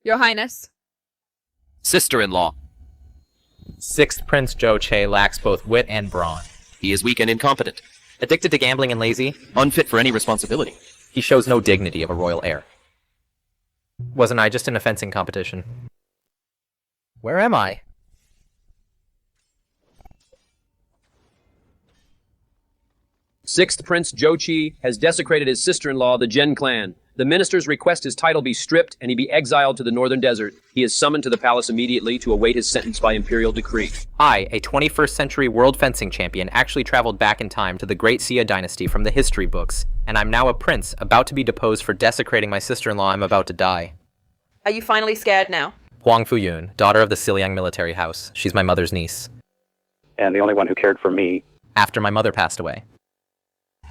Your Highness. Sister-in-law. Sixth Prince Zhou Che lacks both wit and brawn. He is weak and incompetent. Addicted to gambling and lazy, Unfit for any responsibility. he shows no dignity of a royal heir. Wasn't I just in a fencing competition? Where am I? Sixth Prince Zhou Che has desecrated his sister-in-law, the Zhen clan. The ministers request his title be stripped and he be exiled to the northern desert. He is summoned to the palace immediately to await his sentence by imperial decree. I, a 21st century world fencing champion, actually traveled back in time to the Great Xia Dynasty from the history books, and I'm now a prince, about to be deposed for desecrating my sister-in-law. I'm about to die. Are you finally scared now? Huang Fuyun, daughter of the Siliang military house. She's my mother's niece. And the only one who cared for me. After my mother passed away.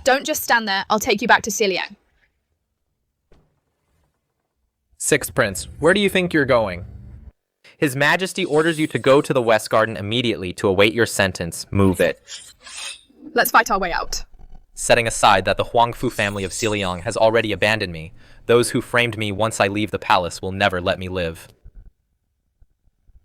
Don't just stand there. I'll take you back to Siliang. Sixth Prince, where do you think you're going? His Majesty orders you to go to the West Garden immediately to await your sentence. Move it. Let's fight our way out. Setting aside that the Huangfu family of Siliang has already abandoned me, those who framed me once I leave the palace will never let me live.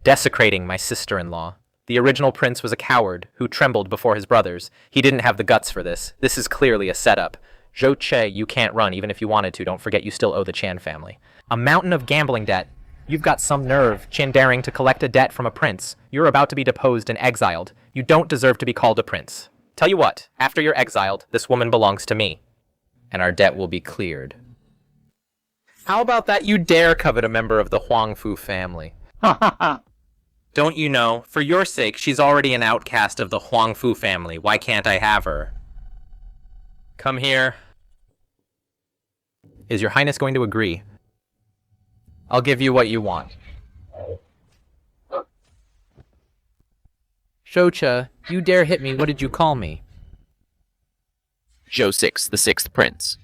Desecrating my sister-in-law. The original prince was a coward who trembled before his brothers. He didn't have the guts for this. This is clearly a setup. Zhou Che, you can't run even if you wanted to. Don't forget you still owe the Chan family. A mountain of gambling debt. You've got some nerve, Chan daring to collect a debt from a prince. You're about to be deposed and exiled. You don't deserve to be called a prince. Tell you what, after you're exiled, this woman belongs to me. And our debt will be cleared. How about that you dare covet a member of the Huangfu family? Don't you know, for your sake, she's already an outcast of the Huangfu family. Why can't I have her? Come here. Is your Highness going to agree? I'll give you what you want. Zhou Che, you dare hit me, what did you call me? Zhou Six, the sixth prince.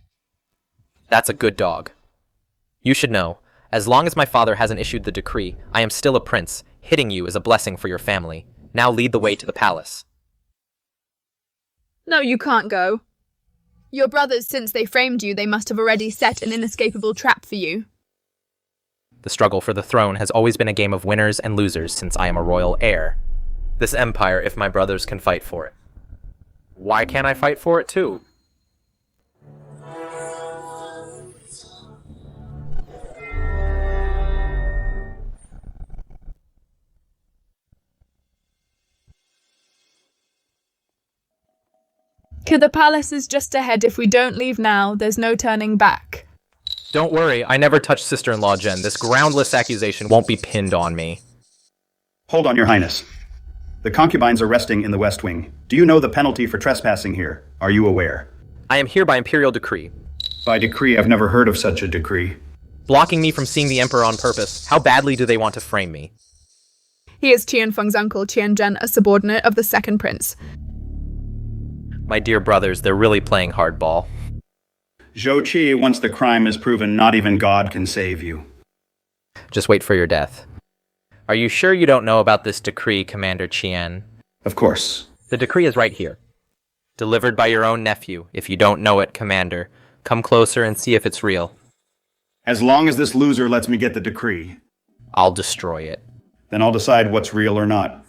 That's a good dog. You should know, as long as my father hasn't issued the decree, I am still a prince. Hitting you is a blessing for your family. Now lead the way to the palace. No, you can't go. Your brothers, since they framed you, they must have already set an inescapable trap for you. The struggle for the throne has always been a game of winners and losers since I am a royal heir. This empire, if my brothers can fight for it. Why can't I fight for it too? The palace is just ahead. If we don't leave now, there's no turning back. Don't worry, I never touched sister-in-law Jen. This groundless accusation won't be pinned on me. Hold on, Your Highness. The concubines are resting in the West Wing. Do you know the penalty for trespassing here? Are you aware? I am here by imperial decree. By decree, I've never heard of such a decree. Blocking me from seeing the emperor on purpose. How badly do they want to frame me? He is Qian Feng's uncle, Qian Zhen, a subordinate of the second prince. My dear brothers, they're really playing hardball. Zhou Che, once the crime is proven, not even God can save you. Just wait for your death. Are you sure you don't know about this decree, Commander Qian? Of course. The decree is right here. Delivered by your own nephew. If you don't know it, Commander, come closer and see if it's real. As long as this loser lets me get the decree, I'll destroy it. then I'll decide what's real or not.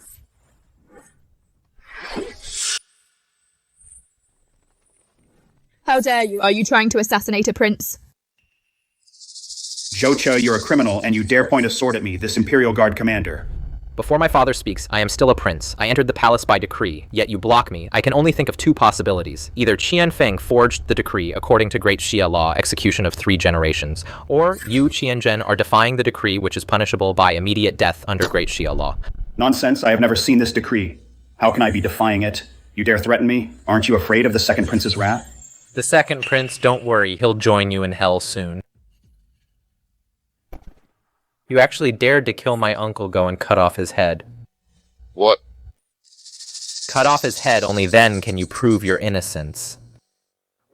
How dare you? Are you trying to assassinate a prince? Zhou Che, you're a criminal, and you dare point a sword at me, this Imperial Guard commander. Before my father speaks, I am still a prince. I entered the palace by decree, yet you block me. I can only think of two possibilities. Either Qian Feng forged the decree according to Great Xia law, execution of 3 generations, or you, Qian Zhen, are defying the decree which is punishable by immediate death under Great Xia law. Nonsense, I have never seen this decree. How can I be defying it? You dare threaten me? Aren't you afraid of the second prince's wrath? The second prince, don't worry, he'll join you in hell soon. You actually dared to kill my uncle, go and cut off his head. What? Cut off his head, only then can you prove your innocence.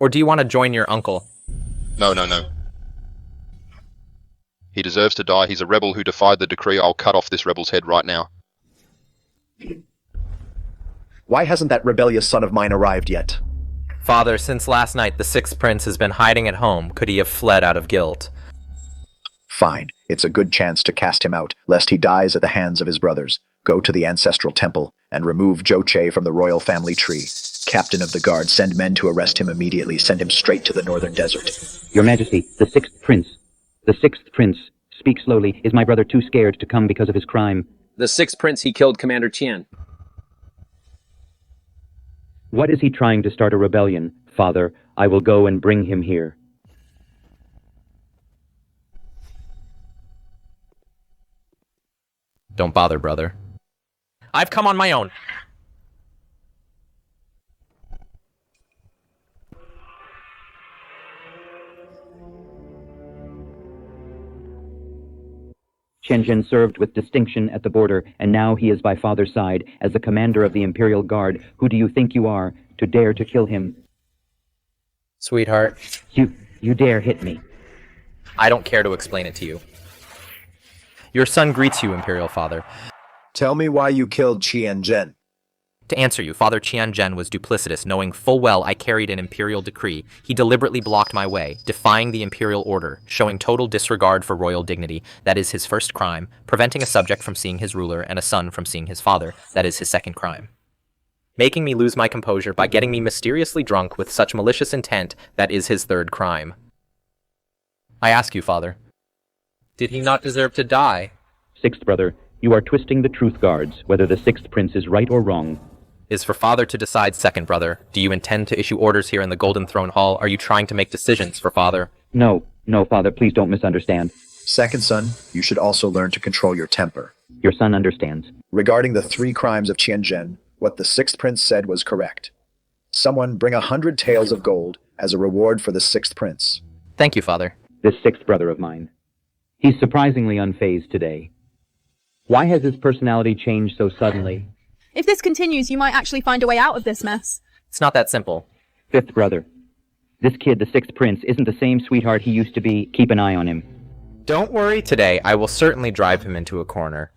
Or do you want to join your uncle? No. He deserves to die. He's a rebel who defied the decree. I'll cut off this rebel's head right now. Why hasn't that rebellious son of mine arrived yet? Father, since last night the sixth prince has been hiding at home. Could he have fled out of guilt? Fine. It's a good chance to cast him out, lest he dies at the hands of his brothers. Go to the ancestral temple and remove Zhou Che from the royal family tree. Captain of the guard, send men to arrest him immediately. Send him straight to the northern desert. Your Majesty, the sixth prince. The sixth prince. Speak slowly. Is my brother too scared to come because of his crime? The sixth prince, he killed Commander Qian. What is he trying to start a rebellion? Father, I will go and bring him here. Don't bother, brother. I've come on my own. Qianzhen served with distinction at the border, and now he is by father's side as the commander of the Imperial Guard. Who do you think you are to dare to kill him? Sweetheart, You dare hit me. I don't care to explain it to you. Your son greets you, Imperial Father. Tell me why you killed Qianzhen. To answer you, Father Qianzhen was duplicitous, knowing full well I carried an imperial decree. He deliberately blocked my way, defying the imperial order, showing total disregard for royal dignity. That is his first crime. Preventing a subject from seeing his ruler and a son from seeing his father. That is his second crime. Making me lose my composure by getting me mysteriously drunk with such malicious intent. That is his third crime. I ask you, Father, did he not deserve to die? Sixth brother, you are twisting the truth guards, whether the sixth prince is right or wrong. Is for Father to decide, second brother. Do you intend to issue orders here in the Golden Throne Hall? Are you trying to make decisions for Father? No, Father, please don't misunderstand. Second son, you should also learn to control your temper. Your son understands. Regarding the 3 crimes of Qianzhen, what the sixth prince said was correct. Someone bring 100 taels of gold as a reward for the sixth prince. Thank you, Father. This sixth brother of mine. He's surprisingly unfazed today. Why has his personality changed so suddenly? If this continues, you might actually find a way out of this mess. It's not that simple. Fifth brother. This kid, the sixth prince, isn't the same sweetheart he used to be. Keep an eye on him. Don't worry today. I will certainly drive him into a corner.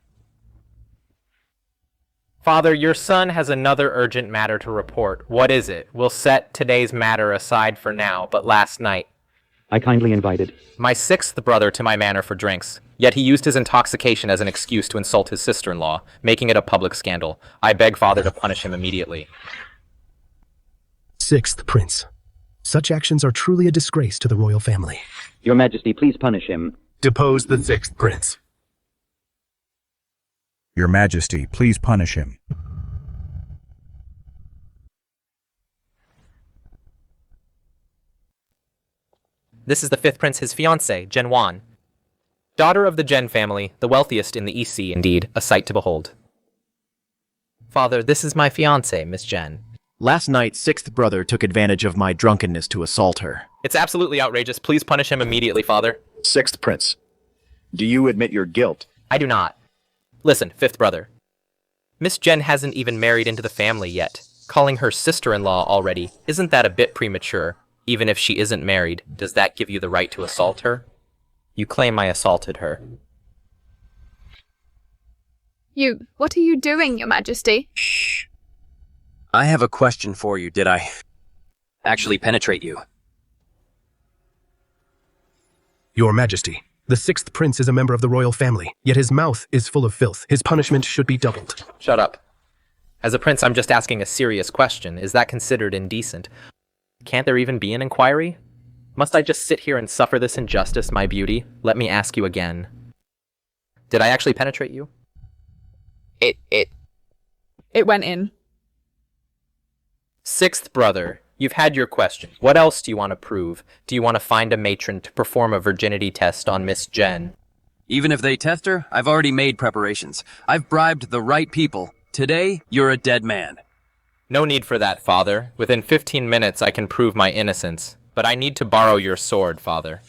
Father, your son has another urgent matter to report. What is it? We'll set today's matter aside for now, but last night. I kindly invited My sixth brother to my manor for drinks. Yet he used his intoxication as an excuse to insult his sister-in-law, making it a public scandal. I beg Father to punish him immediately. Sixth prince. Such actions are truly a disgrace to the royal family. Your Majesty, please punish him. Depose the sixth prince. Your Majesty, please punish him. This is the fifth prince, his fiancée, Zhen Wan. Daughter of the Zhen family, the wealthiest in the EC, indeed, a sight to behold. Father, this is my fiancée, Miss Zhen. Last night, sixth brother took advantage of my drunkenness to assault her. It's absolutely outrageous. Please punish him immediately, Father. Sixth prince, do you admit your guilt? I do not. Listen, fifth brother. Miss Zhen hasn't even married into the family yet. Calling her sister-in-law already, isn't that a bit premature? Even if she isn't married, does that give you the right to assault her? You claim I assaulted her. What are you doing, Your Majesty? Shh. I have a question for you. Did I actually penetrate you? Your Majesty, the sixth prince is a member of the royal family, yet his mouth is full of filth. His punishment should be doubled. Shut up. As a prince, I'm just asking a serious question. Is that considered indecent? Can't there even be an inquiry? Must I just sit here and suffer this injustice, my beauty? Let me ask you again. Did I actually penetrate you? It went in. Sixth brother, you've had your question. What else do you want to prove? Do you want to find a matron to perform a virginity test on Miss Zhen? Even if they test her, I've already made preparations. I've bribed the right people. Today, you're a dead man. No need for that, Father. Within 15 minutes, I can prove my innocence. But I need to borrow your sword, Father.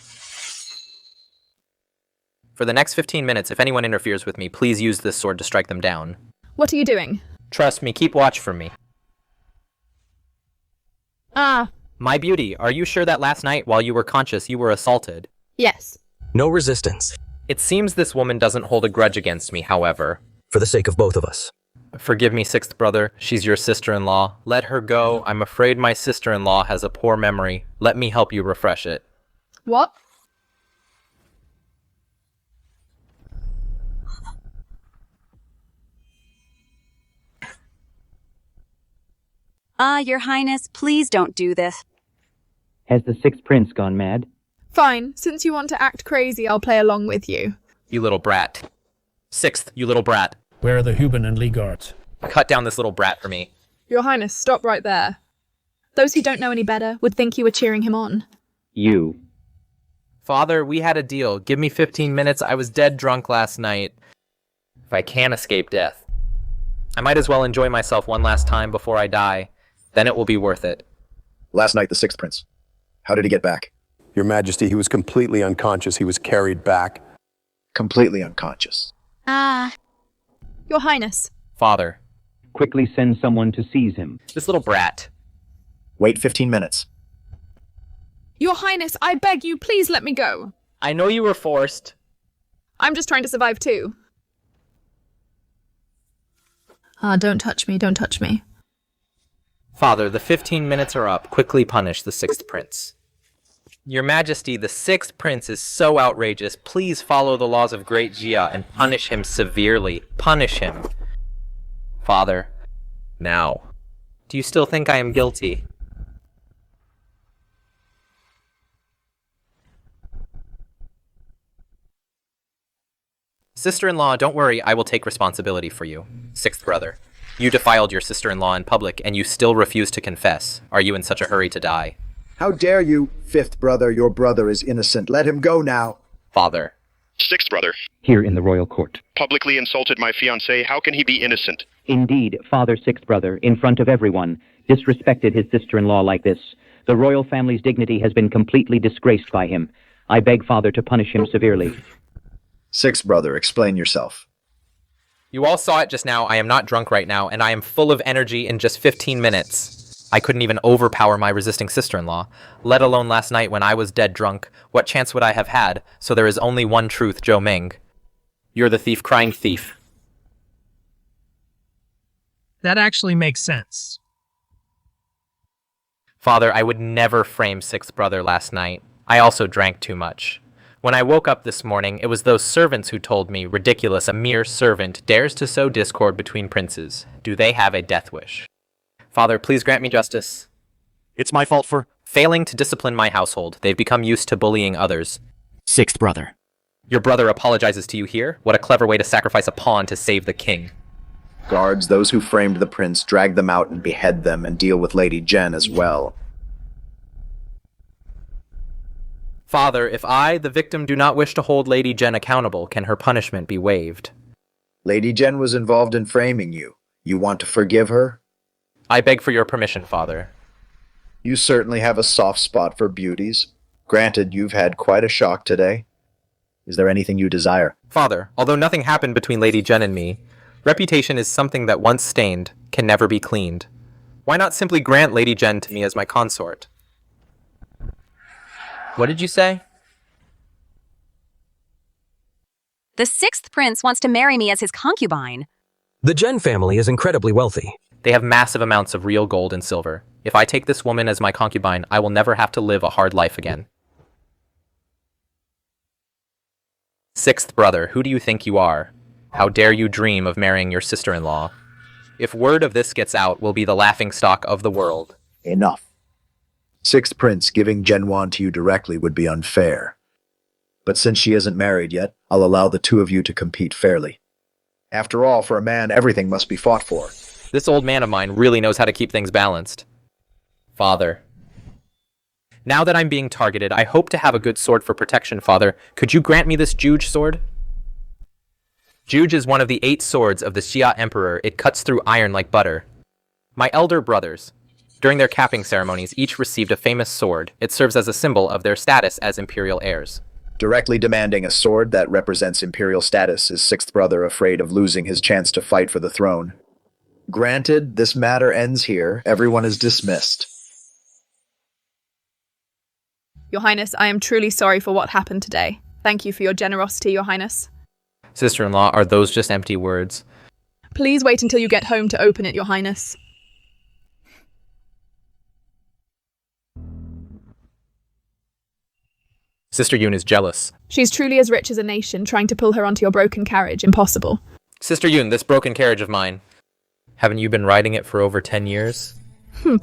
For the next 15 minutes, if anyone interferes with me, please use this sword to strike them down. What are you doing? Trust me, keep watch for me. Ah. My beauty, are you sure that last night, while you were conscious, you were assaulted? Yes. No resistance. It seems this woman doesn't hold a grudge against me, however. For the sake of both of us. Forgive me, sixth brother. She's your sister-in-law. Let her go. I'm afraid my sister-in-law has a poor memory. Let me help you refresh it. What? Your Highness, please don't do this. Has the sixth prince gone mad? Fine, since you want to act crazy, I'll play along with you. You little brat. Sixth, you little brat. Where are the Huban and Lee guards? Cut down this little brat for me. Your Highness, stop right there. Those who don't know any better would think you were cheering him on. You. Father, we had a deal. Give me 15 minutes. I was dead drunk last night. If I can escape death, I might as well enjoy myself one last time before I die. Then it will be worth it. Last night, the sixth prince. How did he get back? Your Majesty, he was completely unconscious. He was carried back. Completely unconscious. Your Highness. Father. Quickly send someone to seize him. This little brat. Wait 15 minutes. Your Highness, I beg you, please let me go. I know you were forced. I'm just trying to survive too. Don't touch me, don't touch me. Father, the 15 minutes are up. Quickly punish the sixth prince. Your Majesty, the sixth prince is so outrageous. Please follow the laws of Great Xia and punish him severely. Punish him. Father, now. Do you still think I am guilty? Sister-in-law, don't worry, I will take responsibility for you. Sixth brother, you defiled your sister-in-law in public, and you still refuse to confess. Are you in such a hurry to die? How dare you, fifth brother, your brother is innocent. Let him go now. Father. Sixth brother. Here in the royal court. Publicly insulted my fiancée. How can he be innocent? Indeed, Father Sixth Brother, in front of everyone, disrespected his sister-in-law like this. The royal family's dignity has been completely disgraced by him. I beg Father to punish him severely. Sixth brother, explain yourself. You all saw it just now. I am not drunk right now, and I am full of energy in just 15 minutes. I couldn't even overpower my resisting sister-in-law, let alone last night when I was dead drunk. What chance would I have had? So there is only one truth, Zhou Ming. You're the thief crying thief. That actually makes sense. Father, I would never frame sixth brother last night. I also drank too much. When I woke up this morning, it was those servants who told me, ridiculous, a mere servant dares to sow discord between princes. Do they have a death wish? Father, please grant me justice. It's my fault for failing to discipline my household. They've become used to bullying others. Sixth brother. Your brother apologizes to you here? What a clever way to sacrifice a pawn to save the king. Guards, those who framed the prince, drag them out and behead them and deal with Lady Jen as well. Father, if I, the victim, do not wish to hold Lady Jen accountable, can her punishment be waived? Lady Jen was involved in framing you. You want to forgive her? I beg for your permission, Father. You certainly have a soft spot for beauties. Granted, you've had quite a shock today. Is there anything you desire? Father, although nothing happened between Lady Jen and me, reputation is something that once stained can never be cleaned. Why not simply grant Lady Jen to me as my consort? What did you say? The sixth prince wants to marry me as his concubine. The Jen family is incredibly wealthy. They have massive amounts of real gold and silver. If I take this woman as my concubine, I will never have to live a hard life again. Sixth brother, who do you think you are? How dare you dream of marrying your sister-in-law? If word of this gets out, we'll be the laughingstock of the world. Enough. Sixth prince, giving Genwan to you directly would be unfair. But since she isn't married yet, I'll allow the two of you to compete fairly. After all, for a man, everything must be fought for. This old man of mine really knows how to keep things balanced. Father. Now that I'm being targeted, I hope to have a good sword for protection, Father. Could you grant me this Zhou sword? Zhou is one of the 8 swords of the Xia Emperor. It cuts through iron like butter. My elder brothers, during their capping ceremonies, each received a famous sword. It serves as a symbol of their status as imperial heirs. Directly demanding a sword that represents imperial status is sixth brother afraid of losing his chance to fight for the throne. Granted, this matter ends here. Everyone is dismissed. Your Highness, I am truly sorry for what happened today. Thank you for your generosity, Your Highness. Sister-in-law, are those just empty words? Please wait until you get home to open it, Your Highness. Sister Yun is jealous. She's truly as rich as a nation, trying to pull her onto your broken carriage. Impossible. Sister Yun, this broken carriage of mine. Haven't you been riding it for over 10 years?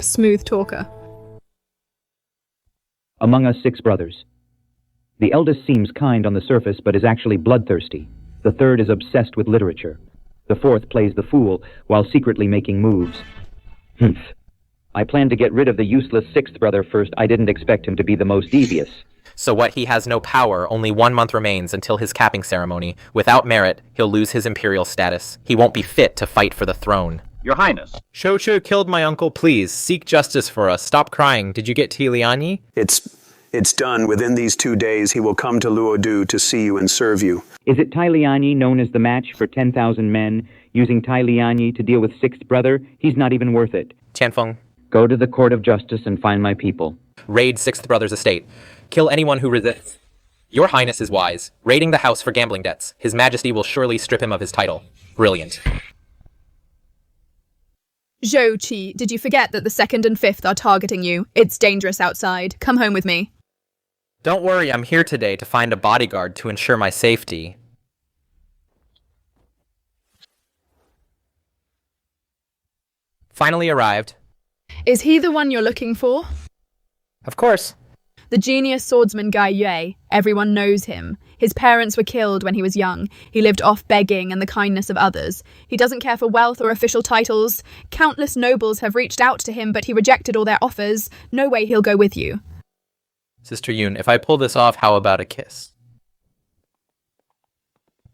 Smooth talker. Among us 6 brothers. The eldest seems kind on the surface, but is actually bloodthirsty. The third is obsessed with literature. The fourth plays the fool, while secretly making moves. I plan to get rid of the useless 6th brother first. I didn't expect him to be the most devious. So what, he has no power, only 1 month remains until his capping ceremony. Without merit, he'll lose his imperial status. He won't be fit to fight for the throne. Your Highness. Zhou Che killed my uncle, please. Seek justice for us. Stop crying. Did you get Tiliani? It's done. Within these 2 days, he will come to Luodu to see you and serve you. Is it Tailiani known as the match for 10,000 men, using Tailiani to deal with 6th brother? He's not even worth it. Tianfeng. Go to the court of justice and find my people. Raid 6th brother's estate. Kill anyone who resists. Your Highness is wise. Raiding the house for gambling debts. His Majesty will surely strip him of his title. Brilliant. Zhou Che, did you forget that the 2nd and 5th are targeting you? It's dangerous outside. Come home with me. Don't worry, I'm here today to find a bodyguard to ensure my safety. Finally arrived. Is he the one you're looking for? Of course. The genius swordsman Gai Yue. Everyone knows him. His parents were killed when he was young. He lived off begging and the kindness of others. He doesn't care for wealth or official titles. Countless nobles have reached out to him, but he rejected all their offers. No way he'll go with you. Sister Yun, if I pull this off, how about a kiss?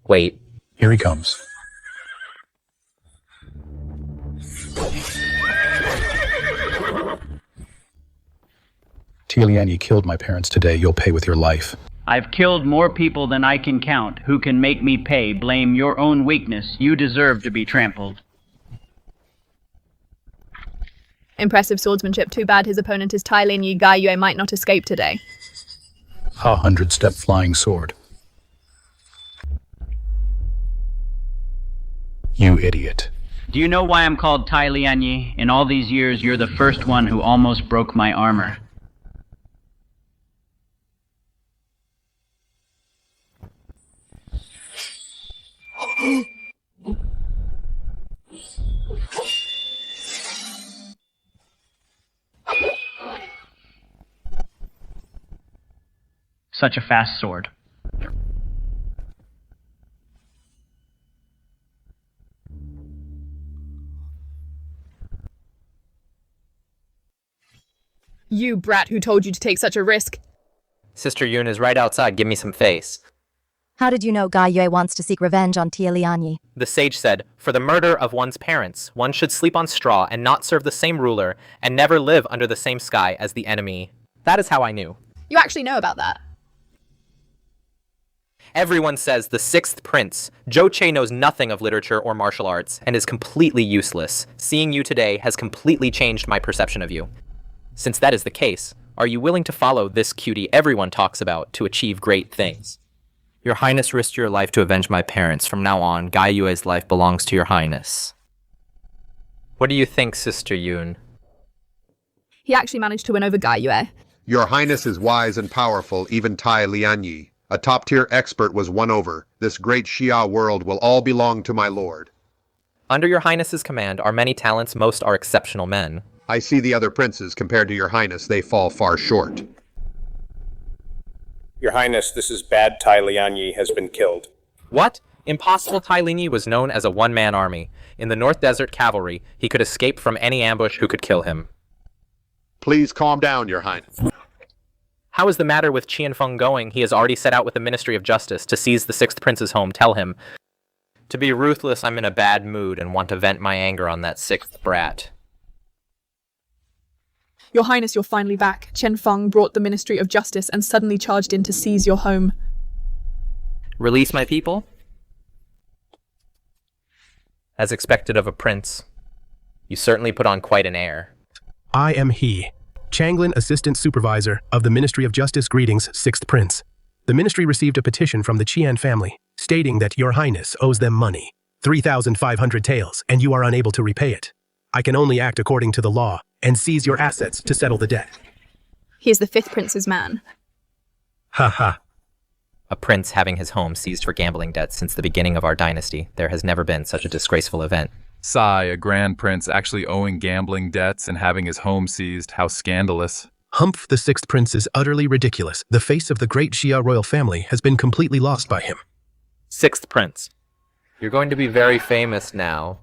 Wait. Here he comes. Tiliani killed my parents today. You'll pay with your life. I've killed more people than I can count. Who can make me pay? Blame your own weakness. You deserve to be trampled. Impressive swordsmanship. Too bad his opponent is Tai Lin Yi. Gai Yue might not escape today. A 100-step flying sword. You idiot. Do you know why I'm called Tai Lian Yi? In all these years, you're the first one who almost broke my armor. Such a fast sword. You brat, who told you to take such a risk? Sister Yun is right outside. Give me some face. How did you know Gai Yue wants to seek revenge on Tiliani? The sage said, for the murder of one's parents, one should sleep on straw and not serve the same ruler and never live under the same sky as the enemy. That is how I knew. You actually know about that? Everyone says the 6th prince. Zhou Che knows nothing of literature or martial arts and is completely useless. Seeing you today has completely changed my perception of you. Since that is the case, are you willing to follow this cutie everyone talks about to achieve great things? Your Highness risked your life to avenge my parents. From now on, Gai Yue's life belongs to your Highness. What do you think, Sister Yun? He actually managed to win over Gai Yue. Your Highness is wise and powerful, even Tai Lianyi. A top-tier expert was won over. This great Xia world will all belong to my lord. Under your Highness's command are many talents, most are exceptional men. I see the other princes. Compared to your Highness, they fall far short. Your Highness, this is bad. Tai Lianyi has been killed. What? Impossible. Tai Lin Yi was known as a one-man army. In the North Desert Cavalry, he could escape from any ambush who could kill him. Please calm down, your Highness. How is the matter with Qianfeng going? He has already set out with the Ministry of Justice to seize the 6th prince's home. Tell him. To be ruthless, I'm in a bad mood and want to vent my anger on that 6th brat. Your Highness, you're finally back. Qianfeng brought the Ministry of Justice and suddenly charged in to seize your home. Release my people? As expected of a prince. You certainly put on quite an air. I am he, Changlin, Assistant Supervisor of the Ministry of Justice. Greetings, 6th Prince. The Ministry received a petition from the Qian family, stating that Your Highness owes them money, 3,500 taels, and you are unable to repay it. I can only act according to the law, and seize your assets to settle the debt. He is the 5th prince's man. Ha ha. A prince having his home seized for gambling debts since the beginning of our dynasty. There has never been such a disgraceful event. Sigh, a grand prince actually owing gambling debts and having his home seized. How scandalous. Humph the sixth prince is utterly ridiculous. The face of the Great Xia royal family has been completely lost by him. Sixth prince. You're going to be very famous now.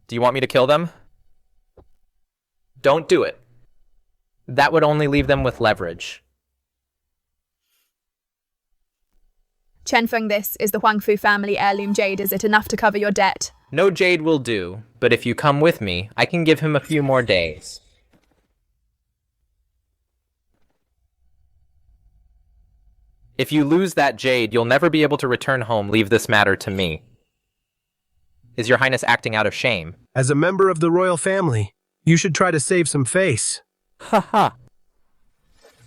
Do you want me to kill them? Don't do it. That would only leave them with leverage. Chenfeng, this is the Huangfu family heirloom jade. Is it enough to cover your debt? No jade will do, but if you come with me, I can give him a few more days. If you lose that jade, you'll never be able to return home. Leave this matter to me. Is your highness acting out of shame? As a member of the royal family, you should try to save some face. Ha ha.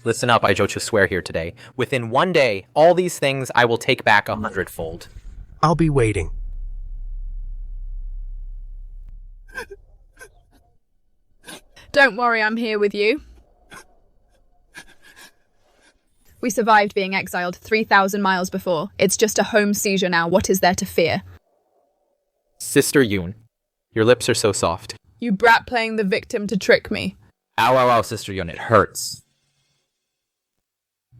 Listen up, I Zhou Che swear here today. Within 1 day, all these things I will take back 100-fold. I'll be waiting. Don't worry, I'm here with you. We survived being exiled 3,000 miles before. It's just a home seizure now. What is there to fear? Sister Yun, your lips are so soft. You brat playing the victim to trick me. Ow, ow, ow, Sister Yun, it hurts.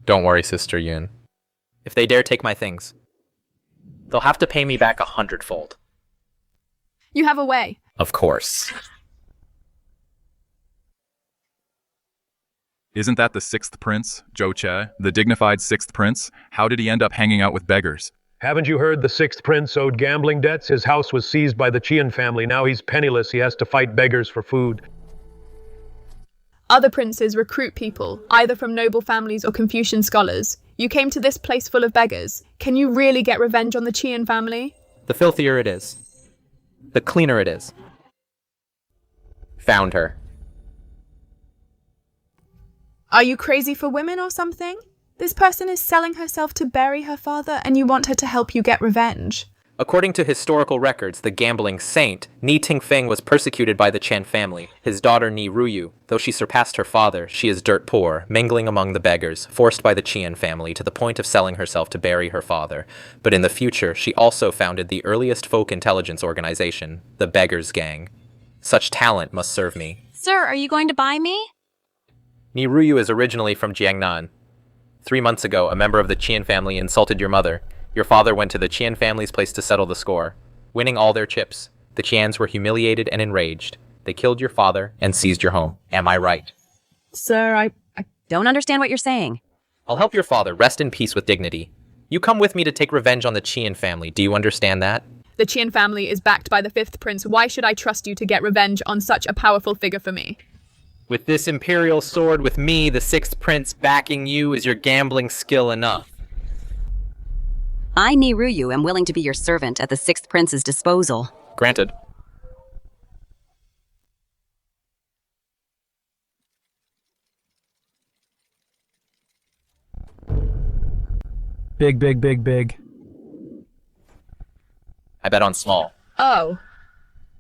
Don't worry, Sister Yun. If they dare take my things, they'll have to pay me back 100-fold. You have a way. Of course. Isn't that the sixth prince, Zhou Che, the dignified sixth prince? How did he end up hanging out with beggars? Haven't you heard the sixth prince owed gambling debts? His house was seized by the Qian family. Now he's penniless. He has to fight beggars for food. Other princes recruit people, either from noble families or Confucian scholars. You came to this place full of beggars. Can you really get revenge on the Qian family? The filthier it is, the cleaner it is. Found her. Are you crazy for women or something? This person is selling herself to bury her father, and you want her to help you get revenge. According to historical records, the gambling saint, Ni Tingfeng, was persecuted by the Chen family. His daughter Ni Ruyu, though she surpassed her father, she is dirt poor, mingling among the beggars, forced by the Qian family to the point of selling herself to bury her father. But in the future, she also founded the earliest folk intelligence organization, the Beggars Gang. Such talent must serve me. Sir, are you going to buy me? Ni Ruyu is originally from Jiangnan. 3 months ago, a member of the Qian family insulted your mother. Your father went to the Qian family's place to settle the score. Winning all their chips, the Qians were humiliated and enraged. They killed your father and seized your home. Am I right? Sir, I don't understand what you're saying. I'll help your father rest in peace with dignity. You come with me to take revenge on the Qian family. Do you understand that? The Qian family is backed by the fifth prince. Why should I trust you to get revenge on such a powerful figure for me? With this imperial sword, with me, the sixth prince, backing you, is your gambling skill enough? I, Ni Ruyu, am willing to be your servant at the sixth prince's disposal. Granted. Big, big, big, big. I bet on small. Oh.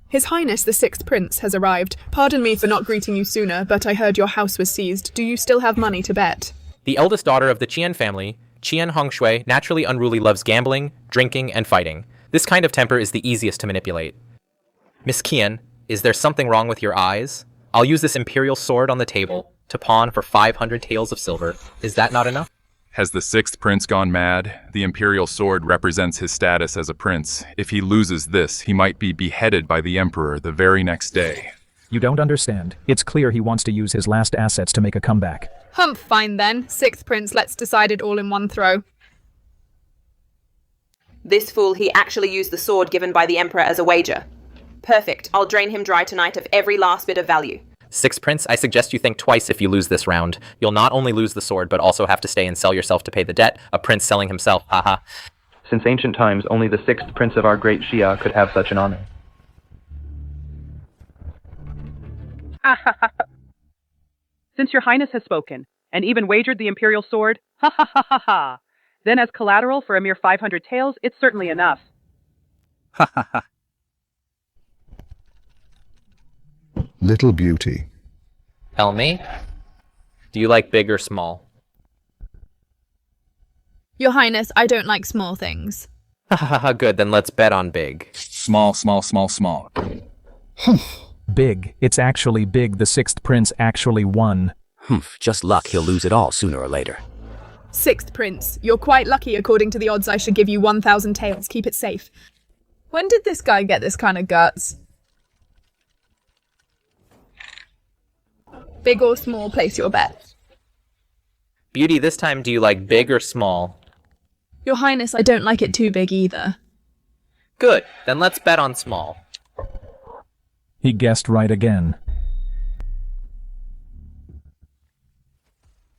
His Highness the Sixth Prince has arrived. Pardon me for not greeting you sooner, but I heard your house was seized. Do you still have money to bet? The eldest daughter of the Qian family, Qian Hongshui, naturally unruly, loves gambling, drinking, and fighting. This kind of temper is the easiest to manipulate. Miss Qian, is there something wrong with your eyes? I'll use this imperial sword on the table to pawn for 500 taels of silver. Is that not enough? Has the sixth prince gone mad? The imperial sword represents his status as a prince. If he loses this, he might be beheaded by the emperor the very next day. You don't understand. It's clear he wants to use his last assets to make a comeback. Humph, fine then. Sixth prince, let's decide it all in one throw. This fool, he actually used the sword given by the emperor as a wager. Perfect. I'll drain him dry tonight of every last bit of value. Sixth prince, I suggest you think twice if you lose this round. You'll not only lose the sword, but also have to stay and sell yourself to pay the debt. A prince selling himself, haha. Since ancient times, only the sixth prince of our Great Xia could have such an honor. Since your highness has spoken, and even wagered the imperial sword, ha ha ha ha ha, then as collateral for a mere 500 taels, it's certainly enough. Ha ha ha. Little beauty. Tell me, do you like big or small? Your Highness, I don't like small things. Ha ha ha, good, then let's bet on big. Small, small, small, small. Big. It's actually big. The sixth prince actually won. Humph, just luck. He'll lose it all sooner or later. Sixth prince, you're quite lucky according to the odds. I should give you 1,000 taels. Keep it safe. When did this guy get this kind of guts? Big or small, place your bet. Beauty, this time do you like big or small? Your Highness, I don't like it too big either. Good, then let's bet on small. He guessed right again.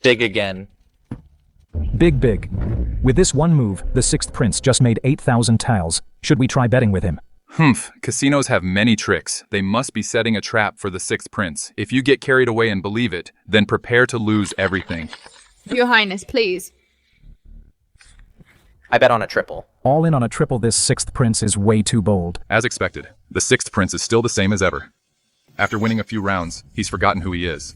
Big again. Big, big. With this one move, the sixth prince just made 8,000 taels. Should we try betting with him? Humph, casinos have many tricks. They must be setting a trap for the sixth prince. If you get carried away and believe it, then prepare to lose everything. Your Highness, please. I bet on a triple. All in on a triple. This sixth prince is way too bold. As expected, the sixth prince is still the same as ever. After winning a few rounds, he's forgotten who he is.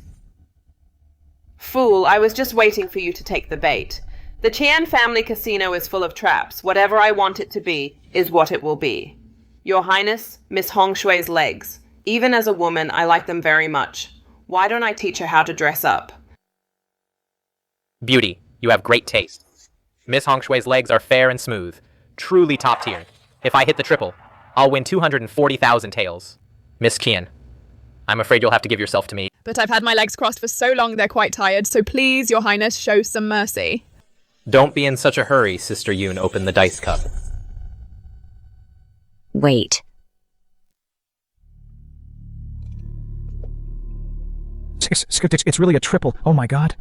Fool, I was just waiting for you to take the bait. The Qian family casino is full of traps. Whatever I want it to be is what it will be. Your Highness, Miss Hong Shui's legs. Even as a woman, I like them very much. Why don't I teach her how to dress up? Beauty, you have great taste. Miss Hong Shui's legs are fair and smooth. Truly top tier. If I hit the triple, I'll win 240,000 taels. Miss Qian, I'm afraid you'll have to give yourself to me. But I've had my legs crossed for so long they're quite tired, so please, Your Highness, show some mercy. Don't be in such a hurry, Sister Yoon. Open the dice cup. Wait. It's really a triple. Oh my god.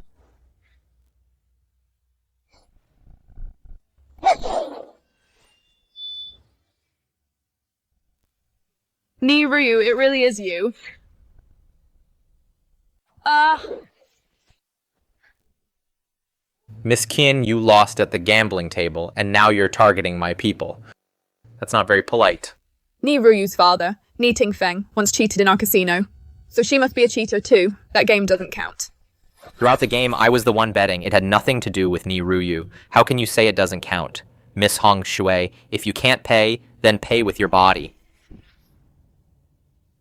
Ni Ryu, it really is you. Miss Qian, you lost at the gambling table, and now you're targeting my people. That's not very polite. Ni Ryu's father, Ni Tingfeng, once cheated in our casino. So she must be a cheater too. That game doesn't count. Throughout the game, I was the one betting. It had nothing to do with Ni Ryu. How can you say it doesn't count? Miss Hong Shui, if you can't pay, then pay with your body.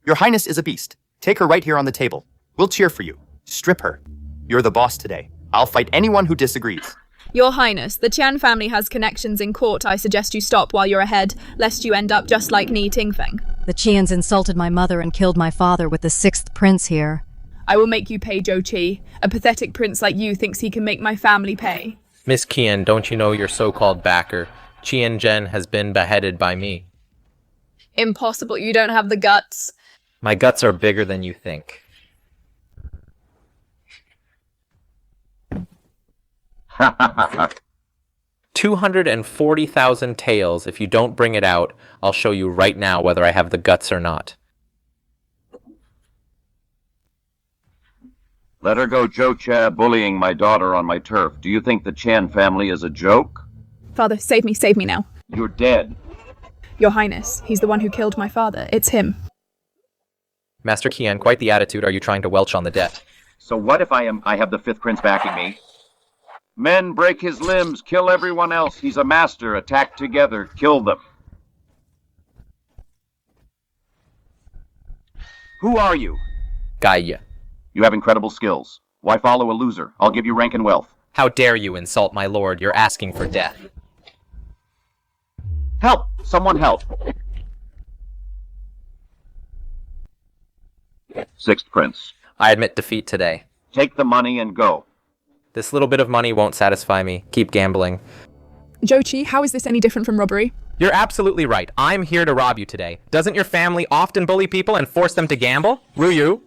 Your Highness is a beast. Take her right here on the table. We'll cheer for you. Strip her. You're the boss today. I'll fight anyone who disagrees. Your Highness, the Qian family has connections in court. I suggest you stop while you're ahead, lest you end up just like Ni Tingfeng. The Qians insulted my mother and killed my father with the sixth prince here. I will make you pay, Zhou Che. A pathetic prince like you thinks he can make my family pay. Miss Qian, don't you know your so-called backer? Qian Zhen has been beheaded by me. Impossible, you don't have the guts. My guts are bigger than you think. Ha 240,000 taels. If you don't bring it out, I'll show you right now whether I have the guts or not. Let her go, Zhou Che, bullying my daughter on my turf. Do you think the Chan family is a joke? Father, save me now. You're dead. Your Highness, he's the one who killed my father. It's him. Master Qian, quite the attitude. Are you trying to welch on the debt? So what if I have the fifth prince backing me? Men, break his limbs, kill everyone else. He's a master. Attack together, kill them. Who are you? Gaia. You have incredible skills. Why follow a loser? I'll give you rank and wealth. How dare you insult my lord? You're asking for death. Help! Someone help! Sixth prince. I admit defeat today. Take the money and go. This little bit of money won't satisfy me. Keep gambling. Zhou Che, how is this any different from robbery? You're absolutely right. I'm here to rob you today. Doesn't your family often bully people and force them to gamble? Ryu,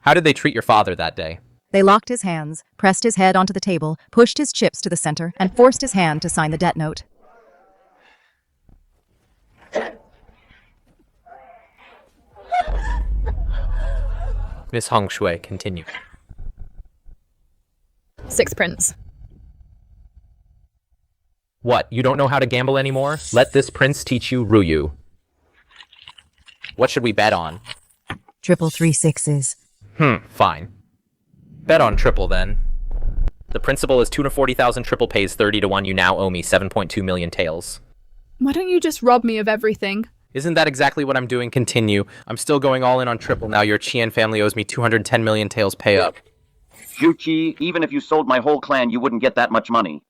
how did they treat your father that day? They locked his hands, pressed his head onto the table, pushed his chips to the center, and forced his hand to sign the debt note. Miss Hong Shui, continue. Sixth prince. What, you don't know how to gamble anymore? Let this prince teach you Ryu. What should we bet on? Triple 3 6s. Fine. Bet on triple then. The principal is 240,000, triple pays 30 to 1. You now owe me 7.2 million taels. Why don't you just rob me of everything? Isn't that exactly what I'm doing? Continue. I'm still going all in on triple now. Your Qian family owes me 210 million taels pay up. Zhou Che, even if you sold my whole clan, you wouldn't get that much money.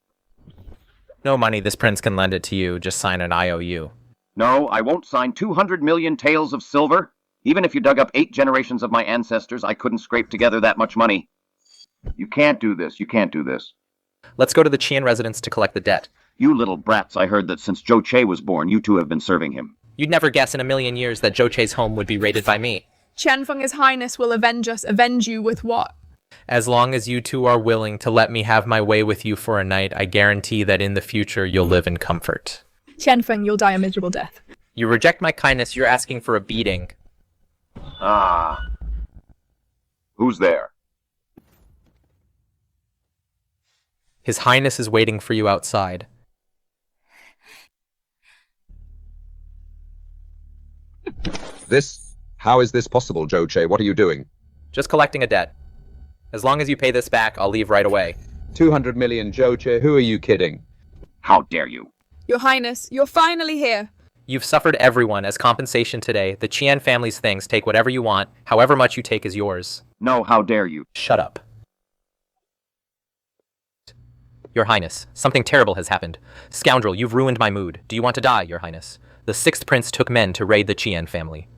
No money, this prince can lend it to you. Just sign an IOU. No, I won't sign 200 million taels of silver. Even if you dug up 8 generations of my ancestors, I couldn't scrape together that much money. You can't do this. You can't do this. Let's go to the Qian residence to collect the debt. You little brats, I heard that since Zhou Che was born, you two have been serving him. You'd never guess in a million years that Zhou Che's home would be raided by me. Qianfeng, His Highness, will avenge us. Avenge you with what? As long as you two are willing to let me have my way with you for a night, I guarantee that in the future you'll live in comfort. Qianfeng, you'll die a miserable death. You reject my kindness, you're asking for a beating. Ah. Who's there? His Highness is waiting for you outside. How is this possible, Zhou Che? What are you doing? Just collecting a debt. As long as you pay this back, I'll leave right away. 200 million, Zhou Che? Who are you kidding? How dare you? Your Highness, you're finally here. You've suffered everyone as compensation today. The Qian family's things, take whatever you want. However much you take is yours. No, how dare you? Shut up. Your Highness, something terrible has happened. Scoundrel, you've ruined my mood. Do you want to die, Your Highness? The 6th prince took men to raid the Qian family.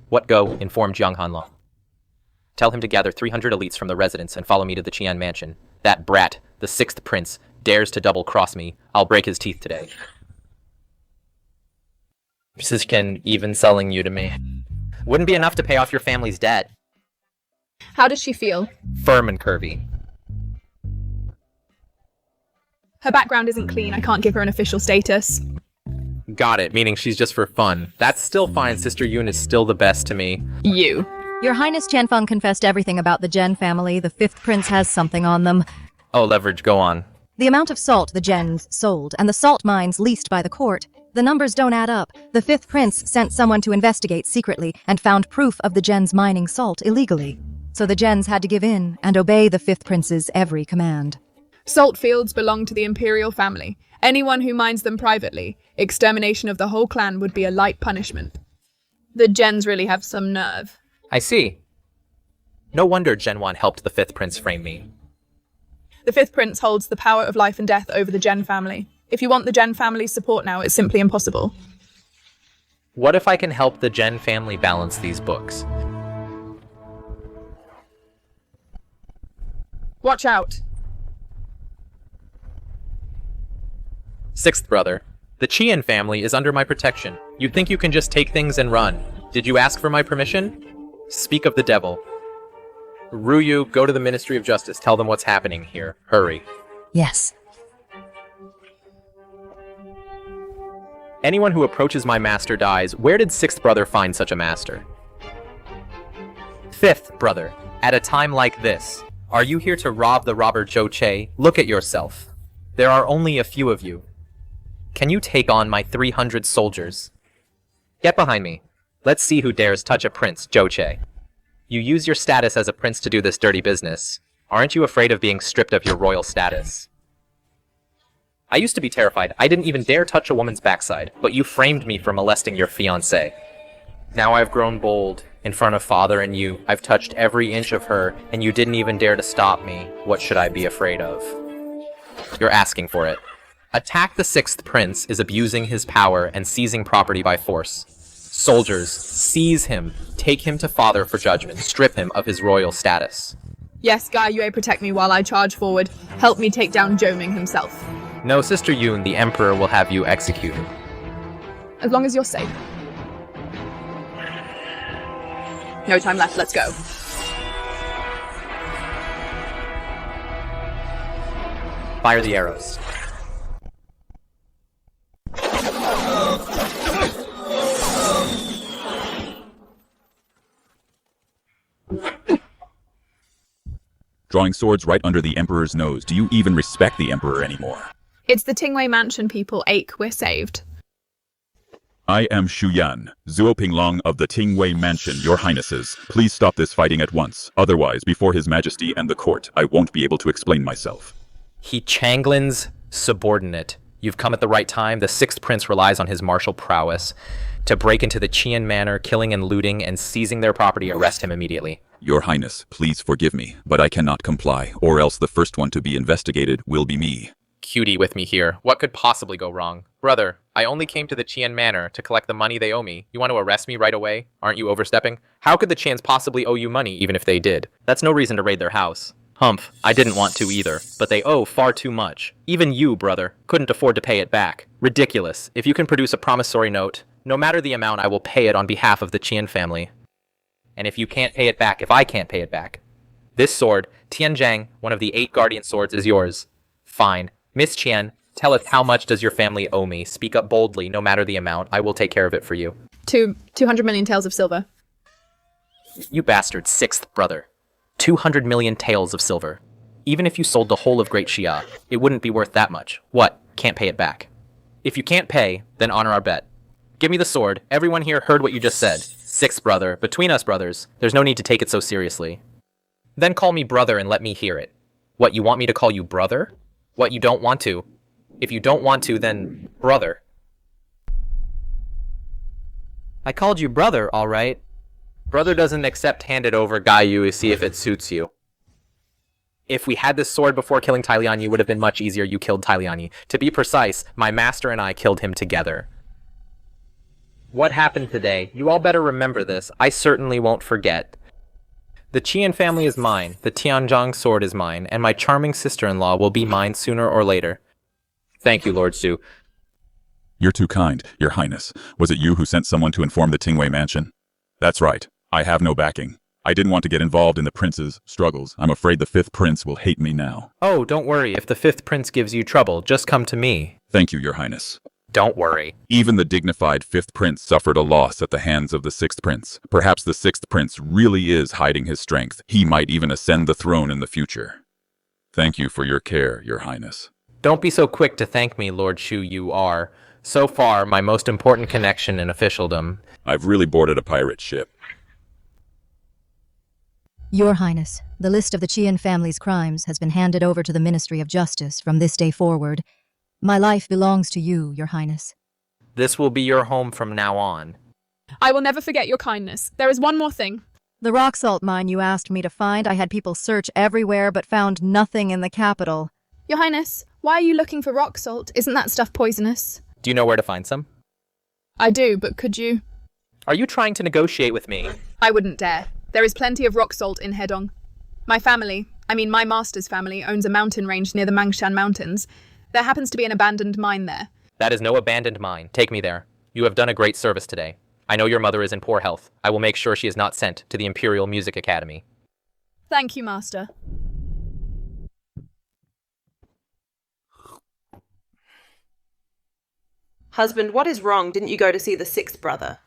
What go? Inform Jiang Hanla. Tell him to gather 300 elites from the residence and follow me to the Qian mansion. That brat, the 6th prince, dares to double-cross me. I'll break his teeth today. Siskin even selling you to me. Wouldn't be enough to pay off your family's debt. How does she feel? Firm and curvy. Her background isn't clean. I can't give her an official status. Got it, meaning she's just for fun. That's still fine. Sister Yoon is still the best to me. You. Your Highness Qianfeng confessed everything about the Zhen family. The 5th prince has something on them. Oh, leverage, go on. The amount of salt the Zhens sold and the salt mines leased by the court. The numbers don't add up. The 5th prince sent someone to investigate secretly and found proof of the Zhens mining salt illegally. So the Zhens had to give in and obey the 5th prince's every command. Salt fields belong to the imperial family. Anyone who mines them privately, extermination of the whole clan would be a light punishment. The Zhens really have some nerve. I see. No wonder Zhenwan helped the 5th prince frame me. The 5th prince holds the power of life and death over the Zhen family. If you want the Zhen family's support now, it's simply impossible. What if I can help the Zhen family balance these books? Watch out. 6th brother. The Qian family is under my protection. You think you can just take things and run. Did you ask for my permission? Speak of the devil. Ruyu, go to the Ministry of Justice. Tell them what's happening here. Hurry. Yes. Anyone who approaches my master dies. Where did 6th brother find such a master? 5th brother. At a time like this, are you here to rob the robber Zhou Che? Look at yourself. There are only a few of you. Can you take on my 300 soldiers? Get behind me. Let's see who dares touch a prince, Zhou Che. You use your status as a prince to do this dirty business. Aren't you afraid of being stripped of your royal status? I used to be terrified. I didn't even dare touch a woman's backside, but you framed me for molesting your fiancée. Now I've grown bold. In front of father and you, I've touched every inch of her, and you didn't even dare to stop me. What should I be afraid of? You're asking for it. Attack the 6th prince is abusing his power and seizing property by force. Soldiers, seize him, take him to father for judgment, strip him of his royal status. Yes, Guy Yue, protect me while I charge forward. Help me take down Zhou Ming himself. No, Sister Yoon, the Emperor will have you executed. As long as you're safe. No time left, let's go. Fire the arrows. Drawing swords right under the Emperor's nose. Do you even respect the Emperor anymore? It's the Tingwei Mansion, people. Ache, we're saved. I am Shu Yan, Zuo Pinglong of the Tingwei Mansion, Your Highnesses. Please stop this fighting at once. Otherwise, before His Majesty and the court, I won't be able to explain myself. He Changlin's subordinate. You've come at the right time. The sixth prince relies on his martial prowess to break into the Qian manor, killing and looting and seizing their property. Arrest him immediately. Your Highness, please forgive me, but I cannot comply, or else the first one to be investigated will be me. Cutie with me here. What could possibly go wrong? Brother, I only came to the Qian manor to collect the money they owe me. You want to arrest me right away? Aren't you overstepping? How could the Qians possibly owe you money, even if they did? That's no reason to raid their house. Humph, I didn't want to either, but they owe far too much. Even you, brother, couldn't afford to pay it back. Ridiculous. If you can produce a promissory note, no matter the amount, I will pay it on behalf of the Qian family. And if you can't pay it back, if I can't pay it back, this sword, Tianjiang, one of the 8 guardian swords, is yours. Fine. Miss Qian, tell us how much does your family owe me? Speak up boldly, no matter the amount. I will take care of it for you. 200 million taels of silver. You bastard, sixth brother. 200 million taels of silver. Even if you sold the whole of Great Xia, it wouldn't be worth that much. What? Can't pay it back. If you can't pay, then honor our bet. Give me the sword. Everyone here heard what you just said. Sixth brother. Between us brothers, there's no need to take it so seriously. Then call me brother and let me hear it. What, you want me to call you brother? What, you don't want to? If you don't want to, then brother. I called you brother, all right. Brother doesn't accept handed over Gaiyu, see if it suits you. If we had this sword before killing Tai Lianyi, it would have been much easier. You killed Tai Lianyi. To be precise, my master and I killed him together. What happened today? You all better remember this. I certainly won't forget. The Qian family is mine, the Tianjiang sword is mine, and my charming sister-in-law will be mine sooner or later. Thank you, Lord Zhou. You're too kind, Your Highness. Was it you who sent someone to inform the Tingwei mansion? That's right. I have no backing. I didn't want to get involved in the prince's struggles. I'm afraid the fifth prince will hate me now. Oh, don't worry. If the fifth prince gives you trouble, just come to me. Thank you, Your Highness. Don't worry. Even the dignified fifth prince suffered a loss at the hands of the sixth prince. Perhaps the sixth prince really is hiding his strength. He might even ascend the throne in the future. Thank you for your care, Your Highness. Don't be so quick to thank me, Lord Shu. You are, so far, my most important connection in officialdom. I've really boarded a pirate ship. Your Highness, the list of the Qian family's crimes has been handed over to the Ministry of Justice from this day forward. My life belongs to you, Your Highness. This will be your home from now on. I will never forget your kindness. There is one more thing. The rock salt mine you asked me to find, I had people search everywhere but found nothing in the capital. Your Highness, why are you looking for rock salt? Isn't that stuff poisonous? Do you know where to find some? I do, but could you? Are you trying to negotiate with me? I wouldn't dare. There is plenty of rock salt in Hedong. My master's family, owns a mountain range near the Mangshan Mountains. There happens to be an abandoned mine there. That is no abandoned mine. Take me there. You have done a great service today. I know your mother is in poor health. I will make sure she is not sent to the Imperial Music Academy. Thank you, Master. Husband, what is wrong? Didn't you go to see the sixth brother?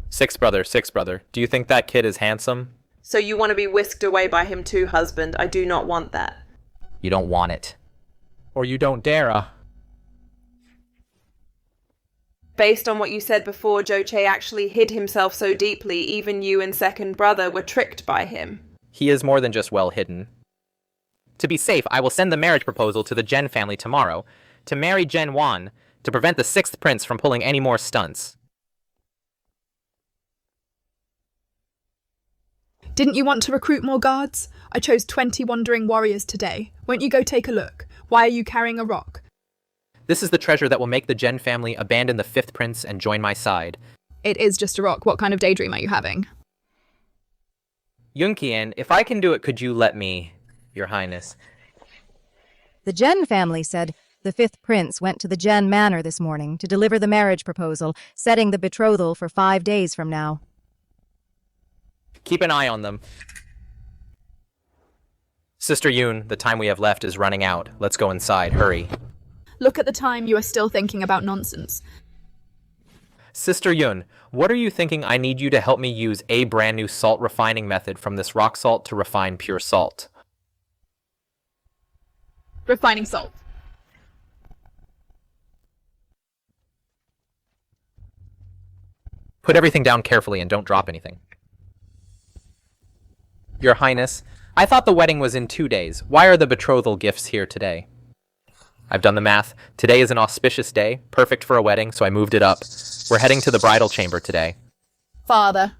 Sixth brother. Do you think that kid is handsome? So you want to be whisked away by him too, husband? I do not want that. You don't want it. Or you don't dare. Based on what you said before, Zhou Che actually hid himself so deeply, even you and second brother were tricked by him. He is more than just well hidden. To be safe, I will send the marriage proposal to the Zhen family tomorrow, to marry Zhen Wan, to prevent the sixth prince from pulling any more stunts. Didn't you want to recruit more guards? I chose 20 wandering warriors today. Won't you go take a look? Why are you carrying a rock? This is the treasure that will make the Zhen family abandon the fifth prince and join my side. It is just a rock. What kind of daydream are you having? Yunqian, if I can do it, could you let me, Your Highness? The Zhen family said the fifth prince went to the Zhen manor this morning to deliver the marriage proposal, setting the betrothal for 5 days from now. Keep an eye on them. Sister Yun, the time we have left is running out. Let's go inside. Hurry. Look at the time. You are still thinking about nonsense. Sister Yun, what are you thinking? I need you to help me use a brand new salt refining method from this rock salt to refine pure salt. Refining salt. Put everything down carefully and don't drop anything. Your Highness, I thought the wedding was in 2 days. Why are the betrothal gifts here today? I've done the math. Today is an auspicious day, perfect for a wedding, so I moved it up. We're heading to the bridal chamber today. Father.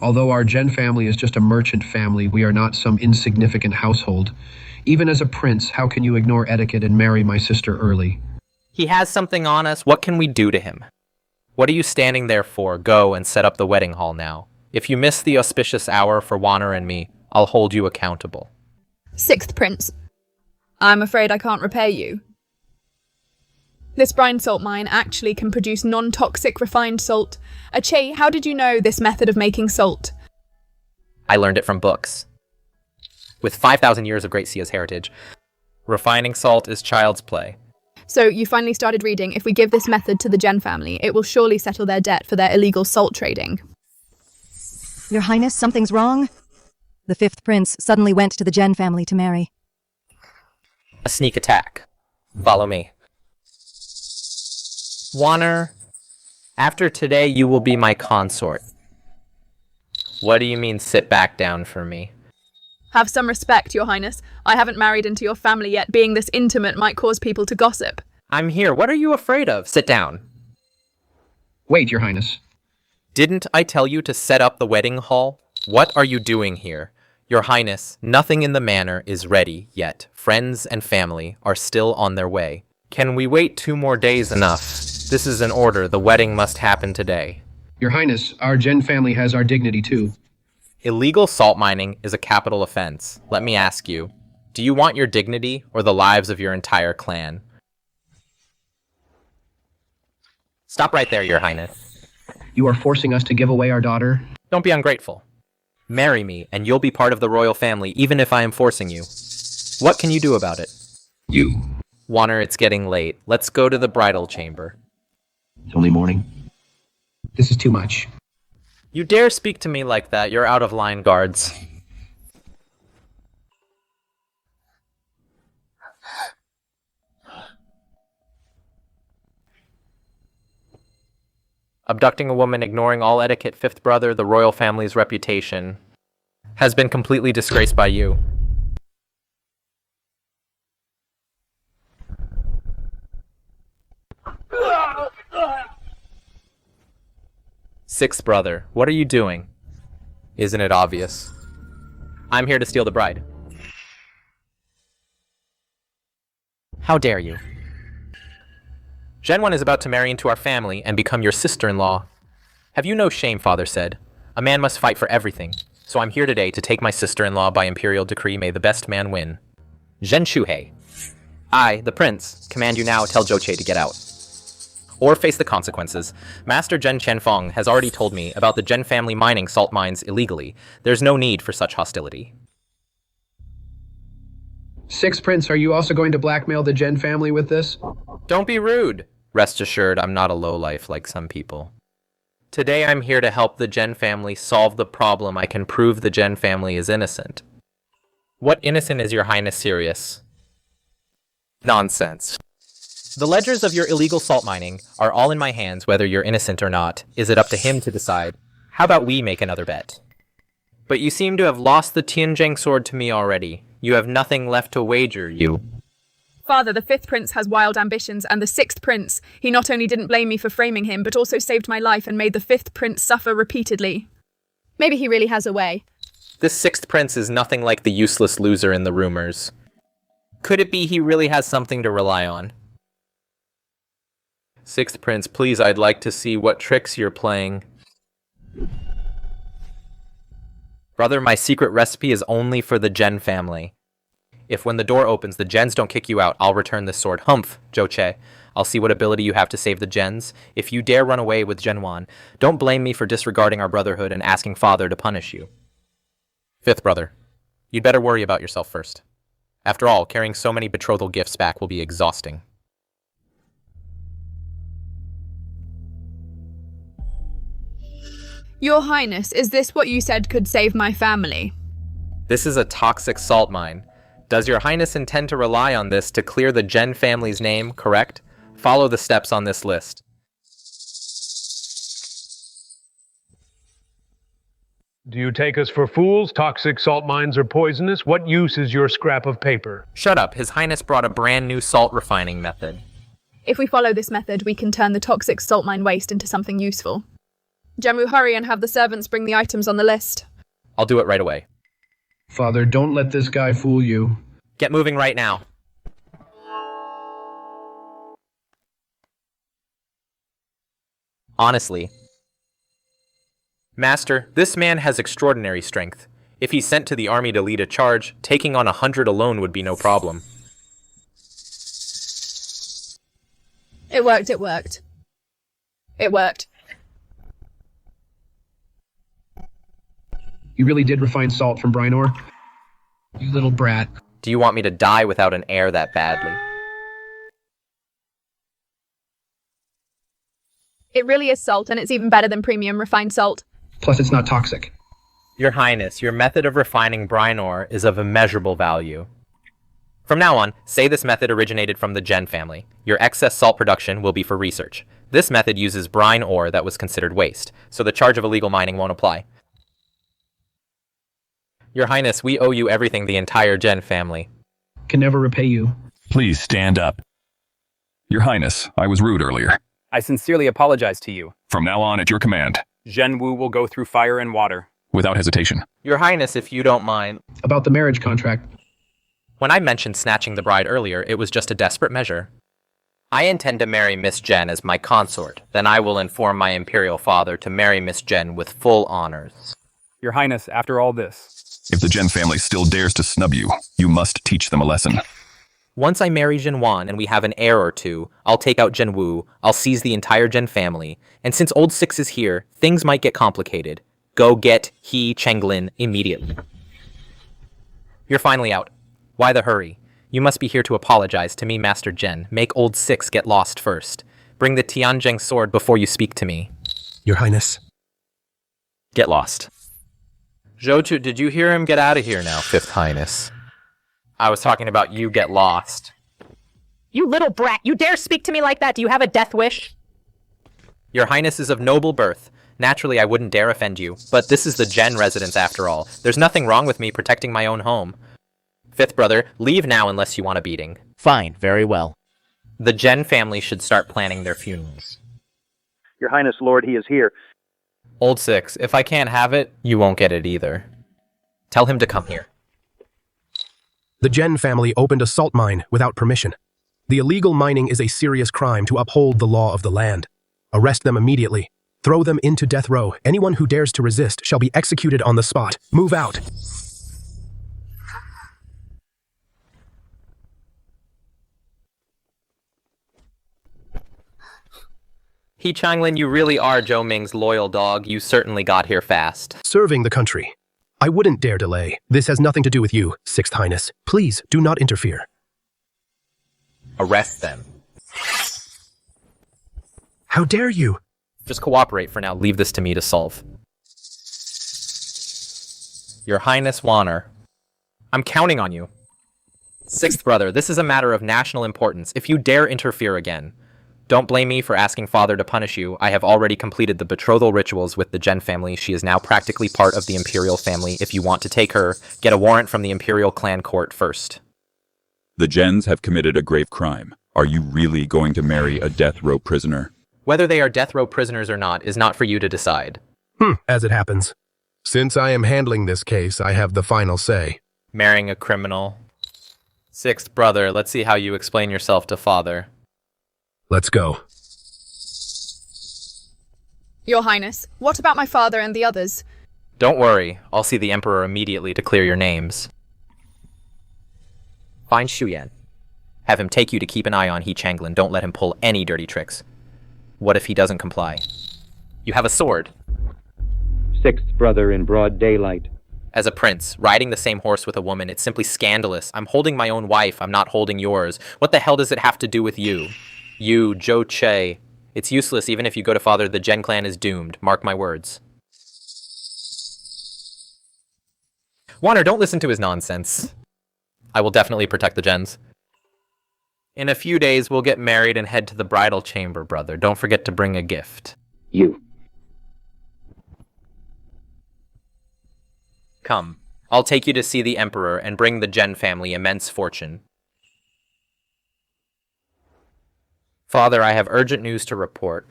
Although our Gen family is just a merchant family, we are not some insignificant household. Even as a prince, how can you ignore etiquette and marry my sister early? He has something on us. What can we do to him? What are you standing there for? Go and set up the wedding hall now. If you miss the auspicious hour for Warner and me, I'll hold you accountable. 6th Prince. I'm afraid I can't repay you. This brine salt mine actually can produce non-toxic refined salt. Che, how did you know this method of making salt? I learned it from books. With 5,000 years of Great Xia's heritage, refining salt is child's play. So you finally started reading, if we give this method to the Gen family, it will surely settle their debt for their illegal salt trading. Your Highness, something's wrong? The 5th Prince suddenly went to the Gen family to marry. A sneak attack. Follow me. Warner, after today you will be my consort. What do you mean sit back down for me? Have some respect, Your Highness. I haven't married into your family yet. Being this intimate might cause people to gossip. I'm here. What are you afraid of? Sit down. Wait, Your Highness. Didn't I tell you to set up the wedding hall? What are you doing here? Your Highness, nothing in the manor is ready yet. Friends and family are still on their way. Can we wait 2 more days enough? This is an order. The wedding must happen today. Your Highness, our Gen family has our dignity too. Illegal salt mining is a capital offense. Let me ask you, do you want your dignity or the lives of your entire clan? Stop right there, Your Highness. You are forcing us to give away our daughter? Don't be ungrateful. Marry me, and you'll be part of the royal family, even if I am forcing you. What can you do about it? You. Warner, it's getting late. Let's go to the bridal chamber. It's only morning. This is too much. You dare speak to me like that, you're out of line, guards. Abducting a woman, ignoring all etiquette, 5th brother, the royal family's reputation, has been completely disgraced by you. Sixth brother, what are you doing? Isn't it obvious? I'm here to steal the bride. How dare you? Zhenwan is about to marry into our family and become your sister-in-law. Have you no shame, father said. A man must fight for everything. So I'm here today to take my sister-in-law by imperial decree. May the best man win. Zhen Shuhei. I, the prince, command you now tell Zhou Che to get out. Or face the consequences. Master Zhen Qianfeng has already told me about the Zhen family mining salt mines illegally. There's no need for such hostility. 6th Prince, are you also going to blackmail the Zhen family with this? Don't be rude. Rest assured, I'm not a lowlife like some people. Today I'm here to help the Zhen family solve the problem. I can prove the Zhen family is innocent. What innocent is your highness serious? Nonsense. The ledgers of your illegal salt mining are all in my hands, whether you're innocent or not. Is it up to him to decide? How about we make another bet? But you seem to have lost the Tianzheng sword to me already. You have nothing left to wager, you. Father, the 5th Prince has wild ambitions, and the 6th Prince, he not only didn't blame me for framing him, but also saved my life and made the 5th Prince suffer repeatedly. Maybe he really has a way. This 6th Prince is nothing like the useless loser in the rumors. Could it be he really has something to rely on? 6th Prince, please, I'd like to see what tricks you're playing. Brother, my secret recipe is only for the Zhen family. If when the door opens, the Zhens don't kick you out, I'll return this sword. Humph, Zhou Che. I'll see what ability you have to save the Zhens. If you dare run away with Zhenwan, don't blame me for disregarding our brotherhood and asking father to punish you. 5th brother, you'd better worry about yourself first. After all, carrying so many betrothal gifts back will be exhausting. Your Highness, is this what you said could save my family? This is a toxic salt mine. Does your highness intend to rely on this to clear the Zhen family's name, correct? Follow the steps on this list. Do you take us for fools? Toxic salt mines are poisonous. What use is your scrap of paper? Shut up. His Highness brought a brand new salt refining method. If we follow this method, we can turn the toxic salt mine waste into something useful. Genwu, hurry and have the servants bring the items on the list. I'll do it right away. Father, don't let this guy fool you. Get moving right now. Honestly. Master, this man has extraordinary strength. If he's sent to the army to lead a charge, taking on 100 alone would be no problem. It worked, it worked. It worked. You really did refine salt from brine ore? You little brat. Do you want me to die without an heir that badly? It really is salt, and it's even better than premium refined salt. Plus, it's not toxic. Your Highness, your method of refining brine ore is of immeasurable value. From now on, say this method originated from the Zhen family. Your excess salt production will be for research. This method uses brine ore that was considered waste, so the charge of illegal mining won't apply. Your Highness, we owe you everything, the entire Zhen family. Can never repay you. Please stand up. Your Highness, I was rude earlier. I sincerely apologize to you. From now on, at your command. Zhen Wu will go through fire and water. Without hesitation. Your Highness, if you don't mind. About the marriage contract. When I mentioned snatching the bride earlier, it was just a desperate measure. I intend to marry Miss Zhen as my consort. Then I will inform my imperial father to marry Miss Zhen with full honors. Your Highness, after all this. If the Zhen family still dares to snub you, you must teach them a lesson. Once I marry Zhen Wan and we have an heir or two, I'll take out Zhen Wu, I'll seize the entire Zhen family, and since Old Six is here, things might get complicated. Go get He Chenglin immediately. You're finally out. Why the hurry? You must be here to apologize to me, Master Zhen. Make Old Six get lost first. Bring the Tianjing sword before you speak to me. Your Highness. Get lost. Zhou Che, did you hear him? Get out of here now, Fifth Highness. I was talking about you get lost. You little brat, you dare speak to me like that? Do you have a death wish? Your Highness is of noble birth. Naturally, I wouldn't dare offend you, but this is the Zhen residence after all. There's nothing wrong with me protecting my own home. Fifth brother, leave now unless you want a beating. Fine, very well. The Zhen family should start planning their funerals. Your Highness, Lord, he is here. Old Six, if I can't have it, you won't get it either. Tell him to come here. The Zhen family opened a salt mine without permission. The illegal mining is a serious crime to uphold the law of the land. Arrest them immediately. Throw them into death row. Anyone who dares to resist shall be executed on the spot. Move out. He Changlin, you really are Zhou Ming's loyal dog. You certainly got here fast. Serving the country. I wouldn't dare delay. This has nothing to do with you, Sixth Highness. Please do not interfere. Arrest them. How dare you? Just cooperate for now. Leave this to me to solve. Your Highness Wanner. I'm counting on you. Sixth brother, this is a matter of national importance. If you dare interfere again, don't blame me for asking Father to punish you. I have already completed the betrothal rituals with the Zhen family. She is now practically part of the Imperial family. If you want to take her, get a warrant from the Imperial clan court first. The Zhens have committed a grave crime. Are you really going to marry a death row prisoner? Whether they are death row prisoners or not is not for you to decide. As it happens. Since I am handling this case, I have the final say. Marrying a criminal. Sixth brother, let's see how you explain yourself to Father. Let's go. Your Highness, what about my father and the others? Don't worry, I'll see the Emperor immediately to clear your names. Find Shuyan. Have him take you to keep an eye on He Changlin. Don't let him pull any dirty tricks. What if he doesn't comply? You have a sword. Sixth brother in broad daylight. As a prince, riding the same horse with a woman, it's simply scandalous. I'm holding my own wife, I'm not holding yours. What the hell does it have to do with you? You, Zhou Che. It's useless even if you go to Father, the Zhen clan is doomed. Mark my words. Wanner, don't listen to his nonsense. I will definitely protect the Zhens. In a few days, we'll get married and head to the bridal chamber, brother. Don't forget to bring a gift. You. Come, I'll take you to see the Emperor and bring the Zhen family immense fortune. Father, I have urgent news to report.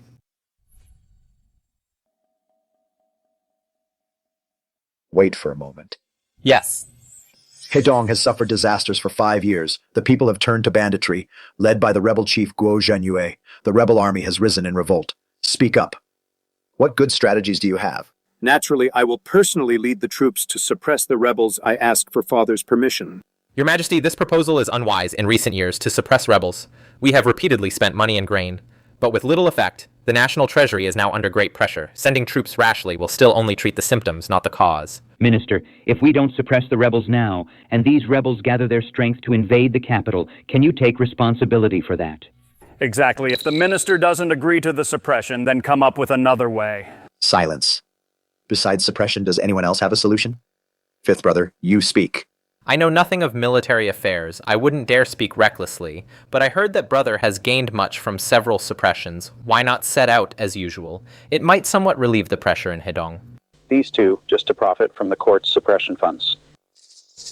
Wait for a moment. Yes. Hedong has suffered disasters for 5 years. The people have turned to banditry, led by the rebel chief Guo Zhenyue. The rebel army has risen in revolt. Speak up. What good strategies do you have? Naturally, I will personally lead the troops to suppress the rebels. I ask for Father's permission. Your Majesty, this proposal is unwise in recent years to suppress rebels. We have repeatedly spent money and grain, but with little effect. The national treasury is now under great pressure. Sending troops rashly will still only treat the symptoms, not the cause. Minister, if we don't suppress the rebels now, and these rebels gather their strength to invade the capital, can you take responsibility for that? Exactly. If the minister doesn't agree to the suppression, then come up with another way. Silence. Besides suppression, does anyone else have a solution? Fifth brother, you speak. I know nothing of military affairs. I wouldn't dare speak recklessly, but I heard that brother has gained much from several suppressions. Why not set out as usual? It might somewhat relieve the pressure in Hedong. These two, just to profit from the court's suppression funds.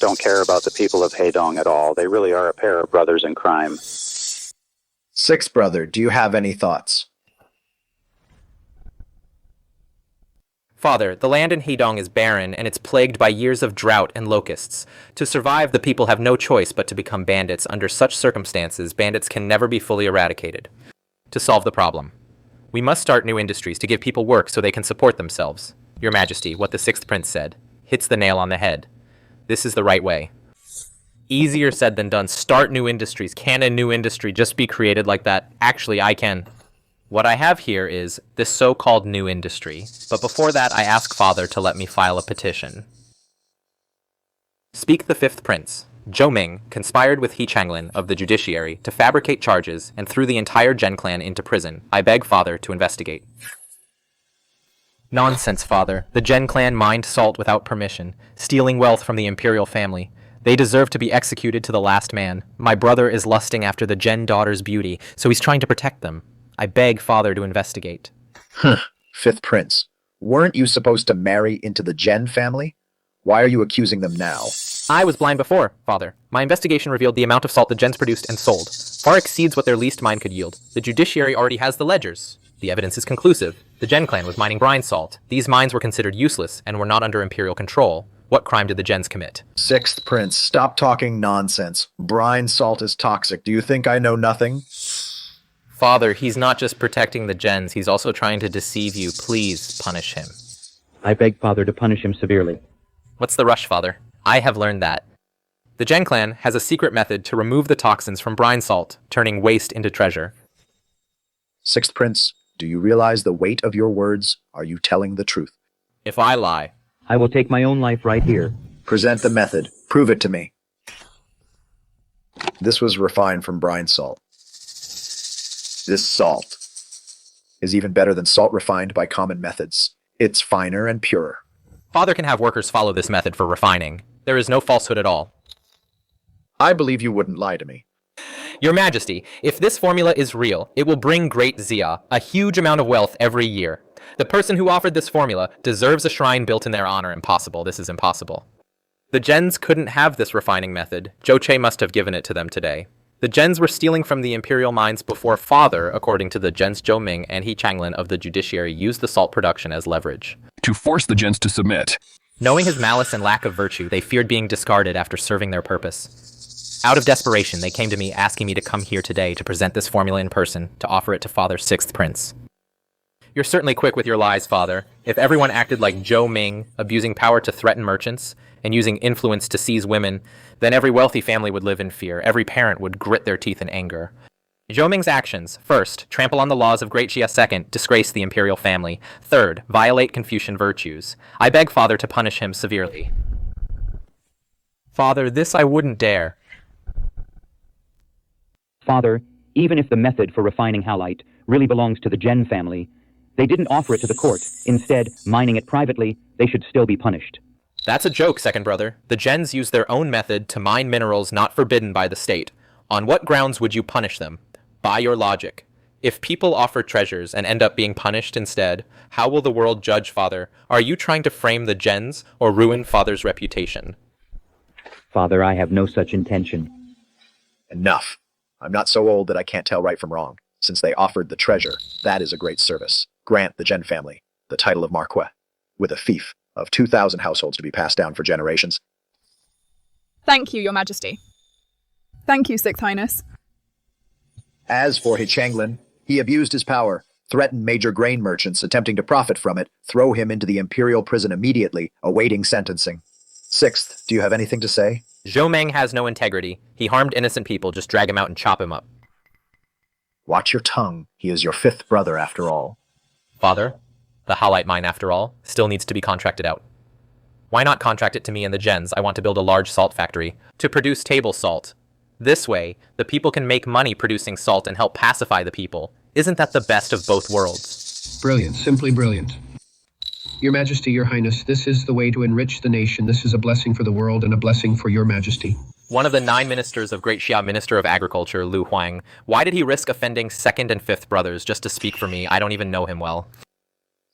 Don't care about the people of Hedong at all. They really are a pair of brothers in crime. Sixth brother, do you have any thoughts? Father, the land in Hedong is barren, and it's plagued by years of drought and locusts. To survive, the people have no choice but to become bandits. Under such circumstances, bandits can never be fully eradicated. To solve the problem, we must start new industries to give people work so they can support themselves. Your Majesty, what the Sixth Prince said hits the nail on the head. This is the right way. Easier said than done. Start new industries. Can a new industry just be created like that? Actually, I can. What I have here is this so-called new industry, but before that I ask Father to let me file a petition. Speak the Fifth Prince. Zhou Ming conspired with He Changlin of the judiciary to fabricate charges and threw the entire Zhen clan into prison. I beg Father to investigate. Nonsense, Father. The Zhen clan mined salt without permission, stealing wealth from the imperial family. They deserve to be executed to the last man. My brother is lusting after the Zhen daughter's beauty, so he's trying to protect them. I beg Father to investigate. Fifth Prince, weren't you supposed to marry into the Zhen family? Why are you accusing them now? I was blind before, Father. My investigation revealed the amount of salt the Zhens produced and sold far exceeds what their least mine could yield. The judiciary already has the ledgers. The evidence is conclusive. The Zhen clan was mining brine salt. These mines were considered useless and were not under imperial control. What crime did the Zhens commit? Sixth Prince, stop talking nonsense. Brine salt is toxic. Do you think I know nothing? Father, he's not just protecting the Zhens, he's also trying to deceive you. Please punish him. I beg Father to punish him severely. What's the rush, Father? I have learned that. The Zhen clan has a secret method to remove the toxins from brine salt, turning waste into treasure. Sixth Prince, do you realize the weight of your words? Are you telling the truth? If I lie, I will take my own life right here. Present the method. Prove it to me. This was refined from brine salt. This salt is even better than salt refined by common methods. It's finer and purer. Father can have workers follow this method for refining. There is no falsehood at all. I believe you wouldn't lie to me. Your Majesty, if this formula is real, it will bring Great Xia a huge amount of wealth every year. The person who offered this formula deserves a shrine built in their honor. Impossible. This is impossible. The Zhens couldn't have this refining method. Zhou Che must have given it to them today. The Zhens were stealing from the imperial mines before Father, according to the Zhens Zhou Ming and He Changlin of the judiciary, used the salt production as leverage. To force the Zhens to submit. Knowing his malice and lack of virtue, they feared being discarded after serving their purpose. Out of desperation, they came to me asking me to come here today to present this formula in person, to offer it to Father's Sixth Prince. You're certainly quick with your lies, Father. If everyone acted like Zhou Ming, abusing power to threaten merchants, and using influence to seize women, then every wealthy family would live in fear. Every parent would grit their teeth in anger. Zhou Ming's actions: first, trample on the laws of Great Xia; second, disgrace the imperial family; third, violate Confucian virtues. I beg Father to punish him severely. Father, this I wouldn't dare. Father, even if the method for refining halite really belongs to the Zhen family, they didn't offer it to the court. Instead, mining it privately, they should still be punished. That's a joke, Second Brother. The Zhens use their own method to mine minerals not forbidden by the state. On what grounds would you punish them? By your logic. If people offer treasures and end up being punished instead, how will the world judge Father? Are you trying to frame the gens or ruin Father's reputation? Father, I have no such intention. Enough. I'm not so old that I can't tell right from wrong. Since they offered the treasure, that is a great service. Grant the Gen family the title of Marquess, with a fief of 2,000 households to be passed down for generations. Thank you, Your Majesty. Thank you, Sixth Highness. As for He Changlin, he abused his power, threatened major grain merchants attempting to profit from it, throw him into the imperial prison immediately, awaiting sentencing. Sixth, do you have anything to say? Zhou Meng has no integrity. He harmed innocent people. Just drag him out and chop him up. Watch your tongue. He is your fifth brother, after all. Father, the Halite mine, after all, still needs to be contracted out. Why not contract it to me and the gens? I want to build a large salt factory to produce table salt. This way, the people can make money producing salt and help pacify the people. Isn't that the best of both worlds? Brilliant, simply brilliant. Your Majesty, Your Highness, this is the way to enrich the nation. This is a blessing for the world and a blessing for Your Majesty. One of the 9 ministers of Great Xia, Minister of Agriculture, Lu Huang. Why did he risk offending second and fifth brothers just to speak for me? I don't even know him well.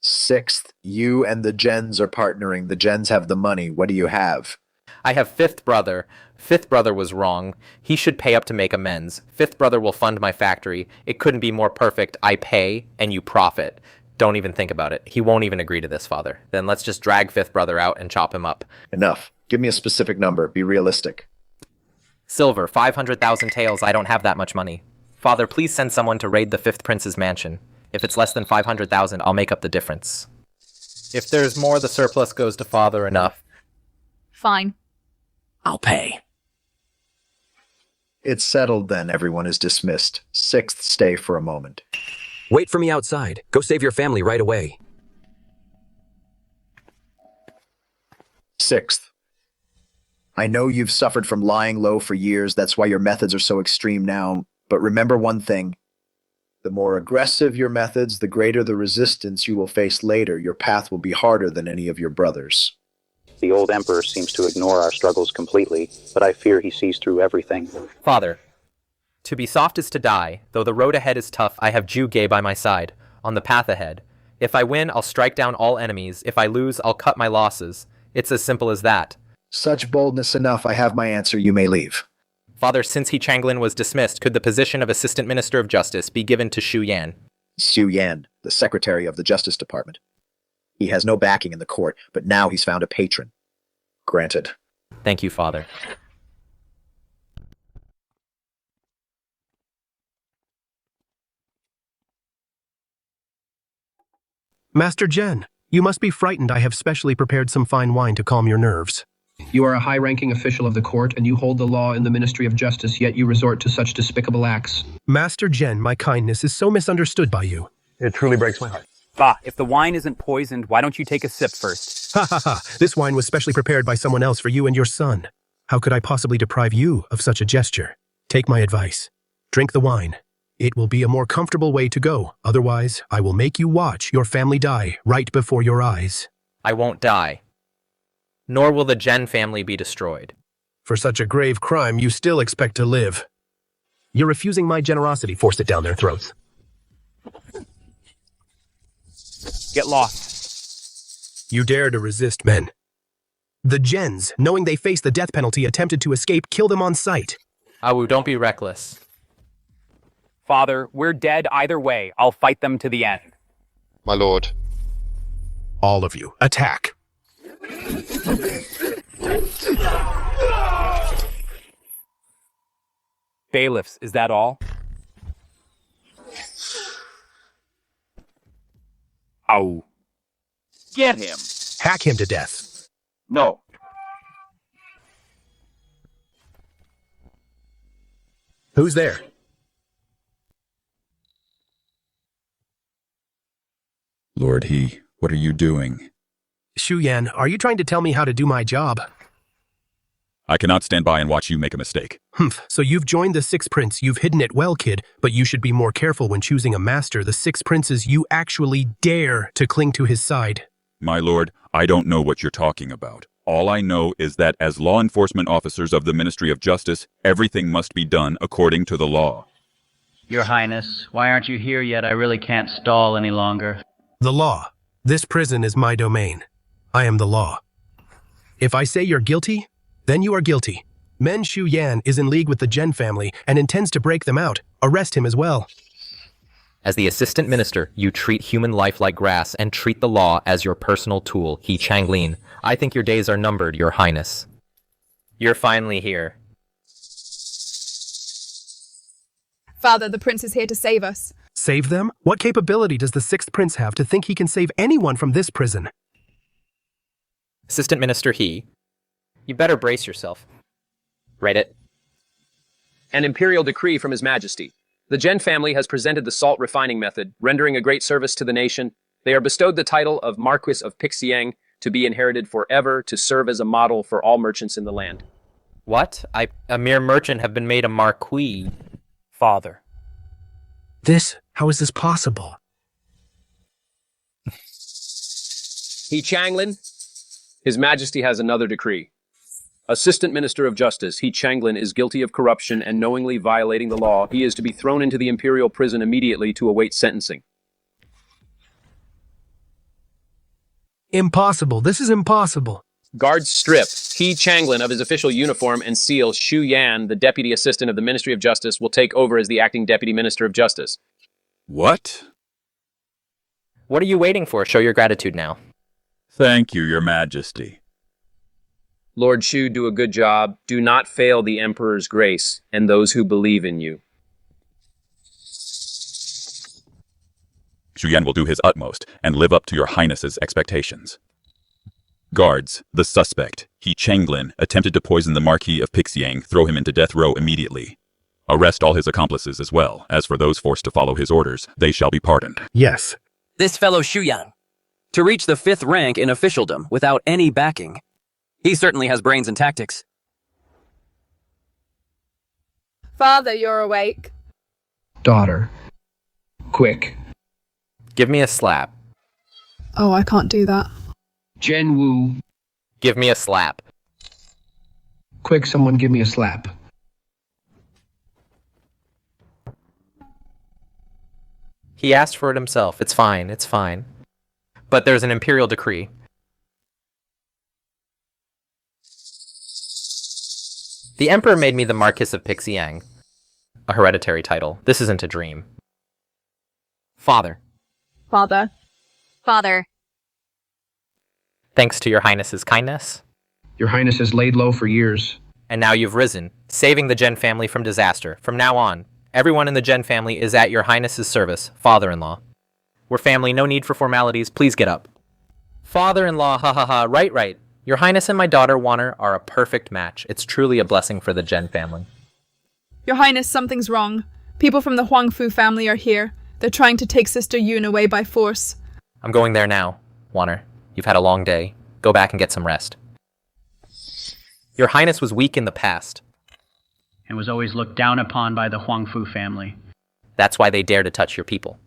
Sixth, you and the gens are partnering. The gens have the money. What do you have? I have fifth brother. Fifth brother was wrong. He should pay up to make amends. Fifth brother will fund my factory. It couldn't be more perfect. I pay and you profit. Don't even think about it. He won't even agree to this, Father. Then let's just drag fifth brother out and chop him up. Enough. Give me a specific number. Be realistic. Silver, 500,000 taels. I don't have that much money. Father, please send someone to raid the fifth prince's mansion. If it's less than 500,000, I'll make up the difference. If there's more, the surplus goes to Father enough. Fine. I'll pay. It's settled then. Everyone is dismissed. Sixth, stay for a moment. Wait for me outside. Go save your family right away. Sixth, I know you've suffered from lying low for years. That's why your methods are so extreme now. But remember one thing. The more aggressive your methods, the greater the resistance you will face later. Your path will be harder than any of your brothers. The old emperor seems to ignore our struggles completely, but I fear he sees through everything. Father, to be soft is to die. Though the road ahead is tough, I have Zhou Che by my side, on the path ahead. If I win, I'll strike down all enemies. If I lose, I'll cut my losses. It's as simple as that. Such boldness enough. I have my answer. You may leave. Father, since He Changlin was dismissed, could the position of Assistant Minister of Justice be given to Xu Yan? Xu Yan, the Secretary of the Justice Department. He has no backing in the court, but now he's found a patron. Granted. Thank you, Father. Master Gen, you must be frightened. I have specially prepared some fine wine to calm your nerves. You are a high-ranking official of the court, and you hold the law in the Ministry of Justice, yet you resort to such despicable acts. Master Gen, my kindness is so misunderstood by you. It truly breaks my heart. Bah, if the wine isn't poisoned, why don't you take a sip first? Ha ha ha, this wine was specially prepared by someone else for you and your son. How could I possibly deprive you of such a gesture? Take my advice. Drink the wine. It will be a more comfortable way to go. Otherwise, I will make you watch your family die right before your eyes. I won't die. Nor will the Gen family be destroyed. For such a grave crime, you still expect to live. You're refusing my generosity. Force it down their throats. Get lost. You dare to resist, men. The gens, knowing they face the death penalty, attempted to escape. Kill them on sight. Awu, don't be reckless. Father, we're dead either way. I'll fight them to the end. My lord. All of you, attack. Bailiffs, is that all? Ow. Get him. Hack him to death. No. Who's there? Lord He, what are you doing? Xu Yan, are you trying to tell me how to do my job? I cannot stand by and watch you make a mistake. Humph, so you've joined the Sixth Prince. You've hidden it well, kid, but you should be more careful when choosing a master. The Sixth Princes, you actually dare to cling to his side. My lord, I don't know what you're talking about. All I know is that as law enforcement officers of the Ministry of Justice, everything must be done according to the law. Your Highness, why aren't you here yet? I really can't stall any longer. The law. This prison is my domain. I am the law. If I say you're guilty, then you are guilty. Men Shu Yan is in league with the Zhen family and intends to break them out. Arrest him as well. As the assistant minister, you treat human life like grass and treat the law as your personal tool, He Changlin. I think your days are numbered, Your Highness. You're finally here. Father, the prince is here to save us. Save them? What capability does the sixth prince have to think he can save anyone from this prison? Assistant Minister He, you better brace yourself. Read it. An imperial decree from His Majesty. The Zhen family has presented the salt refining method, rendering a great service to the nation. They are bestowed the title of Marquis of Pixiang, to be inherited forever, to serve as a model for all merchants in the land. What? A mere merchant, have been made a marquis. Father. How is this possible? He Changlin, His Majesty has another decree. Assistant Minister of Justice, He Changlin, is guilty of corruption and knowingly violating the law. He is to be thrown into the imperial prison immediately to await sentencing. Impossible. This is impossible. Guards strip He Changlin of his official uniform and seal. Shu Yan, the Deputy Assistant of the Ministry of Justice, will take over as the acting Deputy Minister of Justice. What? What are you waiting for? Show your gratitude now. Thank you, Your Majesty. Lord Shu, do a good job. Do not fail the Emperor's grace and those who believe in you. Shu Yan will do his utmost and live up to Your Highness's expectations. Guards, the suspect, He Changlin, attempted to poison the Marquis of Pixiang. Throw him into death row immediately. Arrest all his accomplices as well. As for those forced to follow his orders, they shall be pardoned. Yes. This fellow Shu Yan, to reach the 5th rank in officialdom without any backing. He certainly has brains and tactics. Father, you're awake. Daughter. Quick. Give me a slap. Oh, I can't do that. Jen Wu. Give me a slap. Quick, someone give me a slap. He asked for it himself. It's fine, it's fine. But there's an imperial decree. The Emperor made me the Marquis of Pixiang, a hereditary title. This isn't a dream. Father. Father. Father. Thanks to Your Highness's kindness. Your Highness has laid low for years. And now you've risen, saving the Zhen family from disaster. From now on, everyone in the Zhen family is at Your Highness's service, father-in-law. We're family, no need for formalities, please get up. Father-in-law, ha ha ha, right. Your Highness and my daughter, Waner, are a perfect match. It's truly a blessing for the Zhen family. Your Highness, something's wrong. People from the Huangfu family are here. They're trying to take Sister Yun away by force. I'm going there now, Waner. You've had a long day. Go back and get some rest. Your Highness was weak in the past. And was always looked down upon by the Huangfu family. That's why they dare to touch your people.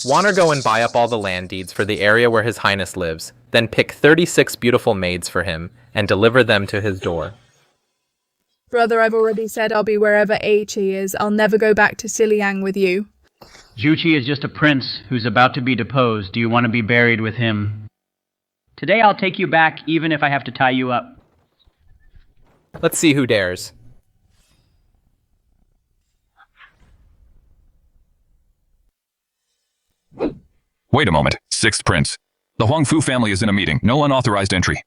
Waner, go and buy up all the land deeds for the area where His Highness lives, then pick 36 beautiful maids for him and deliver them to his door. Brother, I've already said I'll be wherever Che is. I'll never go back to Siliang with you. Zhou Che is just a prince who's about to be deposed. Do you want to be buried with him? Today I'll take you back even if I have to tie you up. Let's see who dares. Wait a moment. Sixth Prince. The Huangfu family is in a meeting. No unauthorized entry.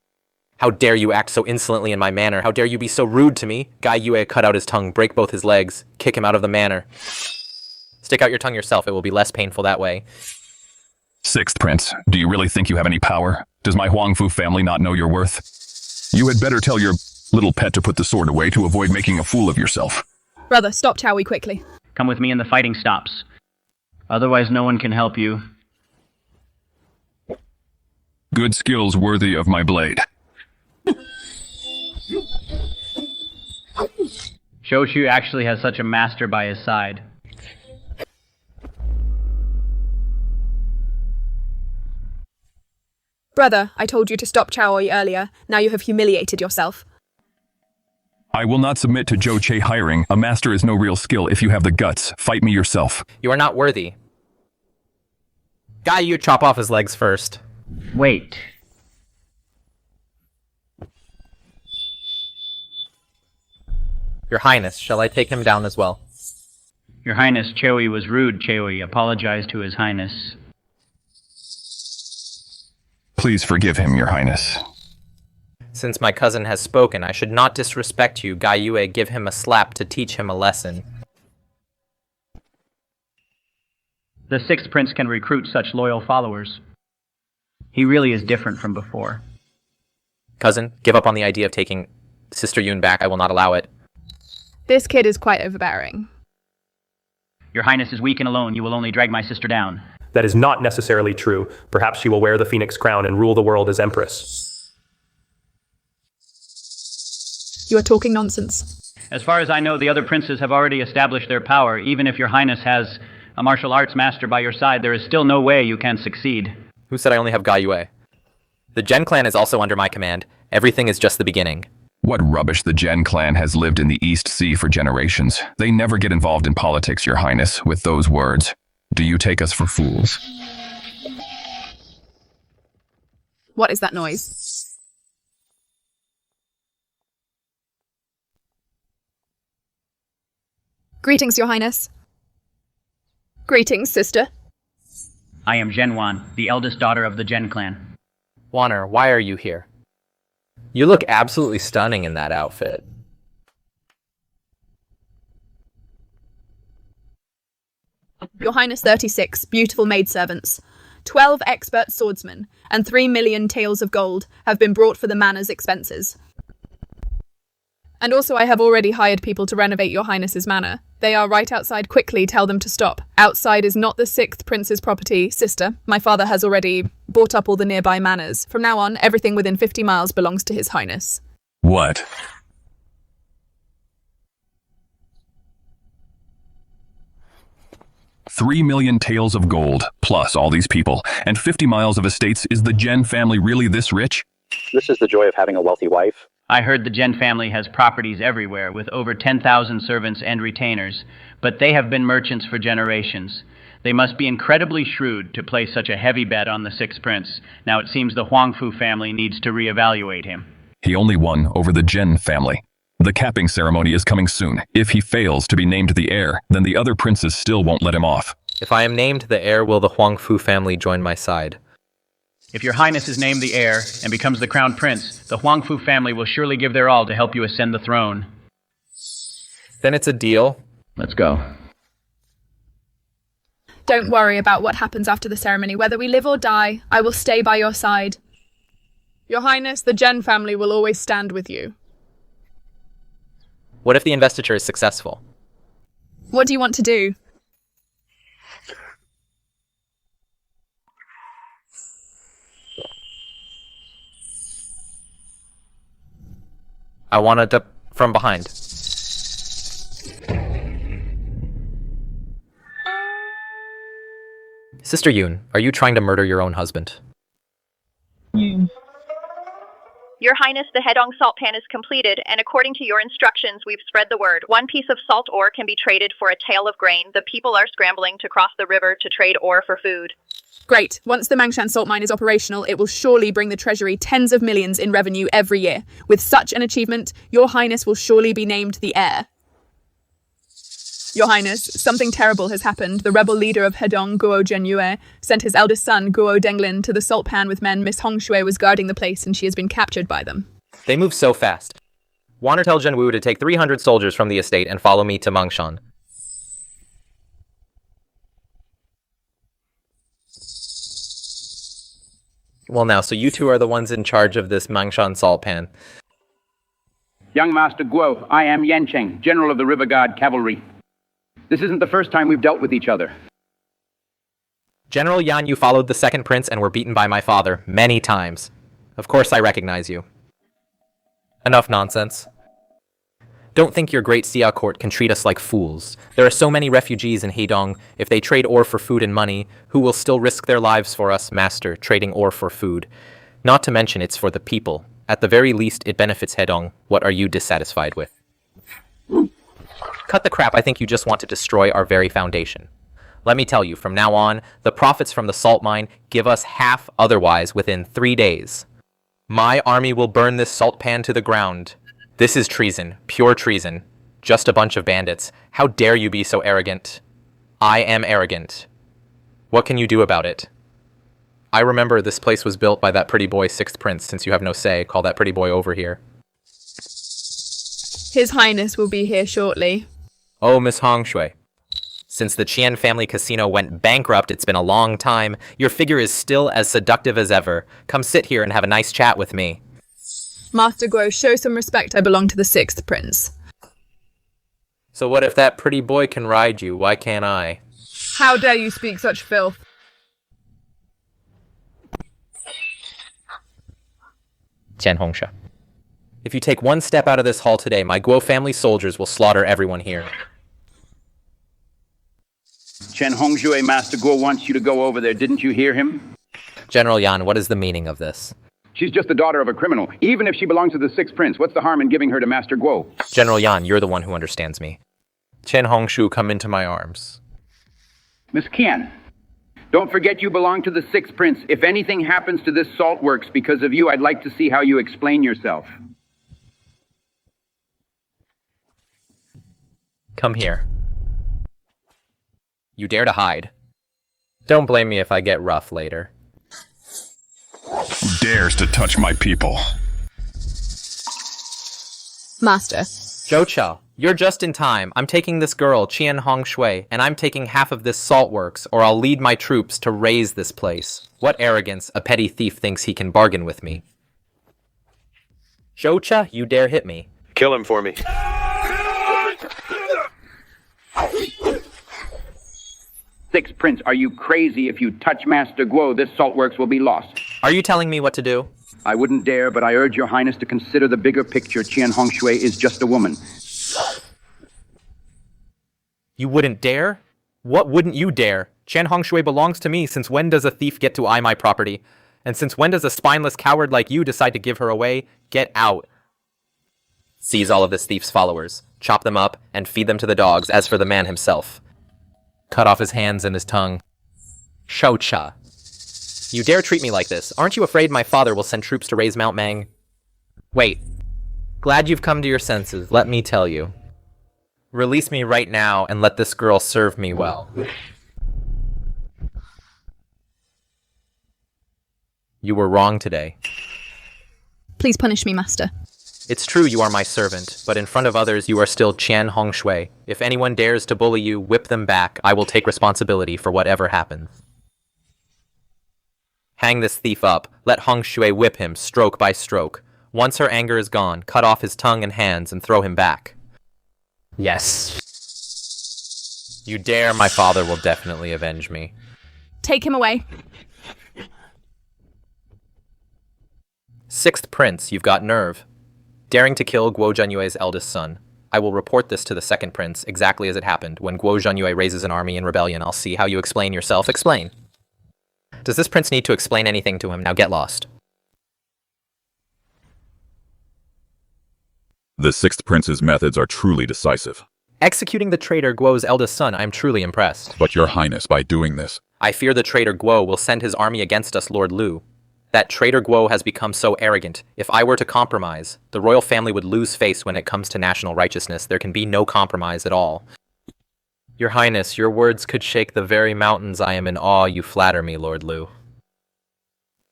How dare you act so insolently in my manor? How dare you be so rude to me? Gai Yue, cut out his tongue, break both his legs, kick him out of the manor. Stick out your tongue yourself. It will be less painful that way. Sixth Prince, do you really think you have any power? Does my Huangfu family not know your worth? You had better tell your little pet to put the sword away to avoid making a fool of yourself. Brother, stop Chowie quickly. Come with me and the fighting stops. Otherwise no one can help you. Good skills worthy of my blade. Zhou Che actually has such a master by his side. Brother, I told you to stop Chowie earlier. Now you have humiliated yourself. I will not submit to Zhou Che hiring. A master is no real skill. If you have the guts, fight me yourself. You are not worthy. Guy, you chop off his legs first. Wait. Your Highness, shall I take him down as well? Your Highness, Chewi was rude, Chewi. Apologize to His Highness. Please forgive him, Your Highness. Since my cousin has spoken, I should not disrespect you. Gai Yue, give him a slap to teach him a lesson. The sixth prince can recruit such loyal followers. He really is different from before. Cousin, give up on the idea of taking Sister Yun back. I will not allow it. This kid is quite overbearing. Your Highness is weak and alone. You will only drag my sister down. That is not necessarily true. Perhaps she will wear the phoenix crown and rule the world as Empress. You are talking nonsense. As far as I know, the other princes have already established their power. Even if your Highness has a martial arts master by your side, there is still no way you can succeed. Who said I only have Gai Yue? The Gen clan is also under my command. Everything is just the beginning. What rubbish. The Gen clan has lived in the East Sea for generations. They never get involved in politics, Your Highness, with those words. Do you take us for fools? What is that noise? Greetings, Your Highness. Greetings, sister. I am Gen Wan, the eldest daughter of the Gen clan. Wanner, why are you here? You look absolutely stunning in that outfit. Your Highness 36, beautiful maidservants, 12 expert swordsmen, and 3 million taels of gold have been brought for the manor's expenses. And also I have already hired people to renovate Your Highness's manor. They are right outside. Quickly tell them to stop. Outside is not the sixth prince's property, sister. My father has already bought up all the nearby manors. From now on, everything within 50 miles belongs to His Highness. What? $3 million taels of gold, plus all these people, and 50 miles of estates. Is the Gen family really this rich? This is the joy of having a wealthy wife. I heard the Gen family has properties everywhere, with over 10,000 servants and retainers, but they have been merchants for generations. They must be incredibly shrewd to place such a heavy bet on the sixth prince. Now it seems the Huangfu family needs to reevaluate him. He only won over the Gen family. The capping ceremony is coming soon. If he fails to be named the heir, then the other princes still won't let him off. If I am named the heir, will the Huangfu family join my side? If your Highness is named the heir and becomes the crown prince, the Huangfu family will surely give their all to help you ascend the throne. Then it's a deal. Let's go. Don't worry about what happens after the ceremony. Whether we live or die, I will stay by your side. Your Highness, the Gen family will always stand with you. What if the investiture is successful? What do you want to do? I wanted to from behind. Sister Yun, are you trying to murder your own husband? Your Highness, the Hedong salt pan is completed, and according to your instructions, we've spread the word. 1 piece of salt ore can be traded for a tael of grain. The people are scrambling to cross the river to trade ore for food. Great. Once the Mangshan salt mine is operational, it will surely bring the treasury tens of millions in revenue every year. With such an achievement, Your Highness will surely be named the heir. Your Highness, something terrible has happened. The rebel leader of Hedong, Guo Zhenyue, sent his eldest son, Guo Denglin, to the salt pan with men. Miss Hong Shui was guarding the place, and she has been captured by them. They move so fast. Wanna tell Zhen Wu to take 300 soldiers from the estate and follow me to Mangshan. Well now, so you two are the ones in charge of this Mangshan salt pan. Young Master Guo, I am Yancheng, General of the River Guard Cavalry. This isn't the first time we've dealt with each other. General Yan, you followed the second prince and were beaten by my father many times. Of course I recognize you. Enough nonsense. Don't think your Great Xia court can treat us like fools. There are so many refugees in Hedong. If they trade ore for food and money, who will still risk their lives for us, master, trading ore for food? Not to mention it's for the people. At the very least, it benefits Hedong. What are you dissatisfied with? Cut the crap, I think you just want to destroy our very foundation. Let me tell you, from now on, the profits from the salt mine give us half otherwise within 3 days. My army will burn this salt pan to the ground. This is treason, pure treason. Just a bunch of bandits. How dare you be so arrogant? I am arrogant. What can you do about it? I remember this place was built by that pretty boy, 6th Prince. Since you have no say, call that pretty boy over here. His Highness will be here shortly. Oh, Miss Hong Shui. Since the Qian family casino went bankrupt, it's been a long time. Your figure is still as seductive as ever. Come sit here and have a nice chat with me. Master Guo, show some respect. I belong to the 6th Prince. So what if that pretty boy can ride you? Why can't I? How dare you speak such filth? Qian Hongsha. If you take one step out of this hall today, my Guo family soldiers will slaughter everyone here. Chen Hongshui, Master Guo wants you to go over there. Didn't you hear him? General Yan, what is the meaning of this? She's just the daughter of a criminal. Even if she belongs to the 6th Prince, what's the harm in giving her to Master Guo? General Yan, you're the one who understands me. Chen Hongshu, come into my arms. Miss Qian, don't forget you belong to the 6th Prince. If anything happens to this salt works because of you, I'd like to see how you explain yourself. Come here. You dare to hide. Don't blame me if I get rough later. Who dares to touch my people? Master. Zhou Che, you're just in time. I'm taking this girl, Qian Hong Shui, and I'm taking half of this salt works, or I'll lead my troops to raze this place. What arrogance a petty thief thinks he can bargain with me. Zhou Che, you dare hit me. Kill him for me. Sixth Prince, are you crazy? If you touch Master Guo, this salt works will be lost. Are you telling me what to do? I wouldn't dare, but I urge your highness to consider the bigger picture. Qian Hongshui is just a woman. You wouldn't dare? What wouldn't you dare? Qian Hongshui belongs to me. Since when does a thief get to eye my property? And since when does a spineless coward like you decide to give her away? Get out. Seize all of this thief's followers, chop them up, and feed them to the dogs. As for the man himself, cut off his hands and his tongue. Zhou Che. You dare treat me like this? Aren't you afraid my father will send troops to raise Mount Mang? Wait. Glad you've come to your senses, let me tell you. Release me right now and let this girl serve me well. You were wrong today. Please punish me, Master. It's true you are my servant, but in front of others you are still Qian Hongshui. If anyone dares to bully you, whip them back. I will take responsibility for whatever happens. Hang this thief up. Let Hongshui whip him, stroke by stroke. Once her anger is gone, cut off his tongue and hands and throw him back. Yes. You dare, my father will definitely avenge me. Take him away. 6th Prince, you've got nerve. Daring to kill Guo Zhenyue's eldest son. I will report this to the 2nd Prince, exactly as it happened. When Guo Zhenyue raises an army in rebellion, I'll see how you explain yourself. Explain. Does this prince need to explain anything to him? Now get lost. The 6th Prince's methods are truly decisive. Executing the traitor Guo's eldest son, I'm truly impressed. But your highness, by doing this... I fear the traitor Guo will send his army against us, Lord Lu. That traitor Guo has become so arrogant. If I were to compromise, the royal family would lose face when it comes to national righteousness. There can be no compromise at all. Your Highness, your words could shake the very mountains. I am in awe. You flatter me, Lord Lu.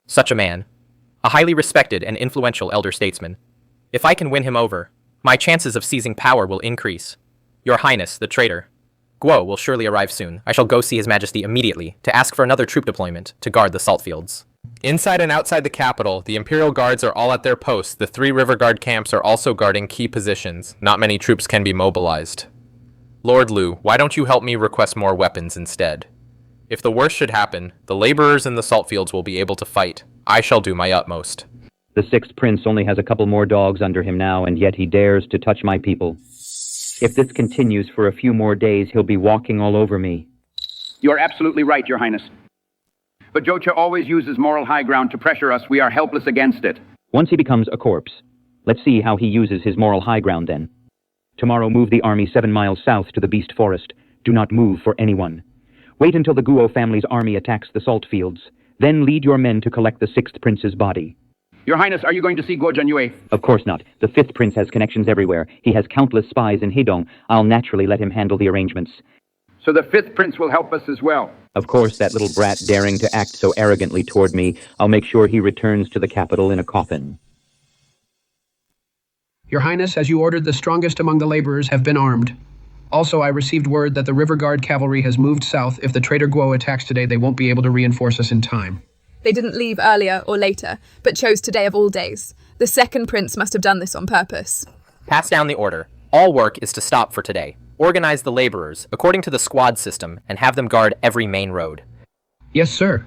Such a man. A highly respected and influential elder statesman. If I can win him over, my chances of seizing power will increase. Your Highness, the traitor. Guo will surely arrive soon. I shall go see His Majesty immediately to ask for another troop deployment to guard the salt fields. Inside and outside the capital, the Imperial Guards are all at their posts. The 3 River Guard camps are also guarding key positions. Not many troops can be mobilized. Lord Lu, why don't you help me request more weapons instead? If the worst should happen, the laborers in the salt fields will be able to fight. I shall do my utmost. The 6th Prince only has a couple more dogs under him now, and yet he dares to touch my people. If this continues for a few more days, he'll be walking all over me. You're absolutely right, Your Highness. But Zhou Che always uses moral high ground to pressure us. We are helpless against it. Once he becomes a corpse, let's see how he uses his moral high ground then. Tomorrow move the army 7 miles south to the Beast Forest. Do not move for anyone. Wait until the Guo family's army attacks the salt fields. Then lead your men to collect the 6th prince's body. Your Highness, are you going to see Guo Zhenyue? Of course not. The 5th prince has connections everywhere. He has countless spies in Hedong. I'll naturally let him handle the arrangements. So the 5th prince will help us as well. Of course, that little brat daring to act so arrogantly toward me. I'll make sure he returns to the capital in a coffin. Your Highness, as you ordered, the strongest among the laborers have been armed. Also, I received word that the River Guard cavalry has moved south. If the traitor Guo attacks today, they won't be able to reinforce us in time. They didn't leave earlier or later, but chose today of all days. The 2nd prince must have done this on purpose. Pass down the order. All work is to stop for today. Organize the laborers according to the squad system and have them guard every main road. Yes, sir.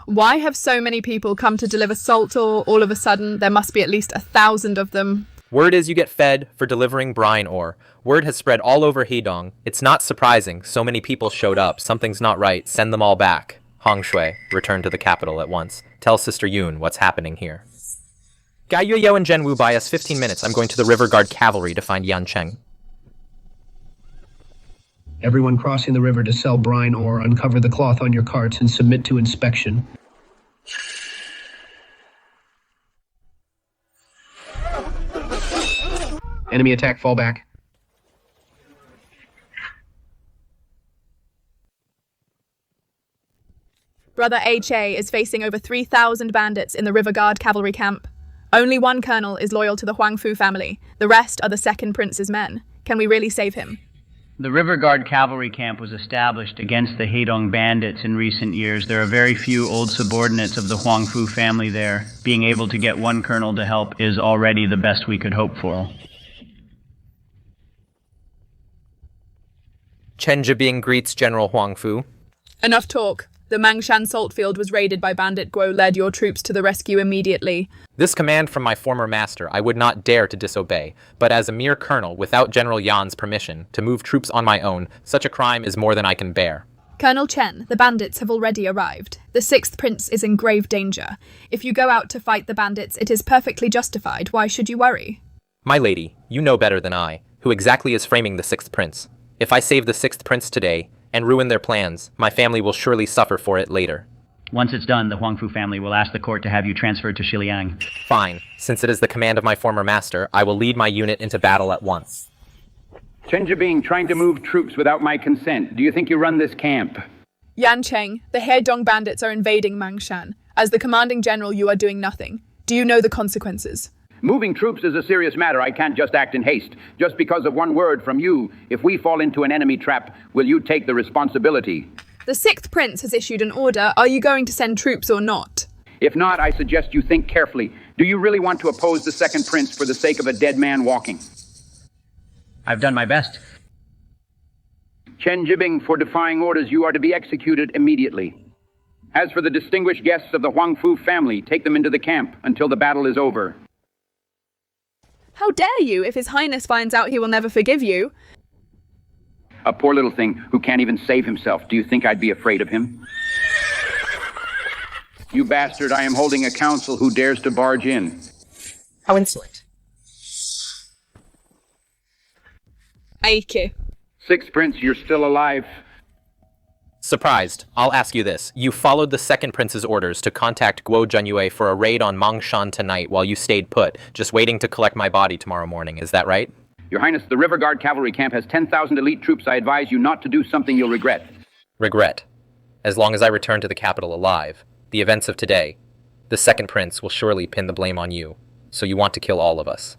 Why have so many people come to deliver salt ore all of a sudden? There must be at least 1,000 of them. Word is you get fed for delivering brine ore. Word has spread all over Hedong. It's not surprising. So many people showed up. Something's not right. Send them all back. Hong Shui, return to the capital at once. Tell Sister Yun what's happening here. Gai Yueyou and Zhen Wu buy us 15 minutes. I'm going to the River Guard cavalry to find Yan Cheng. Everyone crossing the river to sell brine ore, uncover the cloth on your carts and submit to inspection. Enemy attack, fall back. Brother Zhou Che is facing over 3,000 bandits in the River Guard cavalry camp. Only one colonel is loyal to the Huangfu family. The rest are the 2nd prince's men. Can we really save him? The River Guard cavalry camp was established against the Hedong bandits in recent years. There are very few old subordinates of the Huangfu family there. Being able to get one colonel to help is already the best we could hope for. Chen Jibing greets General Huangfu. Enough talk. The Mangshan salt field was raided by bandit Guo. Led your troops to the rescue immediately. This command from my former master I would not dare to disobey, but as a mere colonel, without General Yan's permission, to move troops on my own, such a crime is more than I can bear. Colonel Chen, the bandits have already arrived. The 6th prince is in grave danger. If you go out to fight the bandits, it is perfectly justified. Why should you worry? My lady, you know better than I, who exactly is framing the 6th prince. If I save the 6th prince today, and ruin their plans, my family will surely suffer for it later. Once it's done, the Huangfu family will ask the court to have you transferred to Xiliang. Fine. Since it is the command of my former master, I will lead my unit into battle at once. Chen Jibing trying to move troops without my consent. Do you think you run this camp? Yan Cheng, the Hedong bandits are invading Mangshan. As the commanding general, you are doing nothing. Do you know the consequences? Moving troops is a serious matter. I can't just act in haste. Just because of one word from you, if we fall into an enemy trap, will you take the responsibility? The 6th prince has issued an order. Are you going to send troops or not? If not, I suggest you think carefully. Do you really want to oppose the 2nd prince for the sake of a dead man walking? I've done my best. Chen Jibing, for defying orders, you are to be executed immediately. As for the distinguished guests of the Huangfu family, take them into the camp until the battle is over. How dare you? If His Highness finds out, he will never forgive you. A poor little thing who can't even save himself. Do you think I'd be afraid of him? You bastard, I am holding a council who dares to barge in. How insolent. Aike. 6th prince, you're still alive. Surprised. I'll ask you this. You followed the 2nd prince's orders to contact Guo Zhenyue for a raid on Mangshan tonight while you stayed put, just waiting to collect my body tomorrow morning. Is that right? Your Highness, the River Guard cavalry camp has 10,000 elite troops. I advise you not to do something you'll regret. Regret. As long as I return to the capital alive, the events of today, the 2nd prince will surely pin the blame on you. So you want to kill all of us.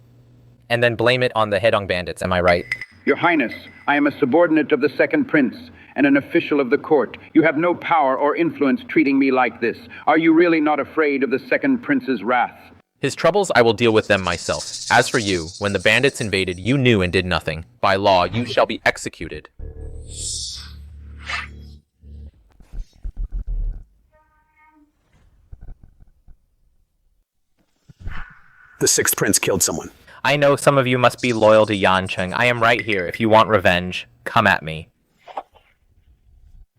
And then blame it on the Hedong bandits, am I right? Your Highness, I am a subordinate of the 2nd prince and an official of the court. You have no power or influence treating me like this. Are you really not afraid of the 2nd prince's wrath? His troubles, I will deal with them myself. As for you, when the bandits invaded, you knew and did nothing. By law, you shall be executed. The 6th prince killed someone. I know some of you must be loyal to Yan Cheng. I am right here. If you want revenge, come at me.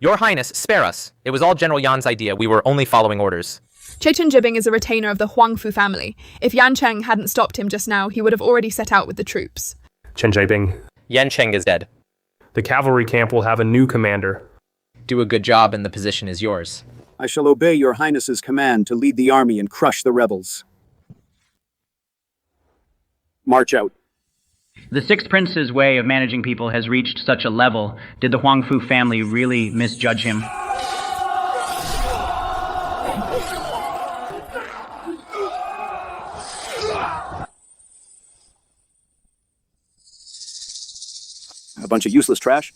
Your Highness, spare us. It was all General Yan's idea. We were only following orders. Jibing is a retainer of the Huangfu family. If Yancheng hadn't stopped him just now, he would have already set out with the troops. Chen Jibing. Yancheng is dead. The cavalry camp will have a new commander. Do a good job and the position is yours. I shall obey your highness's command to lead the army and crush the rebels. March out. The Sixth Prince's way of managing people has reached such a level. Did the Huangfu family really misjudge him? A bunch of useless trash?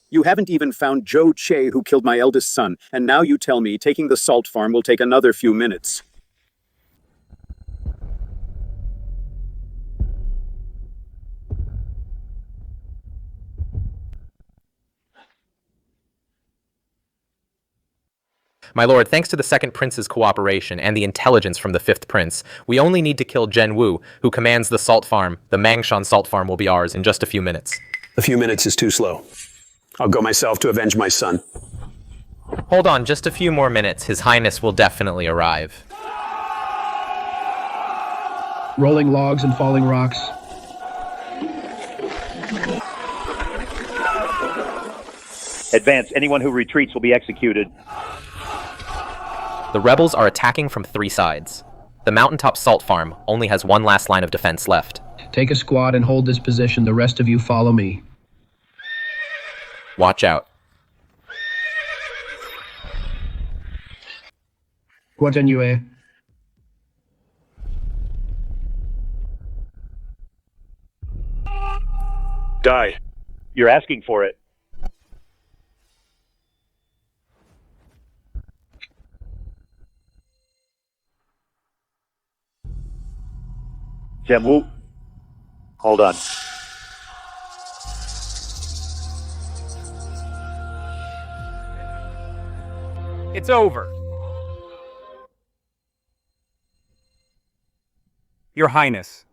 You haven't even found Zhou Che, who killed my eldest son, and now you tell me taking the salt farm will take another few minutes. My lord, thanks to the Second Prince's cooperation and the intelligence from the Fifth Prince, we only need to kill Zhen Wu, who commands the salt farm. The Mangshan salt farm will be ours in just a few minutes. A few minutes is too slow. I'll go myself to avenge my son. Hold on, just a few more minutes. His Highness will definitely arrive. Rolling logs and falling rocks. Advance. Anyone who retreats will be executed. The rebels are attacking from 3 sides. The mountaintop salt farm only has one last line of defense left. Take a squad and hold this position. The rest of you follow me. Watch out. Guotangyue. Die. You're asking for it. Zhenwu. Hold on. It's over. Your Highness.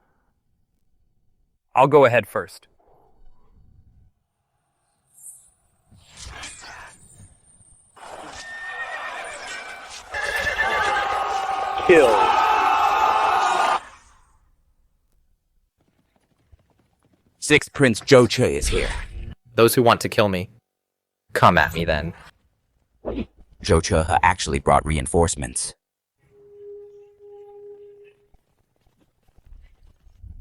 I'll go ahead first. Kill. Sixth Prince Zhou Che is here. Those who want to kill me, come at me then. Zhou Che actually brought reinforcements.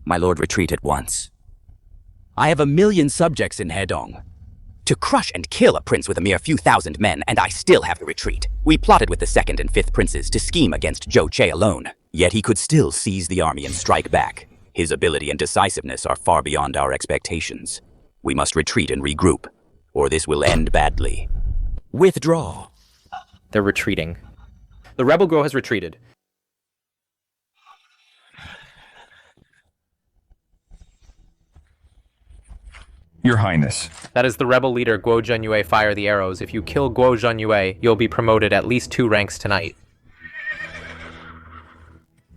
My lord, retreat at once. I have 1 million subjects in Hedong. To crush and kill a prince with a mere few thousand men, and I still have to retreat. We plotted with the second and fifth princes to scheme against Zhou Che alone, yet he could still seize the army and strike back. His ability and decisiveness are far beyond our expectations. We must retreat and regroup, or this will end badly. Withdraw. They're retreating. The rebel girl has retreated. Your Highness. That is the rebel leader Guo Zhenyue. Fire the arrows. If you kill Guo Zhenyue, you'll be promoted at least 2 ranks tonight.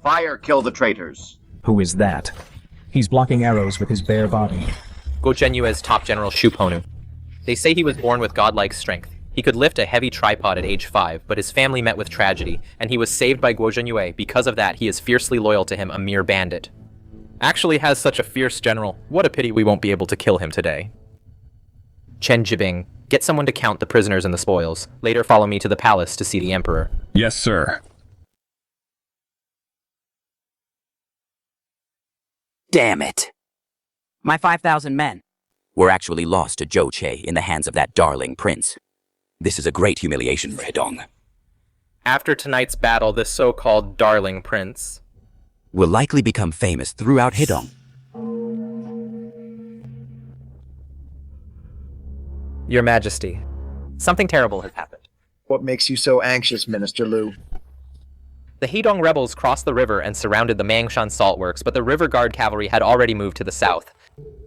Fire, kill the traitors. Who is that? He's blocking arrows with his bare body. Guo Zhenyue's top general Shu Ponu. They say he was born with godlike strength. He could lift a heavy tripod at age 5, but his family met with tragedy, and he was saved by Guo Zhenyue. Because of that, he is fiercely loyal to him, a mere bandit. Actually has such a fierce general. What a pity we won't be able to kill him today. Chen Jibing, get someone to count the prisoners and the spoils. Later follow me to the palace to see the emperor. Yes, sir. Damn it. My 5,000 men were actually lost to Zhou Che in the hands of that darling prince. This is a great humiliation for Hedong. After tonight's battle, this so-called darling prince will likely become famous throughout Hedong. Your Majesty, something terrible has happened. What makes you so anxious, Minister Liu? The Hedong rebels crossed the river and surrounded the Mangshan salt works, but the river guard cavalry had already moved to the south.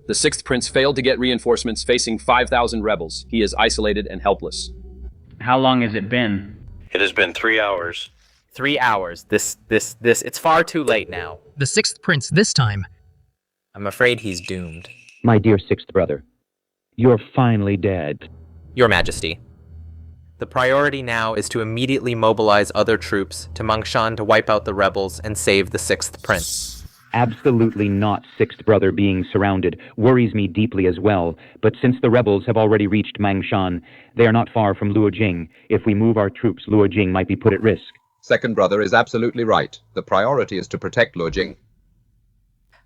The Sixth Prince failed to get reinforcements facing 5,000 rebels. He is isolated and helpless. How long has it been? It has been 3 hours. 3 hours. It's far too late now. The Sixth Prince this time. I'm afraid he's doomed. My dear sixth brother, you're finally dead. Your Majesty. The priority now is to immediately mobilize other troops to Mangshan to wipe out the rebels and save the 6th prince. Absolutely not, 6th brother being surrounded worries me deeply as well, but since the rebels have already reached Mangshan, they are not far from Luojing. If we move our troops, Luojing might be put at risk. 2nd brother is absolutely right. The priority is to protect Luojing.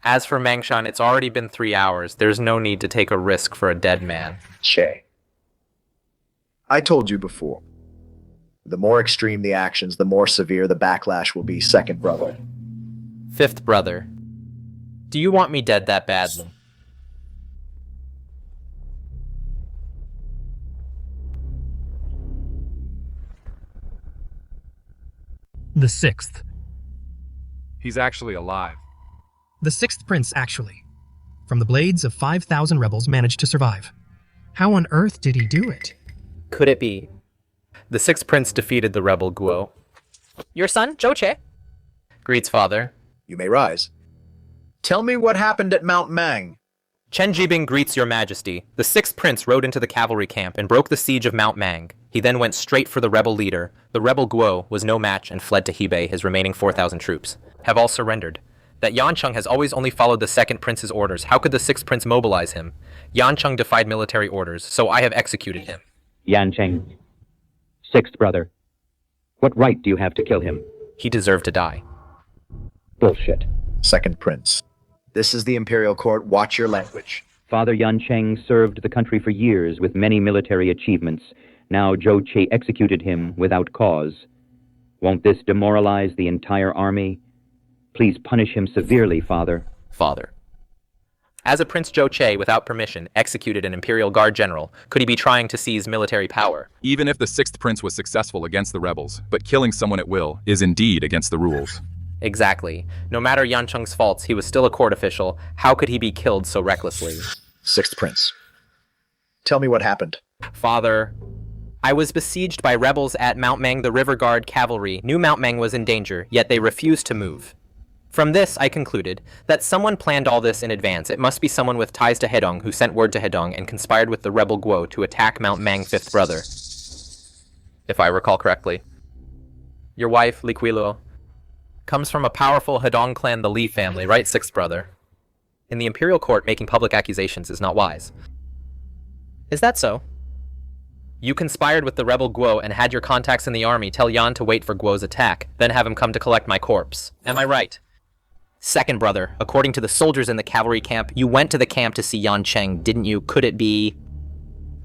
As for Mangshan, it's already been 3 hours. There's no need to take a risk for a dead man. Che. I told you before. The more extreme the actions, the more severe the backlash will be, 2nd brother. 5th brother. Do you want me dead that badly? The 6th. He's actually alive. The 6th prince, actually. From the blades of 5,000 rebels managed to survive. How on earth did he do it? Could it be? The 6th prince defeated the rebel Guo. Your son, Zhou Che? Greets, father. You may rise. Tell me what happened at Mount Mang. Chen Jibing greets your majesty. The 6th prince rode into the cavalry camp and broke the siege of Mount Mang. He then went straight for the rebel leader. The rebel Guo was no match and fled to Hebei. His remaining 4,000 troops have all surrendered. That Yancheng has always only followed the 2nd prince's orders. How could the 6th prince mobilize him? Yancheng defied military orders, so I have executed him. Yancheng, 6th brother. What right do you have to kill him? He deserved to die. Bullshit. 2nd prince. This is the imperial court. Watch your language. Father Yancheng served the country for years with many military achievements. Now Zhou Che executed him without cause. Won't this demoralize the entire army? Please punish him severely, Father. Father. As a Prince Zhou Che, without permission, executed an Imperial Guard general, could he be trying to seize military power? Even if the 6th prince was successful against the rebels, but killing someone at will is indeed against the rules. Exactly. No matter Yancheng's faults, he was still a court official. How could he be killed so recklessly? 6th prince. Tell me what happened. Father, I was besieged by rebels at Mount Mang. The River Guard cavalry knew Mount Mang was in danger, yet they refused to move. From this, I concluded that someone planned all this in advance. It must be someone with ties to Hedong who sent word to Hedong and conspired with the rebel Guo to attack Mount Mang 5th brother. If I recall correctly. Your wife, Li Qiluo, comes from a powerful Hedong clan, the Li family, right, 6th brother? In the imperial court, making public accusations is not wise. Is that so? You conspired with the rebel Guo and had your contacts in the army tell Yan to wait for Guo's attack, then have him come to collect my corpse. Am I right? 2nd brother, according to the soldiers in the cavalry camp, you went to the camp to see Yancheng, didn't you? Could it be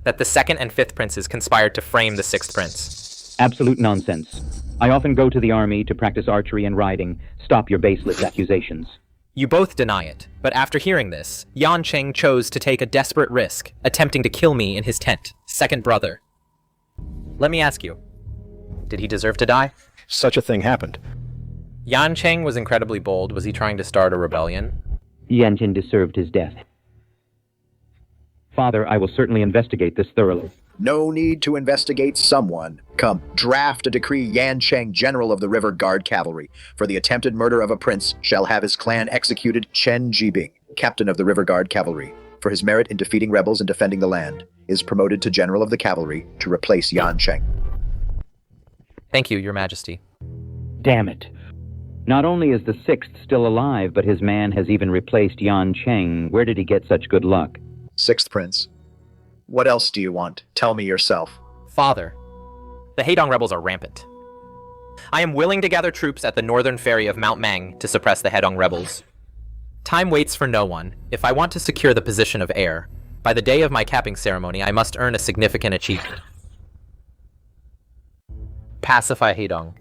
that the 2nd and 5th princes conspired to frame the 6th prince? Absolute nonsense. I often go to the army to practice archery and riding. Stop your baseless accusations. You both deny it, but after hearing this, Yancheng chose to take a desperate risk, attempting to kill me in his tent. 2nd brother. Let me ask you, did he deserve to die? Such a thing happened. Yancheng was incredibly bold. Was he trying to start a rebellion? Yancheng deserved his death. Father, I will certainly investigate this thoroughly. No need to investigate someone. Come, draft a decree. Yancheng, general of the River Guard Cavalry, for the attempted murder of a prince, shall have his clan executed. Chen Jibing, captain of the River Guard Cavalry, for his merit in defeating rebels and defending the land, is promoted to general of the cavalry to replace Yancheng. Thank you, your majesty. Damn it. Not only is the 6th still alive, but his man has even replaced Yancheng. Where did he get such good luck? 6th prince. What else do you want? Tell me yourself. Father, the Hedong rebels are rampant. I am willing to gather troops at the northern ferry of Mount Mang to suppress the Hedong rebels. Time waits for no one. If I want to secure the position of heir, by the day of my capping ceremony, I must earn a significant achievement. Pacify Hedong.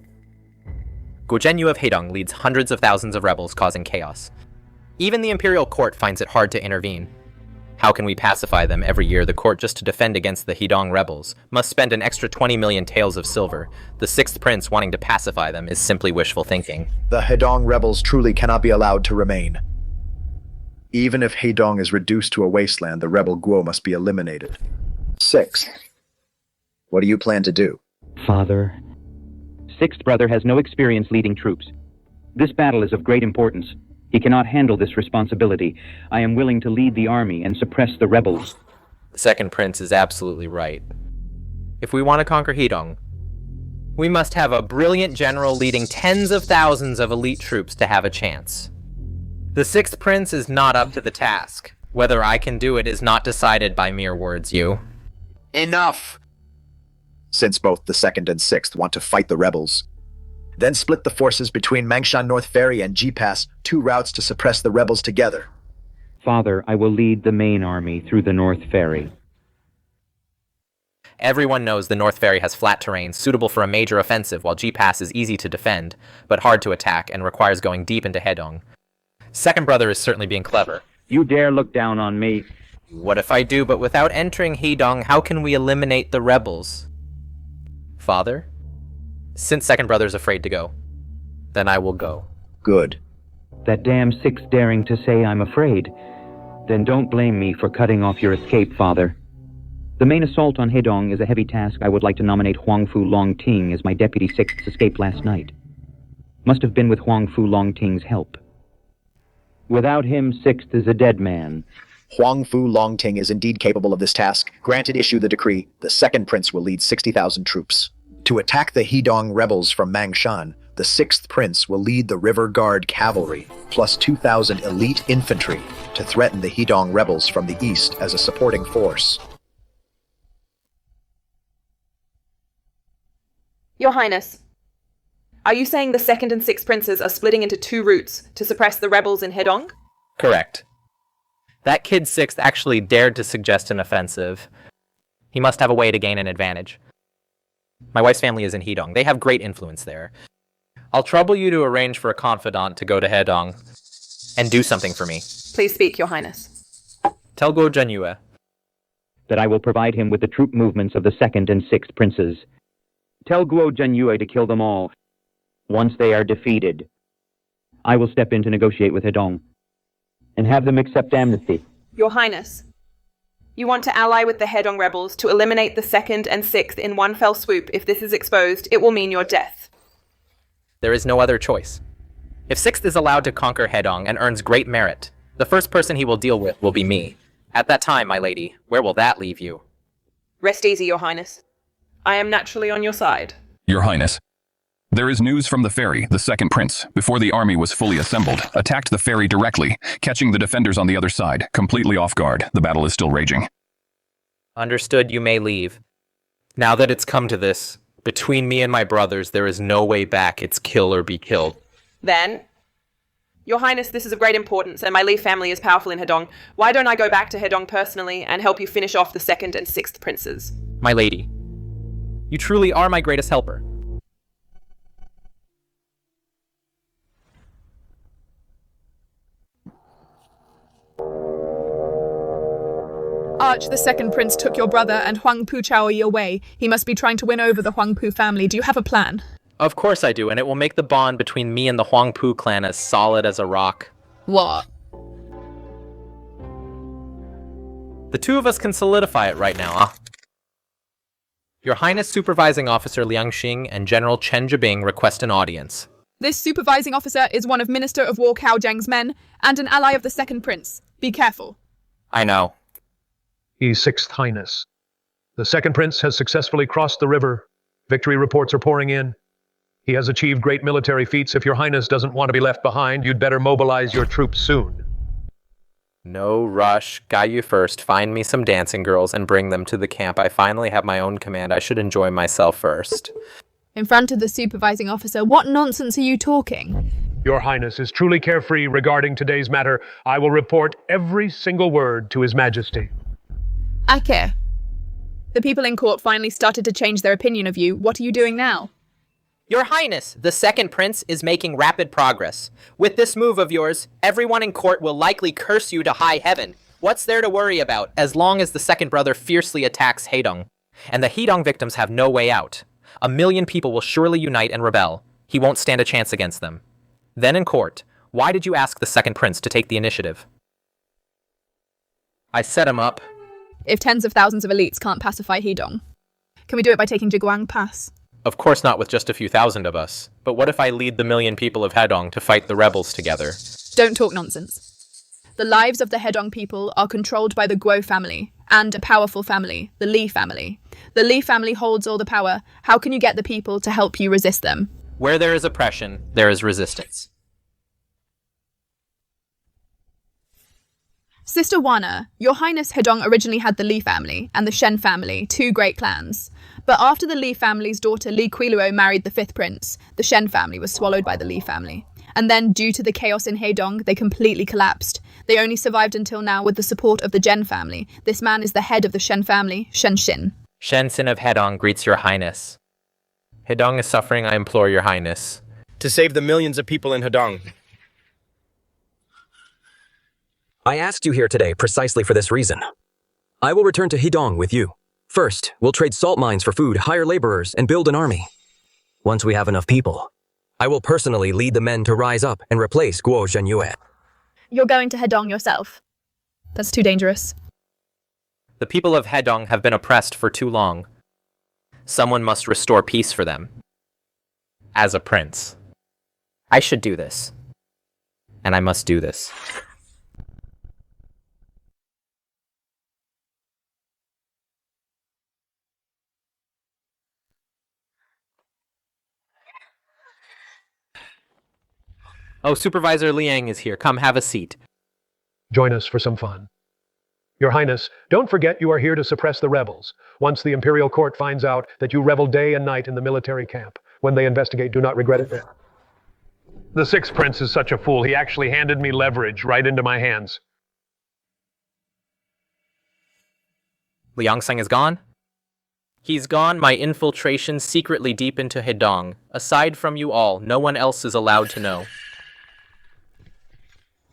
Guozhenyu of Hedong leads hundreds of thousands of rebels, causing chaos. Even the imperial court finds it hard to intervene. How can we pacify them? Every year, the court, just to defend against the Hedong rebels, must spend an extra 20 million taels of silver. The 6th prince wanting to pacify them is simply wishful thinking. The Hedong rebels truly cannot be allowed to remain. Even if Hedong is reduced to a wasteland, the rebel Guo must be eliminated. 6. What do you plan to do? Father, 6th brother has no experience leading troops. This battle is of great importance. He cannot handle this responsibility. I am willing to lead the army and suppress the rebels. The 2nd prince is absolutely right. If we want to conquer Hedong, we must have a brilliant general leading tens of thousands of elite troops to have a chance. The 6th Prince is not up to the task. Whether I can do it is not decided by mere words, you. Enough! Since both the 2nd and 6th want to fight the rebels, then split the forces between Mangshan North Ferry and G-Pass, 2 routes to suppress the rebels together. Father, I will lead the main army through the North Ferry. Everyone knows the North Ferry has flat terrain suitable for a major offensive, while G-Pass is easy to defend, but hard to attack and requires going deep into Hedong. Second brother is certainly being clever. You dare look down on me? What if I do, but without entering Hedong, how can we eliminate the rebels? Father? Since second brother is afraid to go, then I will go. Good. That damn 6 daring to say I'm afraid. Then don't blame me for cutting off your escape, Father. The main assault on Hedong is a heavy task. I would like to nominate Huangfu Longting as my deputy 6th's escape last night. Must have been with Huangfu Longting's help. Without him, 6th is a dead man. Huangfu Longting is indeed capable of this task. Granted, issue the decree, the 2nd Prince will lead 60,000 troops. To attack the Hedong rebels from Mangshan, the 6th Prince will lead the River Guard cavalry, plus 2,000 elite infantry, to threaten the Hedong rebels from the east as a supporting force. Your Highness, are you saying the 2nd and 6th Princes are splitting into 2 routes to suppress the rebels in Hedong? Correct. That kid 6th actually dared to suggest an offensive. He must have a way to gain an advantage. My wife's family is in Hedong. They have great influence there. I'll trouble you to arrange for a confidant to go to Hedong and do something for me. Please speak, Your Highness. Tell Guo Zhenyue that I will provide him with the troop movements of the 2nd and 6th Princes. Tell Guo Zhenyue to kill them all. Once they are defeated, I will step in to negotiate with Hedong and have them accept amnesty. Your Highness, you want to ally with the Hedong rebels to eliminate the 2nd and 6th in one fell swoop. If this is exposed, it will mean your death. There is no other choice. If 6th is allowed to conquer Hedong and earns great merit, the first person he will deal with will be me. At that time, my lady, where will that leave you? Rest easy, Your Highness. I am naturally on your side. Your Highness, there is news from the ferry. The 2nd Prince, before the army was fully assembled, attacked the ferry directly, catching the defenders on the other side, completely off guard. The battle is still raging. Understood, you may leave. Now that it's come to this, between me and my brothers, there is no way back. It's kill or be killed. Then, Your Highness, this is of great importance, and my Li family is powerful in Hedong. Why don't I go back to Hedong personally and help you finish off the 2nd and 6th Princes? My lady, you truly are my greatest helper. Arch, the 2nd Prince took your brother and Huangpu Chaoyi away. He must be trying to win over the Huangpu family. Do you have a plan? Of course I do, and it will make the bond between me and the Huangpu clan as solid as a rock. What? The 2 of us can solidify it right now, huh? Your Highness Supervising Officer Liang Xing and General Chen Jibing request an audience. This supervising officer is one of Minister of War Cao Zhang's men and an ally of the 2nd Prince. Be careful. I know. His 6th Highness. The 2nd Prince has successfully crossed the river. Victory reports are pouring in. He has achieved great military feats. If your Highness doesn't want to be left behind, you'd better mobilize your troops soon. No rush. Guy you first. Find me some dancing girls and bring them to the camp. I finally have my own command. I should enjoy myself first. In front of the supervising officer, what nonsense are you talking? Your Highness is truly carefree regarding today's matter. I will report every single word to His Majesty. Ake. The people in court finally started to change their opinion of you. What are you doing now? Your Highness, the 2nd Prince is making rapid progress. With this move of yours, everyone in court will likely curse you to high heaven. What's there to worry about, as long as the 2nd brother fiercely attacks Hedong? And the Hedong victims have no way out. 1 million people will surely unite and rebel. He won't stand a chance against them. Then in court, why did you ask the 2nd Prince to take the initiative? I set him up. If tens of thousands of elites can't pacify Hedong, can we do it by taking Jiguang Pass? Of course not with just a few thousand of us. But what if I lead the 1 million people of Hedong to fight the rebels together? Don't talk nonsense. The lives of the Hedong people are controlled by the Guo family, and a powerful family, the Li family. The Li family holds all the power. How can you get the people to help you resist them? Where there is oppression, there is resistance. Sister Wana, Your Highness Hedong originally had the Li family and the Shen family, two great clans. But after the Li family's daughter Li Qiluo married the fifth prince, the Shen family was swallowed by the Li family. And then, due to the chaos in Hedong, they completely collapsed. They only survived until now with the support of the Zhen family. This man is the head of the Shen family, Shen Xin. Shen Xin of Hedong greets your highness. Hedong is suffering, I implore your highness. To save the millions of people in Hedong. I asked you here today precisely for this reason. I will return to Hedong with you. First, we'll trade salt mines for food, hire laborers, and build an army. Once we have enough people, I will personally lead the men to rise up and replace Guo Zhenyue. You're going to Hedong yourself. That's too dangerous. The people of Hedong have been oppressed for too long. Someone must restore peace for them. As a prince. I should do this. And I must do this. Oh, Supervisor Liang is here. Come have a seat. Join us for some fun. Your Highness, don't forget you are here to suppress the rebels. Once the Imperial Court finds out that you revel day and night in the military camp, when they investigate, do not regret it then. The sixth prince is such a fool, he actually handed me leverage right into my hands. Liang Seng is gone? He's gone. My infiltration secretly deep into Hedong. Aside from you all, no one else is allowed to know.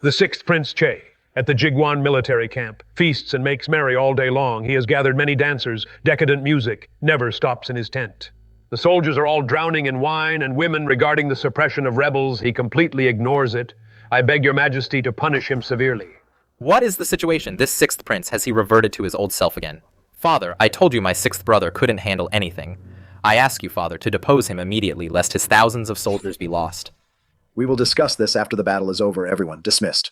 The sixth Prince Che, at the Jiguan military camp, feasts and makes merry all day long. He has gathered many dancers, decadent music, never stops in his tent. The soldiers are all drowning in wine and women. Regarding the suppression of rebels, he completely ignores it. I beg your majesty to punish him severely. What is the situation? This sixth prince, has he reverted to his old self again? Father, I told you my sixth brother couldn't handle anything. I ask you, Father, to depose him immediately, lest his thousands of soldiers be lost. We will discuss this after the battle is over, everyone. Dismissed.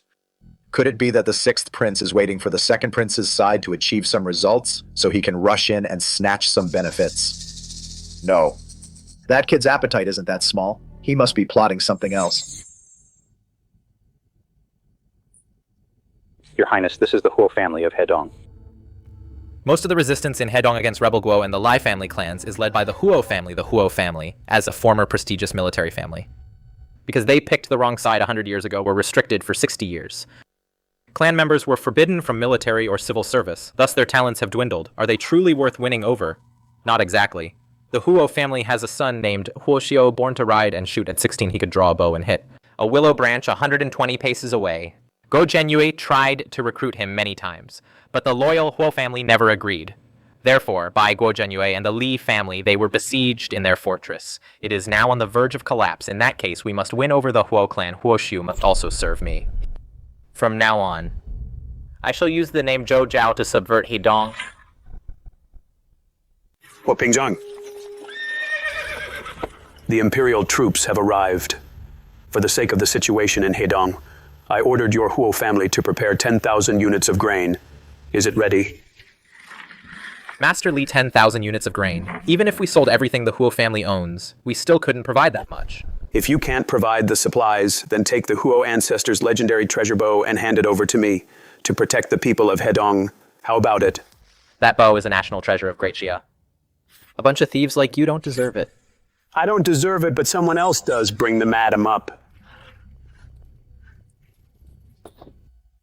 Could it be that the sixth prince is waiting for the second prince's side to achieve some results, so he can rush in and snatch some benefits? No. That kid's appetite isn't that small. He must be plotting something else. Your Highness, this is the Huo family of Hedong. Most of the resistance in Hedong against Rebel Guo and the Lai family clans is led by the Huo family, as a former prestigious military family. Because they picked the wrong side 100 years ago, were restricted for 60 years. Clan members were forbidden from military or civil service, thus their talents have dwindled. Are they truly worth winning over? Not exactly. The Huo family has a son named Huo Xiao, born to ride and shoot. At 16 he could draw a bow and hit. A willow branch 120 paces away. Guo Zhenyue tried to recruit him many times, but the loyal Huo family never agreed. Therefore, by Guo Zhenyue and the Li family, they were besieged in their fortress. It is now on the verge of collapse. In that case, we must win over the Huo clan. Huo Xiu must also serve me. From now on, I shall use the name Zhou Zhao to subvert Hedong. Pingzhang. The Imperial troops have arrived. For the sake of the situation in Hedong, I ordered your Huo family to prepare 10,000 units of grain. Is it ready? Master Li, 10,000 units of grain. Even if we sold everything the Huo family owns, we still couldn't provide that much. If you can't provide the supplies, then take the Huo ancestors' legendary treasure bow and hand it over to me to protect the people of Hedong. How about it? That bow is a national treasure of Great Xia. A bunch of thieves like you don't deserve it. I don't deserve it, but someone else does. Bring the madam up.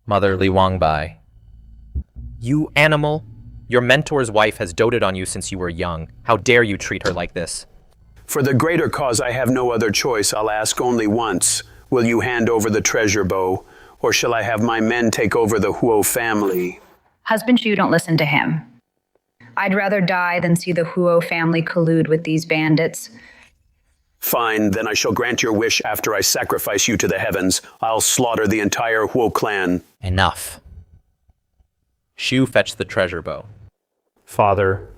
Mother Li Wangbai. You animal! Your mentor's wife has doted on you since you were young. How dare you treat her like this? For the greater cause, I have no other choice. I'll ask only once. Will you hand over the treasure bow, or shall I have my men take over the Huo family? Husband Shu, don't listen to him. I'd rather die than see the Huo family collude with these bandits. Fine, then I shall grant your wish after I sacrifice you to the heavens. I'll slaughter the entire Huo clan. Enough. Shu fetched the treasure bow. Father.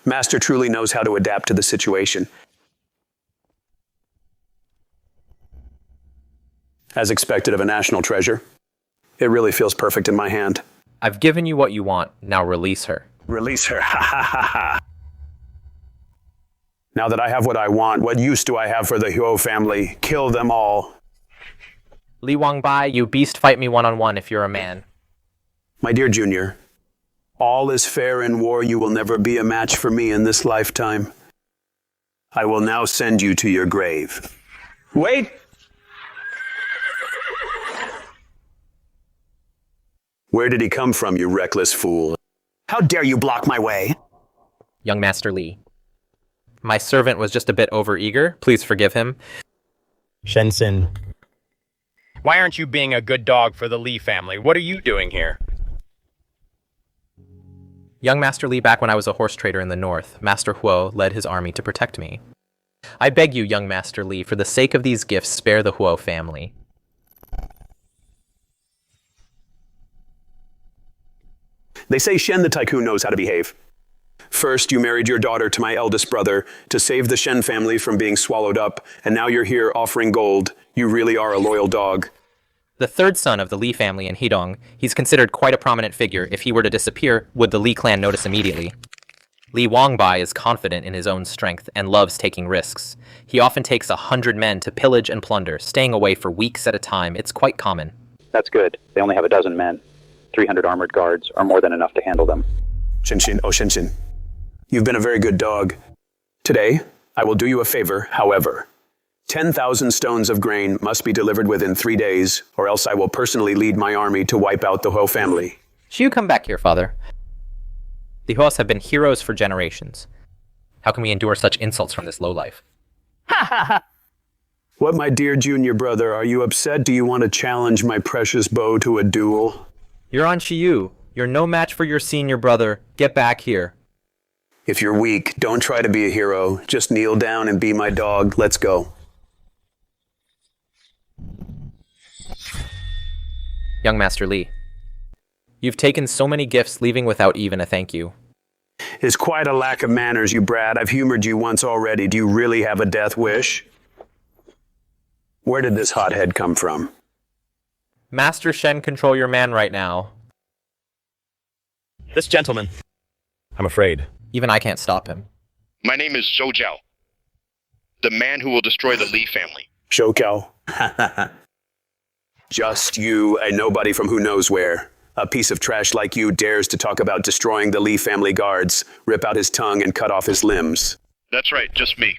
Master truly knows how to adapt to the situation. As expected of a national treasure. It really feels perfect in my hand. I've given you what you want. Now release her. Release her. Ha ha ha ha. Now that I have what I want, what use do I have for the Huo family? Kill them all. Li Wangbai, you beast, fight me one-on-one if you're a man. My dear Junior, all is fair in war. You will never be a match for me in this lifetime. I will now send you to your grave. Wait! Where did he come from, you reckless fool? How dare you block my way? Young Master Li. My servant was just a bit overeager. Please forgive him. Shensin. Why aren't you being a good dog for the Li family? What are you doing here? Young Master Li, back when I was a horse trader in the north, Master Huo led his army to protect me. I beg you, young Master Li, for the sake of these gifts, spare the Huo family. They say Shen the tycoon knows how to behave. First, you married your daughter to my eldest brother to save the Shen family from being swallowed up, and now you're here offering gold. You really are a loyal dog. The third son of the Li family in Hedong, he's considered quite a prominent figure. If he were to disappear, would the Li clan notice immediately? Li Wangbai is confident in his own strength and loves taking risks. He often takes 100 men to pillage and plunder, staying away for weeks at a time. It's quite common. That's good. They only have a dozen men. 300 armored guards are more than enough to handle them. Shinshin, oh Shinshin, you've been a very good dog. Today, I will do you a favor, however. 10,000 stones of grain must be delivered within 3 days, or else I will personally lead my army to wipe out the Huo family. Should you come back here, father? The Huos have been heroes for generations. How can we endure such insults from this lowlife? What, my dear junior brother, are you upset? Do you want to challenge my precious bow to a duel? You're on Shiyu. You're no match for your senior brother. Get back here. If you're weak, don't try to be a hero. Just kneel down and be my dog. Let's go. Young Master Li, you've taken so many gifts, leaving without even a thank you. It's quite a lack of manners, you brat. I've humored you once already. Do you really have a death wish? Where did this hothead come from? Master Shen, control your man right now. This gentleman. I'm afraid. Even I can't stop him. My name is Zhou Che, the man who will destroy the Li family. Shoukou. Just you, a nobody from who knows where. A piece of trash like you dares to talk about destroying the Li family guards, rip out his tongue and cut off his limbs. That's right, just me.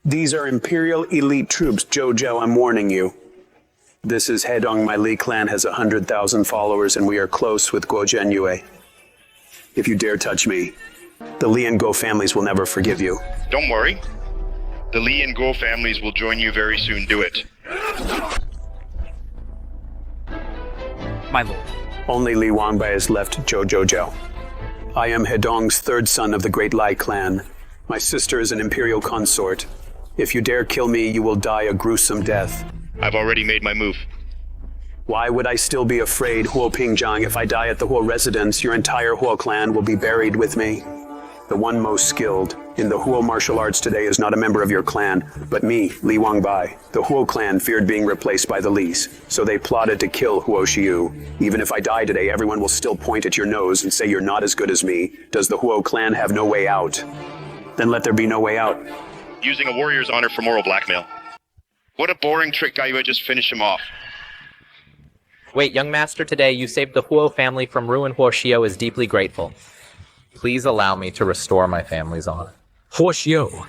These are Imperial elite troops, Jojo, I'm warning you. This is Hedong. My Li clan has 100,000 followers and we are close with Guo Zhenyue. If you dare touch me, the Li and Guo families will never forgive you. Don't worry. The Li and Guo families will join you very soon. Do it. My lord. Only Li Wangbai is left, Jojo. I am Hedong's third son of the Great Lai clan. My sister is an imperial consort. If you dare kill me, you will die a gruesome death. I've already made my move. Why would I still be afraid, Huo Pingjiang? If I die at the Huo residence, your entire Huo clan will be buried with me. The one most skilled in the Huo martial arts today is not a member of your clan, but me, Li Wangbai. The Huo clan feared being replaced by the Lis, so they plotted to kill Huo Xiu. Even if I die today, everyone will still point at your nose and say you're not as good as me. Does the Huo clan have no way out? Then let there be no way out. Using a warrior's honor for moral blackmail. What a boring trick, Gaiyue. Just finish him off. Wait, young master, today you saved the Huo family from ruin. Huo Xiu is deeply grateful. Please allow me to restore my family's honor. Huo Xiu,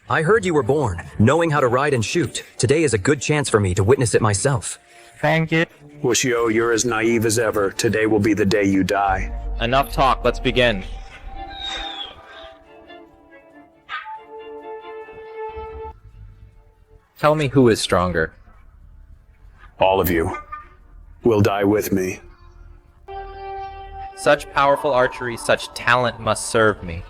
I heard you were born, knowing how to ride and shoot. Today is a good chance for me to witness it myself. Thank you. Huo Xiu, you're as naive as ever. Today will be the day you die. Enough talk, let's begin. Tell me who is stronger. All of you will die with me. Such powerful archery, such talent must serve me.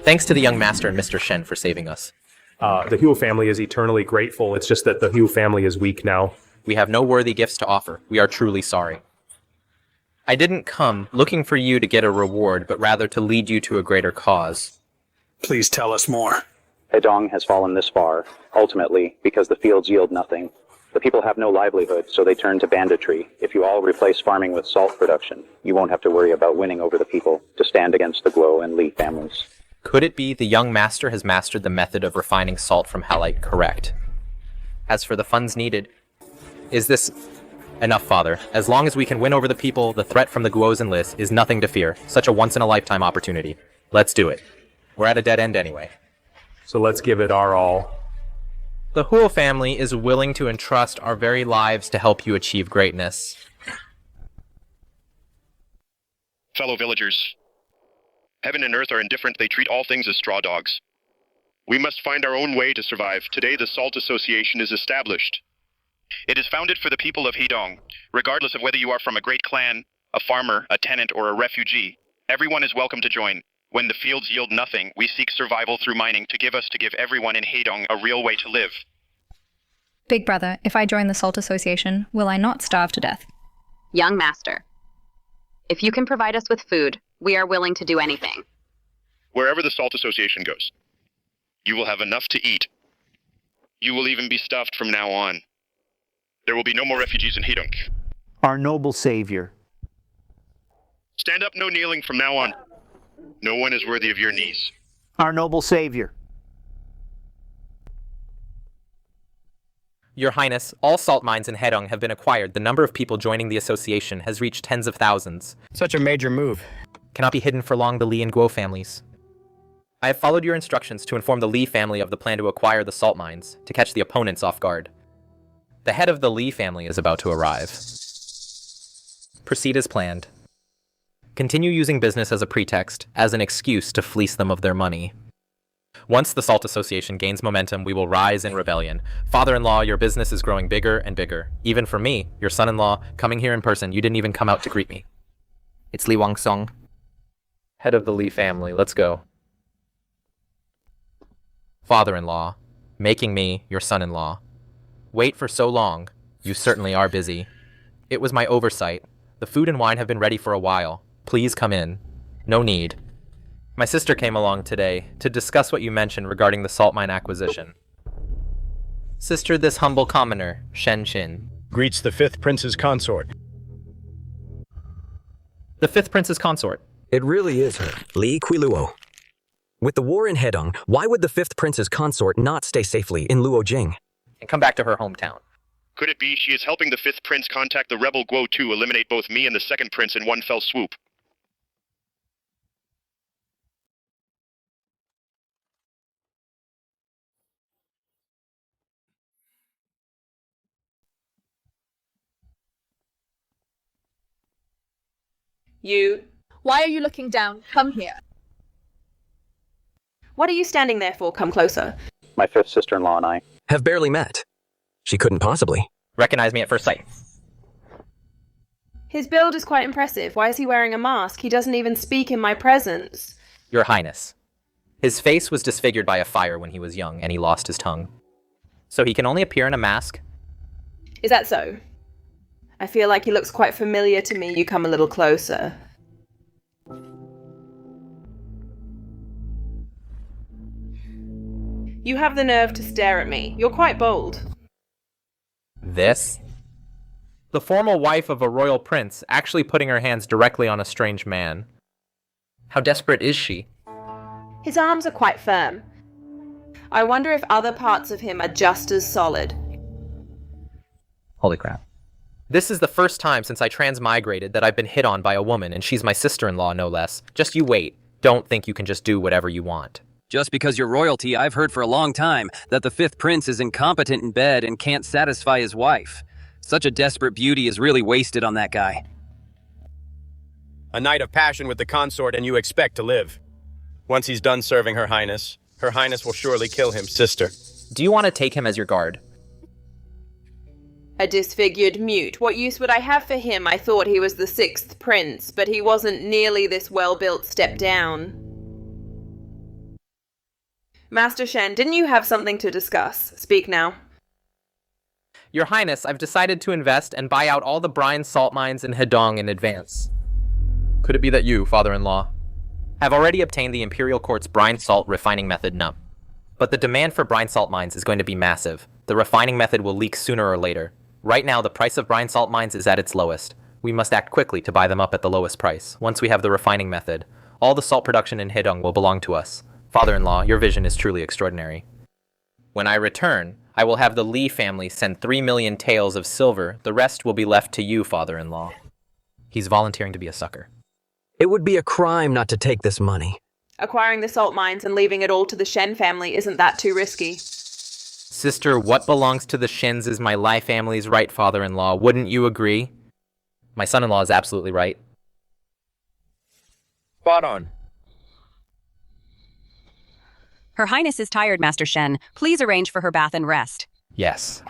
Thanks to the young master and Mr. Shen for saving us. The Huo family is eternally grateful. It's just that the Huo family is weak now. We have no worthy gifts to offer. We are truly sorry. I didn't come looking for you to get a reward, but rather to lead you to a greater cause. Please tell us more. Hedong has fallen this far, ultimately, because the fields yield nothing. The people have no livelihood, so they turn to banditry. If you all replace farming with salt production, you won't have to worry about winning over the people to stand against the Guo and Li families. Could it be the young master has mastered the method of refining salt from halite correct? As for the funds needed, is this enough, Father? As long as we can win over the people, the threat from the Guos and Lis is nothing to fear. Such a once-in-a-lifetime opportunity. Let's do it. We're at a dead end anyway. So let's give it our all. The Huo family is willing to entrust our very lives to help you achieve greatness. Fellow villagers, heaven and earth are indifferent. They treat all things as straw dogs. We must find our own way to survive. Today, the Salt Association is established. It is founded for the people of Hedong. Regardless of whether you are from a great clan, a farmer, a tenant, or a refugee, everyone is welcome to join. When the fields yield nothing, we seek survival through mining to give everyone in Hedong a real way to live. Big brother, if I join the Salt Association, will I not starve to death? Young master, if you can provide us with food, we are willing to do anything. Wherever the Salt Association goes, you will have enough to eat. You will even be stuffed from now on. There will be no more refugees in Hedong. Our noble savior. Stand up, no kneeling from now on. No one is worthy of your knees. Our noble savior. Your Highness, all salt mines in Hedong have been acquired. The number of people joining the association has reached tens of thousands. Such a major move. Cannot be hidden for long the Li and Guo families. I have followed your instructions to inform the Li family of the plan to acquire the salt mines, to catch the opponents off guard. The head of the Li family is about to arrive. Proceed as planned. Continue using business as a pretext, as an excuse to fleece them of their money. Once the Salt Association gains momentum, we will rise in rebellion. Father-in-law, your business is growing bigger and bigger. Even for me, your son-in-law, coming here in person, you didn't even come out to greet me. It's Li Wangsong, head of the Li family. Let's go. Father-in-law, making me your son-in-law. Wait for so long. You certainly are busy. It was my oversight. The food and wine have been ready for a while. Please come in. No need. My sister came along today to discuss what you mentioned regarding the salt mine acquisition. Sister, this humble commoner, Shen Xin, greets the 5th Prince's consort. The 5th Prince's consort. It really is her, Li Qiluo. With the war in Hedong, why would the 5th Prince's consort not stay safely in Luojing? And come back to her hometown. Could it be she is helping the 5th Prince contact the rebel Guo to eliminate both me and the 2nd Prince in one fell swoop? You. Why are you looking down? Come here. What are you standing there for? Come closer. My 5th sister-in-law and I have barely met. She couldn't possibly recognize me at first sight. His build is quite impressive. Why is he wearing a mask? He doesn't even speak in my presence. Your Highness, his face was disfigured by a fire when he was young, and he lost his tongue. So he can only appear in a mask? Is that so? I feel like he looks quite familiar to me. You come a little closer. You have the nerve to stare at me. You're quite bold. This? The formal wife of a royal prince, actually putting her hands directly on a strange man. How desperate is she? His arms are quite firm. I wonder if other parts of him are just as solid. Holy crap. This is the first time since I transmigrated that I've been hit on by a woman, and she's my sister-in-law, no less. Just you wait. Don't think you can just do whatever you want. Just because you're royalty, I've heard for a long time that the 5th Prince is incompetent in bed and can't satisfy his wife. Such a desperate beauty is really wasted on that guy. A night of passion with the consort and you expect to live. Once he's done serving Her Highness will surely kill him, sister. Do you want to take him as your guard? A disfigured mute. What use would I have for him? I thought he was the 6th Prince, but he wasn't nearly this well-built step down. Master Shen, didn't you have something to discuss? Speak now. Your Highness, I've decided to invest and buy out all the brine salt mines in Hedong in advance. Could it be that you, father-in-law, have already obtained the Imperial Court's brine salt refining method num? But the demand for brine salt mines is going to be massive. The refining method will leak sooner or later. Right now, the price of brine salt mines is at its lowest. We must act quickly to buy them up at the lowest price. Once we have the refining method, all the salt production in Hedong will belong to us. Father-in-law, your vision is truly extraordinary. When I return, I will have the Li family send 3 million taels of silver. The rest will be left to you, father-in-law. He's volunteering to be a sucker. It would be a crime not to take this money. Acquiring the salt mines and leaving it all to the Shen family isn't that too risky? Sister, what belongs to the Shens is my Lai family's right, father-in-law. Wouldn't you agree? My son-in-law is absolutely right. Spot on. Her Highness is tired, Master Shen. Please arrange for her bath and rest. Yes.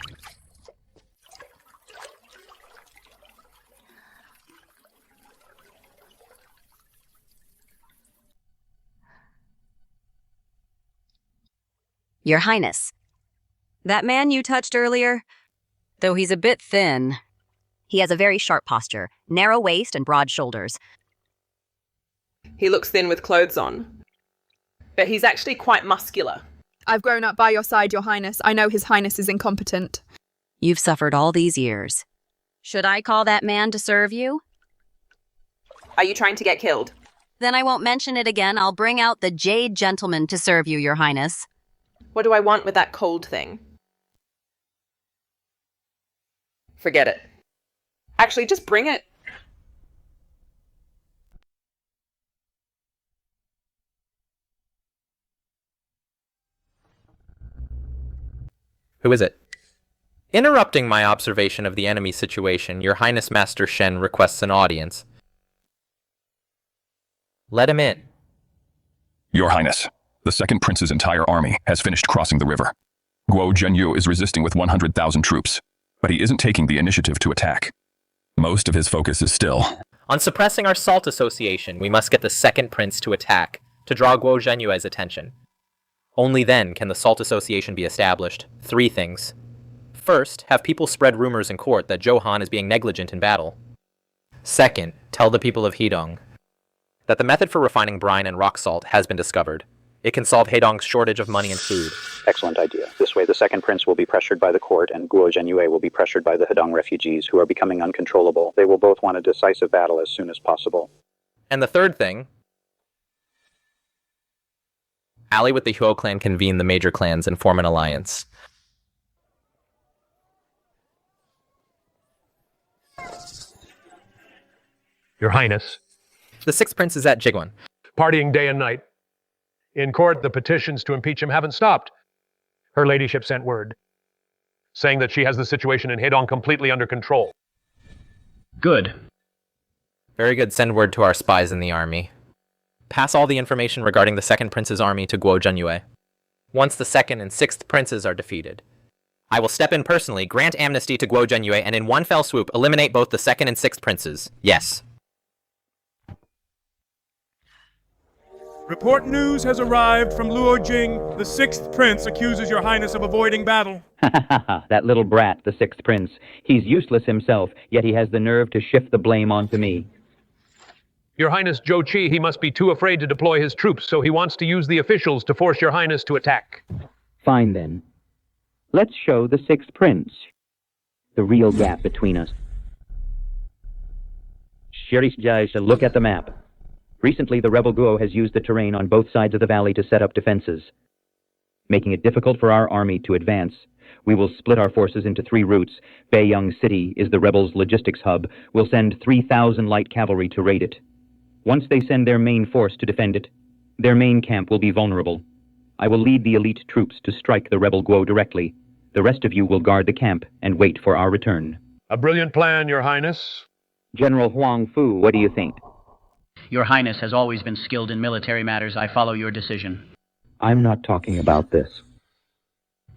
Your Highness. That man you touched earlier, though he's a bit thin. He has a very sharp posture, narrow waist and broad shoulders. He looks thin with clothes on. But he's actually quite muscular. I've grown up by your side, Your Highness. I know His Highness is incompetent. You've suffered all these years. Should I call that man to serve you? Are you trying to get killed? Then I won't mention it again. I'll bring out the Jade Gentleman to serve you, Your Highness. What do I want with that cold thing? Forget it. Actually, just bring it. Who is it? Interrupting my observation of the enemy situation, Your Highness Master Shen requests an audience. Let him in. Your Highness, the second prince's entire army has finished crossing the river. Guo Zhenyu is resisting with 100,000 troops, but he isn't taking the initiative to attack. Most of his focus is still On suppressing our salt association, we must get the second prince to attack, to draw Guo Zhenyue's attention. Only then can the salt association be established. 3 things. First, have people spread rumors in court that Zhou Han is being negligent in battle. Second, tell the people of Hedong that the method for refining brine and rock salt has been discovered. It can solve Hedong's shortage of money and food. Excellent idea. This way the second prince will be pressured by the court and Guo Zhenyue will be pressured by the Hedong refugees who are becoming uncontrollable. They will both want a decisive battle as soon as possible. And the third thing, ally with the Huo clan, convene the major clans and form an alliance. Your Highness. The 6th prince is at Jigwan. Partying day and night. In court, the petitions to impeach him haven't stopped. Her ladyship sent word, saying that she has the situation in Hedong completely under control. Good. Very good. Send word to our spies in the army. Pass all the information regarding the 2nd prince's army to Guo Zhenyue. Once the 2nd and 6th princes are defeated, I will step in personally, grant amnesty to Guo Zhenyue, and in one fell swoop, eliminate both the 2nd and 6th princes. Yes. Report news has arrived from Luo Jing. The 6th prince accuses your highness of avoiding battle. That little brat, the 6th prince. He's useless himself, yet he has the nerve to shift the blame onto me. Your Highness Zhou Che, he must be too afraid to deploy his troops, so he wants to use the officials to force your highness to attack. Fine then. Let's show the 6th prince the real gap between us. Look at the map. Recently, the rebel Guo has used the terrain on both sides of the valley to set up defenses, making it difficult for our army to advance. We will split our forces into 3 routes. Beiyang City is the rebels' logistics hub. We'll send 3,000 light cavalry to raid it. Once they send their main force to defend it, their main camp will be vulnerable. I will lead the elite troops to strike the rebel Guo directly. The rest of you will guard the camp and wait for our return. A brilliant plan, Your Highness. General Huang Fu, what do you think? Your Highness has always been skilled in military matters. I follow your decision. I'm not talking about this.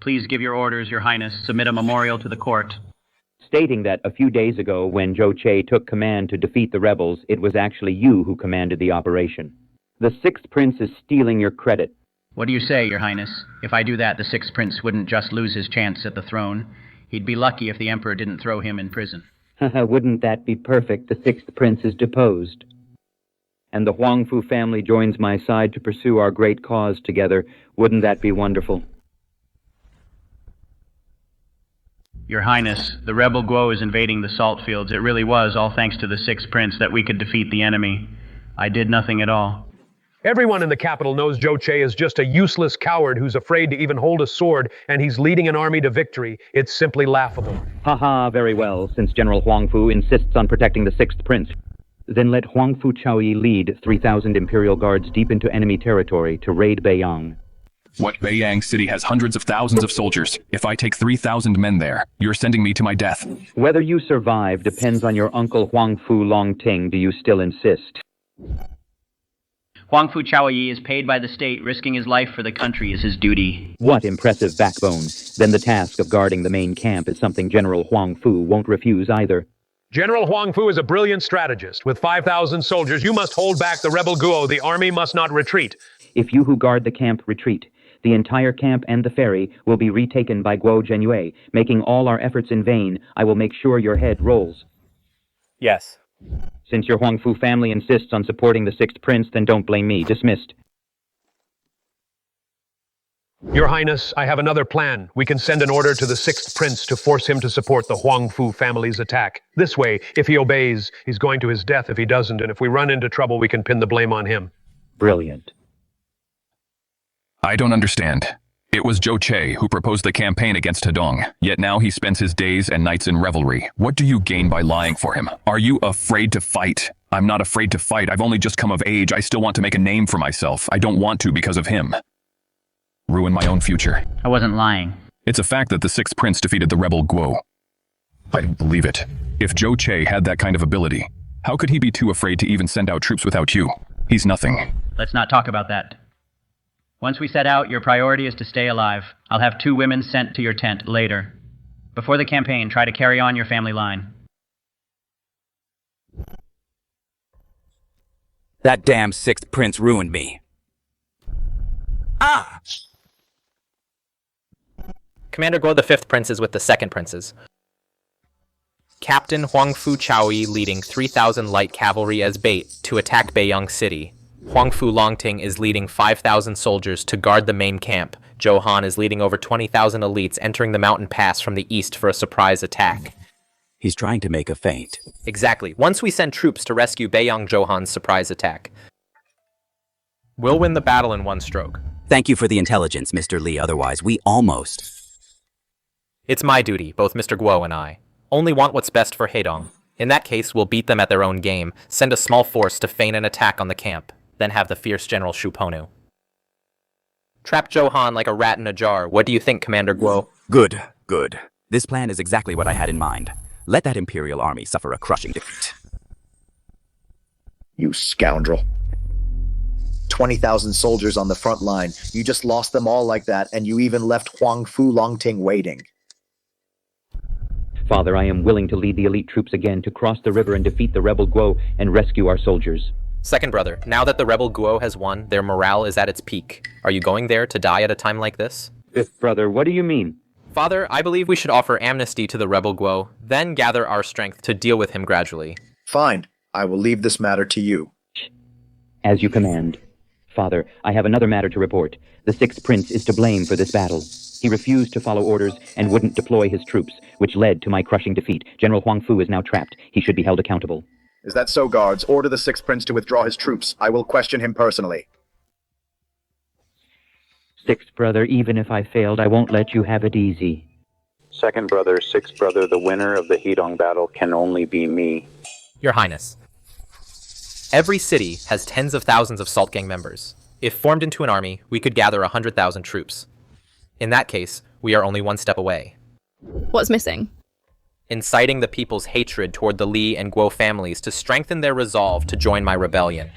Please give your orders, Your Highness. Submit a memorial to the court. Stating that a few days ago, when Zhou Che took command to defeat the rebels, it was actually you who commanded the operation. The 6th prince is stealing your credit. What do you say, Your Highness? If I do that, the 6th prince wouldn't just lose his chance at the throne. He'd be lucky if the Emperor didn't throw him in prison. Wouldn't that be perfect? The sixth prince is deposed. And the Huangfu family joins my side to pursue our great cause together. Wouldn't that be wonderful? Your Highness, the rebel Guo is invading the salt fields. It really was all thanks to the sixth prince that we could defeat the enemy. I did nothing at all. Everyone in the capital knows Zhou Che is just a useless coward who's afraid to even hold a sword, and he's leading an army to victory. It's simply laughable. Haha, very well. Since General Huangfu insists on protecting the sixth prince, then let Huangfu Chaoyi lead 3,000 Imperial Guards deep into enemy territory to raid Beiyang. What Beiyang city has hundreds of thousands of soldiers? If I take 3,000 men there, you're sending me to my death. Whether you survive depends on your uncle Huangfu Longting. Do you still insist? Huangfu Chaoyi is paid by the state. Risking his life for the country is his duty. What impressive backbone. Then the task of guarding the main camp is something General Huangfu won't refuse either. General Huangfu is a brilliant strategist. With 5,000 soldiers, you must hold back the rebel Guo. The army must not retreat. If you who guard the camp retreat, the entire camp and the ferry will be retaken by Guo Zhenyue. Making all our efforts in vain, I will make sure your head rolls. Yes. Since your Huangfu family insists on supporting the sixth prince, then don't blame me. Dismissed. Your Highness, I have another plan. We can send an order to the sixth prince to force him to support the Huangfu family's attack. This way, if he obeys, he's going to his death if he doesn't, and if we run into trouble, we can pin the blame on him. Brilliant. I don't understand. It was Zhou Che who proposed the campaign against Hedong, yet now he spends his days and nights in revelry. What do you gain by lying for him? Are you afraid to fight? I'm not afraid to fight. I've only just come of age. I still want to make a name for myself. I don't want to because of him. Ruin my own future. I wasn't lying. It's a fact that the sixth prince defeated the rebel Guo. I don't believe it. If Zhou Che had that kind of ability, how could he be too afraid to even send out troops without you? He's nothing. Let's not talk about that. Once we set out, your priority is to stay alive. I'll have 2 women sent to your tent later. Before the campaign, try to carry on your family line. That damn sixth prince ruined me. Ah! Commander Guo, the fifth prince, is with the second princes. Captain Huangfu Chaoyi leading 3,000 light cavalry as bait to attack Beiyang City. Huangfu Longting is leading 5,000 soldiers to guard the main camp. Zhou Han is leading over 20,000 elites entering the mountain pass from the east for a surprise attack. He's trying to make a feint. Exactly. Once we send troops to rescue Beiyang Zhou Han's surprise attack, we'll win the battle in one stroke. Thank you for the intelligence, Mr. Li. Otherwise, we almost... It's my duty, both Mr. Guo and I. Only want what's best for Hedong. In that case, we'll beat them at their own game, send a small force to feign an attack on the camp, then have the fierce General Shu Ponu trap Zhou Han like a rat in a jar. What do you think, Commander Guo? Good, good. This plan is exactly what I had in mind. Let that Imperial army suffer a crushing defeat. You scoundrel. 20,000 soldiers on the front line. You just lost them all like that, and you even left Huangfu Longting waiting. Father, I am willing to lead the elite troops again to cross the river and defeat the rebel Guo and rescue our soldiers. Second brother, now that the rebel Guo has won, their morale is at its peak. Are you going there to die at a time like this? Fifth brother, what do you mean? Father, I believe we should offer amnesty to the rebel Guo, then gather our strength to deal with him gradually. Fine. I will leave this matter to you. As you command. Father, I have another matter to report. The sixth prince is to blame for this battle. He refused to follow orders and wouldn't deploy his troops, which led to my crushing defeat. General Huangfu is now trapped. He should be held accountable. Is that so, guards? Order the sixth prince to withdraw his troops. I will question him personally. Sixth brother, even if I failed, I won't let you have it easy. Second brother, sixth brother, the winner of the Hedong battle can only be me. Your Highness. Every city has tens of thousands of Salt Gang members. If formed into an army, we could gather 100,000 troops. In that case, we are only one step away. What's missing? Inciting the people's hatred toward the Li and Guo families to strengthen their resolve to join my rebellion.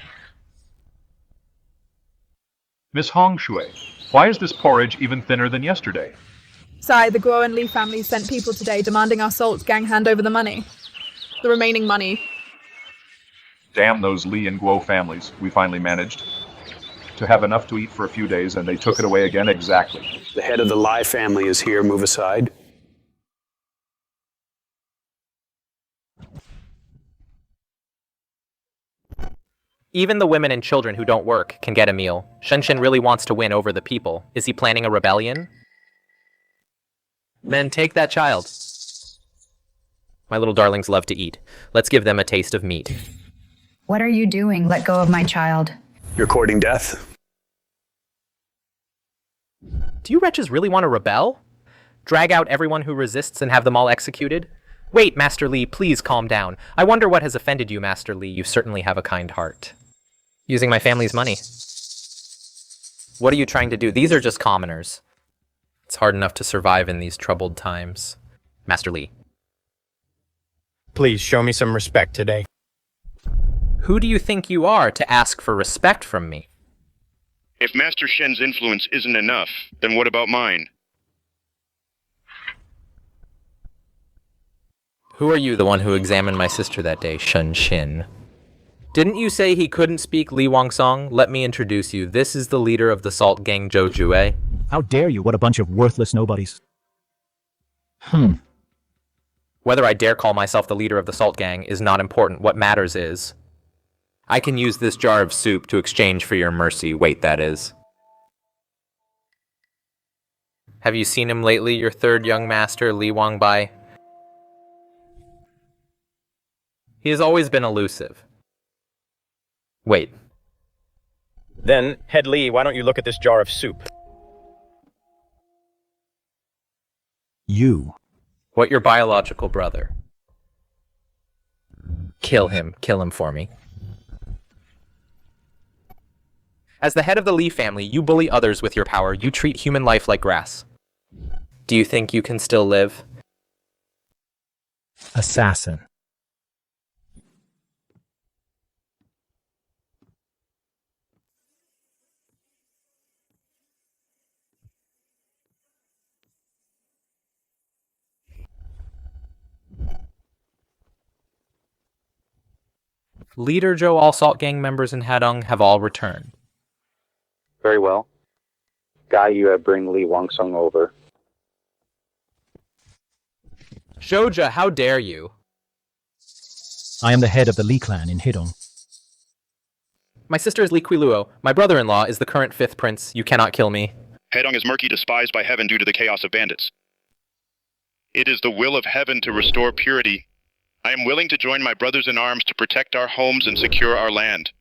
Miss Hong Shui, why is this porridge even thinner than yesterday? Sai, the Guo and Li families sent people today demanding our Salt Gang hand over the money. The remaining money. Damn those Li and Guo families. We finally managed to have enough to eat for a few days, and they took it away again exactly. The head of the Lai family is here. Move aside. Even the women and children who don't work can get a meal. Shenshin really wants to win over the people. Is he planning a rebellion? Men, take that child. My little darlings love to eat. Let's give them a taste of meat. What are you doing? Let go of my child. You're courting death. Do you wretches really want to rebel? Drag out everyone who resists and have them all executed? Wait, Master Li, please calm down. I wonder what has offended you, Master Li. You certainly have a kind heart. Using my family's money. What are you trying to do? These are just commoners. It's hard enough to survive in these troubled times. Master Li. Please show me some respect today. Who do you think you are to ask for respect from me? If Master Shen's influence isn't enough, then what about mine? Who are you, the one who examined my sister that day, Shun Shin? Didn't you say he couldn't speak Li Wangsong? Let me introduce you. This is the leader of the Salt Gang, Zhou Che. How dare you? What a bunch of worthless nobodies. Whether I dare call myself the leader of the Salt Gang is not important. What matters is, I can use this jar of soup to exchange for your mercy. Wait, that is. Have you seen him lately, your third young master, Li Wangbai? He has always been elusive. Wait. Then, Head Li, why don't you look at this jar of soup? You. What, your biological brother? Kill him for me. As the head of the Li family, you bully others with your power. You treat human life like grass. Do you think you can still live? Assassin. Leader Zhou, all Salt Gang members in Hadong have all returned. Very well. Guy, you have bring Li Wangsong over. Zhouja, how dare you? I am the head of the Li clan in Hidong. My sister is Li Qiluo. My brother-in-law is the current 5th prince. You cannot kill me. Hedong is murky, despised by heaven due to the chaos of bandits. It is the will of heaven to restore purity. I am willing to join my brothers in arms to protect our homes and secure our land.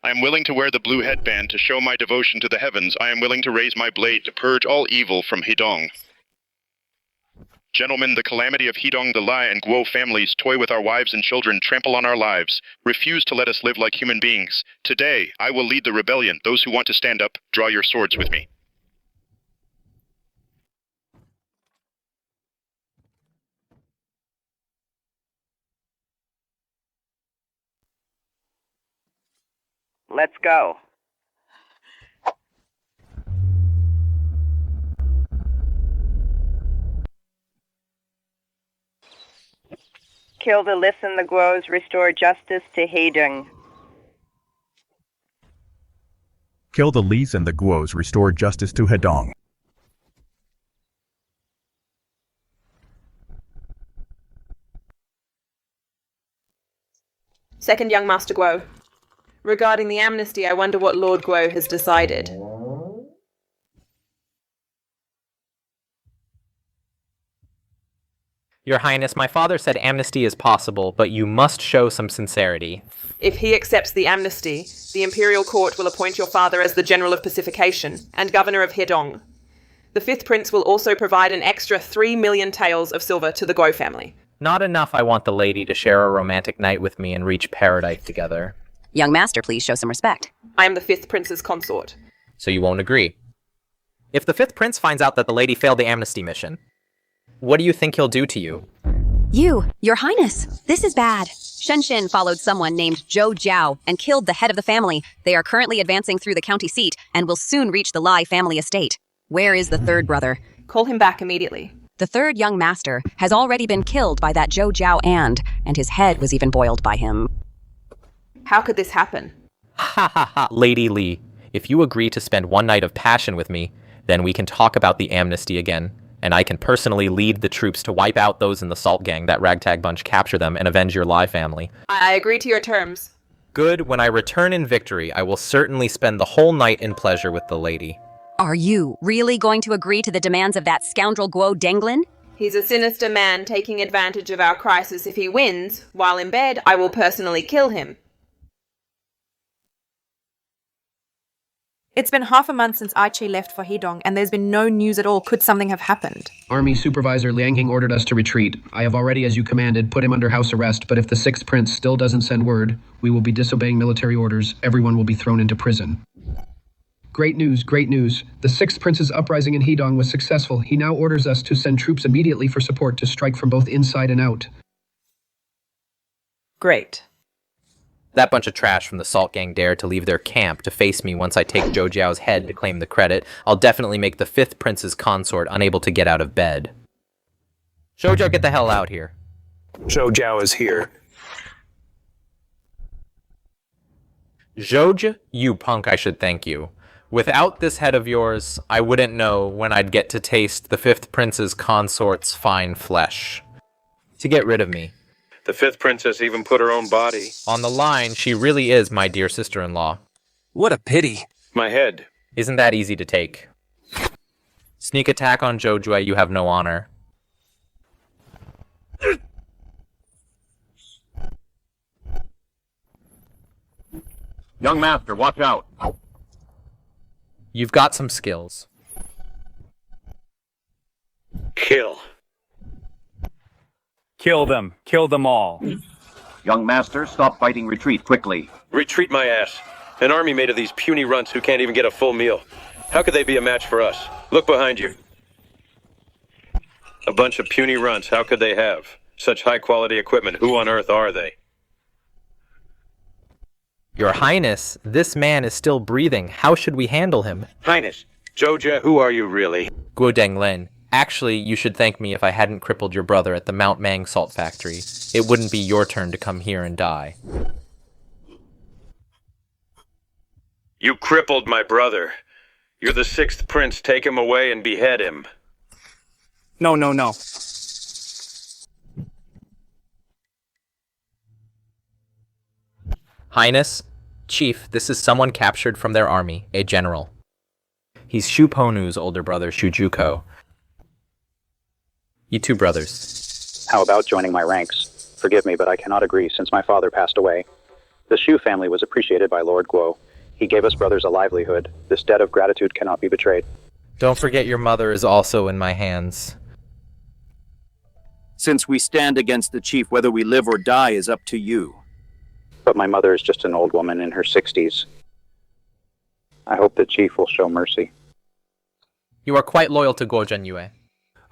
I am willing to wear the blue headband to show my devotion to the heavens. I am willing to raise my blade to purge all evil from Hidong. Gentlemen, the calamity of Hidong, the Lai, and Guo families toy with our wives and children, trample on our lives, refuse to let us live like human beings. Today, I will lead the rebellion. Those who want to stand up, draw your swords with me. Let's go. Kill the listen the Guos, restore justice to Haydung. Kill the Lis and the Guos, restore justice to Hedong. Second young Master Guo. Regarding the amnesty, I wonder what Lord Guo has decided. Your Highness, my father said amnesty is possible, but you must show some sincerity. If he accepts the amnesty, the Imperial Court will appoint your father as the General of Pacification and Governor of Hedong. The 5th Prince will also provide an extra 3 million taels of silver to the Guo family. Not enough I want the lady to share a romantic night with me and reach paradise together. Young master, please show some respect. I am the 5th Prince's consort. So you won't agree. If the 5th Prince finds out that the lady failed the amnesty mission, what do you think he'll do to you? You, your highness, this is bad. Shenshin followed someone named Zhou Jiao and killed the head of the family. They are currently advancing through the county seat and will soon reach the Lai family estate. Where is the 3rd brother? Call him back immediately. The 3rd young master has already been killed by that Zhou Jiao and his head was even boiled by him. How could this happen? Ha ha ha, Lady Li. If you agree to spend one night of passion with me, then we can talk about the amnesty again, and I can personally lead the troops to wipe out those in the Salt Gang, that ragtag bunch, capture them, and avenge your Lai family. I agree to your terms. Good, when I return in victory, I will certainly spend the whole night in pleasure with the lady. Are you really going to agree to the demands of that scoundrel Guo Denglin? He's a sinister man taking advantage of our crisis if he wins. While in bed, I will personally kill him. It's been half a month since Zhou Che left for Hedong, and there's been no news at all. Could something have happened? Army Supervisor Liang Hing ordered us to retreat. I have already, as you commanded, put him under house arrest, but if the 6th Prince still doesn't send word, we will be disobeying military orders. Everyone will be thrown into prison. Great news, great news. The 6th Prince's uprising in Hedong was successful. He now orders us to send troops immediately for support to strike from both inside and out. Great. That bunch of trash from the Salt Gang dare to leave their camp to face me once I take Zhou Jiao's head to claim the credit. I'll definitely make the 5th Prince's consort unable to get out of bed. Zhou Jiao, get the hell out here. Zhou Jiao is here. Zhou, you punk, I should thank you. Without this head of yours, I wouldn't know when I'd get to taste the 5th Prince's consort's fine flesh. To get rid of me. The 5th Princess even put her own body. On the line, she really is my dear sister-in-law. What a pity. My head. Isn't that easy to take? Sneak attack on Zhou Jue, you have no honor. Young master, watch out. You've got some skills. Kill. Kill them. Kill them all. Young master, stop fighting, retreat quickly. Retreat my ass. An army made of these puny runts who can't even get a full meal. How could they be a match for us? Look behind you. A bunch of puny runts, how could they have such high-quality equipment? Who on earth are they? Your Highness, this man is still breathing. How should we handle him? Highness, Zhou Jie, who are you really? Guo Denglin. Actually, you should thank me if I hadn't crippled your brother at the Mount Mang salt factory. It wouldn't be your turn to come here and die. You crippled my brother. You're the 6th Prince. Take him away and behead him. No. Highness, Chief, this is someone captured from their army, a general. He's Shu Ponu's older brother, Shu Juko. You two brothers. How about joining my ranks? Forgive me, but I cannot agree since my father passed away. The Shu family was appreciated by Lord Guo. He gave us brothers a livelihood. This debt of gratitude cannot be betrayed. Don't forget your mother is also in my hands. Since we stand against the chief, whether we live or die is up to you. But my mother is just an old woman in her 60s. I hope the chief will show mercy. You are quite loyal to Guo Zhenyue.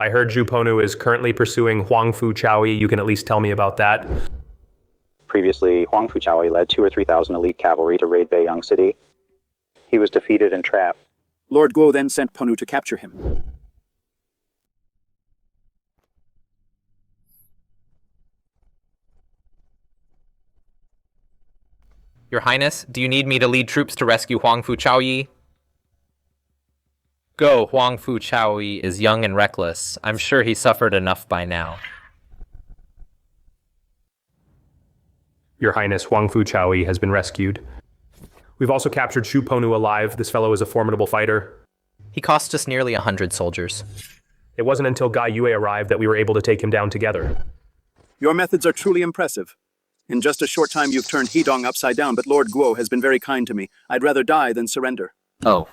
I heard Zhu Ponu is currently pursuing Huang Fu Chaoyi. You can at least tell me about that. Previously, Huang Fu Chaoyi led 2,000 or 3,000 elite cavalry to raid Beiyang City. He was defeated and trapped. Lord Guo then sent Ponu to capture him. Your Highness, do you need me to lead troops to rescue Huang Fu Chaoyi? Go, Huang Fu Chaoyi is young and reckless. I'm sure he suffered enough by now. Your Highness, Huang Fu Chaoyi has been rescued. We've also captured Shu Ponu alive. This fellow is a formidable fighter. He cost us nearly 100 soldiers. It wasn't until Gai Yue arrived that we were able to take him down together. Your methods are truly impressive. In just a short time you've turned Hedong upside down, but Lord Guo has been very kind to me. I'd rather die than surrender. Oh.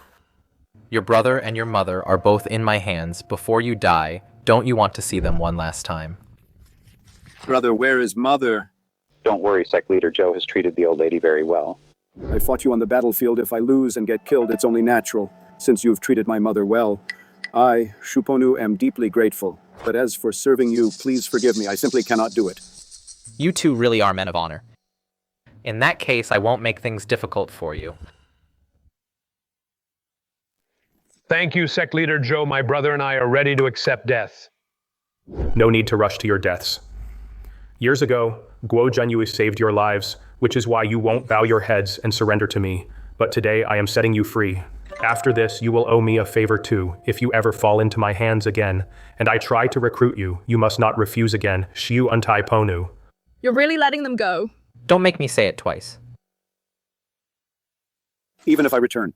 Your brother and your mother are both in my hands. Before you die, don't you want to see them one last time? Brother, where is mother? Don't worry, Sect Leader Zhou has treated the old lady very well. I fought you on the battlefield. If I lose and get killed, it's only natural, since you've treated my mother well. I, Shu Ponu, am deeply grateful. But as for serving you, please forgive me. I simply cannot do it. You two really are men of honor. In that case, I won't make things difficult for you. Thank you, Sect Leader Zhou. My brother and I are ready to accept death. No need to rush to your deaths. Years ago, Guo Zhenyue saved your lives, which is why you won't bow your heads and surrender to me. But today, I am setting you free. After this, you will owe me a favor too, if you ever fall into my hands again. And I try to recruit you. You must not refuse again. Shiu Untai Ponu. You're really letting them go? Don't make me say it twice. even if I return.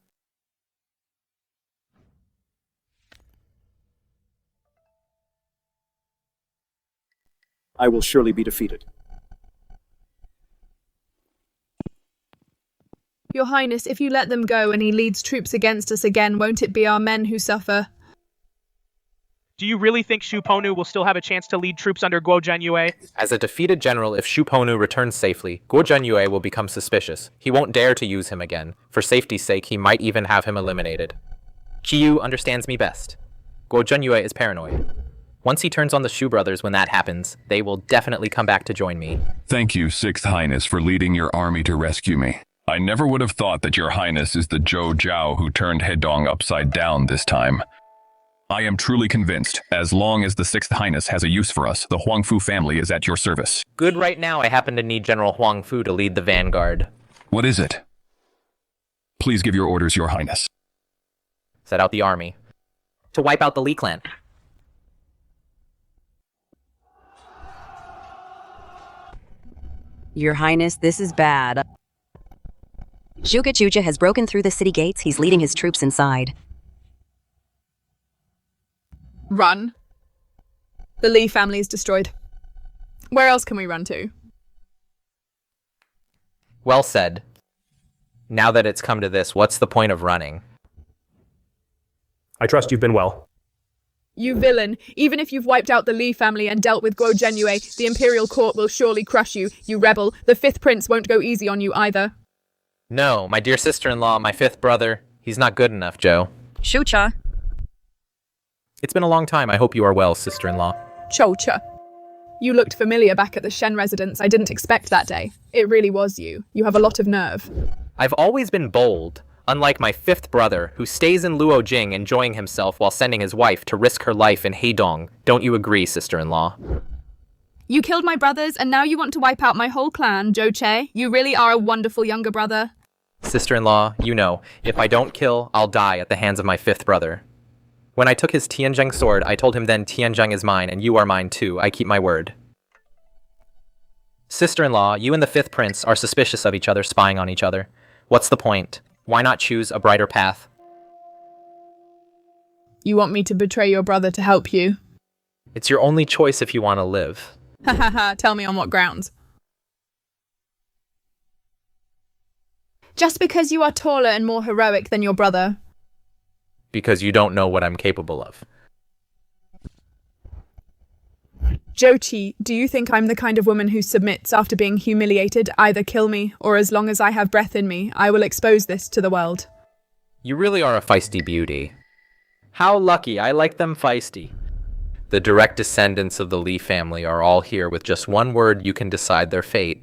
I will surely be defeated. Your Highness, if you let them go and he leads troops against us again, won't it be our men who suffer? Do you really think Xu Ponu will still have a chance to lead troops under Guo Zhenyue? As a defeated general, if Xu Ponu returns safely, Guo Zhenyue will become suspicious. He won't dare to use him again. For safety's sake, he might even have him eliminated. Qiyu understands me best. Guo Zhenyue is paranoid. Once he turns on the Shu brothers when that happens, they will definitely come back to join me. Thank you, Sixth Highness, for leading your army to rescue me. I never would have thought that your Highness is the Zhou Jiao who turned Hedong upside down this time. I am truly convinced, as long as the Sixth Highness has a use for us, the Huangfu family is at your service. Good right now, I happen to need General Huangfu to lead the vanguard. What is it? Please give your orders, your Highness. Set out the army. To wipe out the Li clan. Your Highness, this is bad. Zhuge has broken through the city gates. He's leading his troops inside. Run. The Li family is destroyed. Where else can we run to? Well said. Now that it's come to this, what's the point of running? I trust you've been well. You villain! Even if you've wiped out the Li family and dealt with Guo Zhenyue, the Imperial Court will surely crush you, you rebel. The fifth prince won't go easy on you either. No, my dear sister-in-law, my fifth brother, he's not good enough, Zhou. Zhou Che. It's been a long time. I hope you are well, sister-in-law. Zhou Che. You looked familiar back at the Shen residence. I didn't expect that day. It really was you. You have a lot of nerve. I've always been bold, unlike my fifth brother, who stays in Luojing enjoying himself while sending his wife to risk her life in Hedong. Don't you agree, sister-in-law? You killed my brothers, and now you want to wipe out my whole clan, Zhou Che. You really are a wonderful younger brother. Sister-in-law, you know, if I don't kill, I'll die at the hands of my fifth brother. When I took his Tianzheng sword, I told him then Tianzheng is mine and you are mine too. I keep my word. Sister-in-law, you and the fifth prince are suspicious of each other, spying on each other. What's the point? Why not choose a brighter path? You want me to betray your brother to help you? It's your only choice if you want to live. Ha ha ha, tell me on what grounds. Just because you are taller and more heroic than your brother. Because you don't know what I'm capable of. Zhou Che, do you think I'm the kind of woman who submits after being humiliated? Either kill me, or as long as I have breath in me, I will expose this to the world. You really are a feisty beauty. How lucky, I like them feisty. The direct descendants of the Li family are all here. With just one word, you can decide their fate.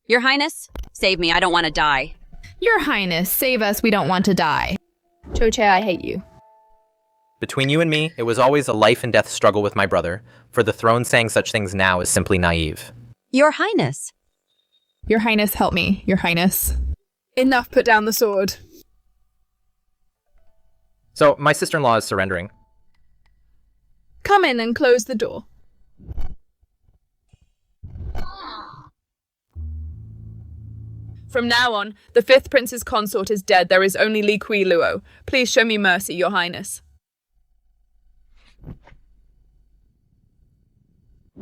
Your Highness, save me. I don't want to die. Your Highness, save us. We don't want to die. Zhou Che, I hate you. Between you and me, it was always a life and death struggle with my brother. For the throne saying such things now is simply naive. Your Highness. Your Highness, help me. Your Highness. Enough, put down the sword. So, my sister-in-law is surrendering. Come in and close the door. From now on, the fifth prince's consort is dead. There is only Li Kui Luo. Please show me mercy, your highness.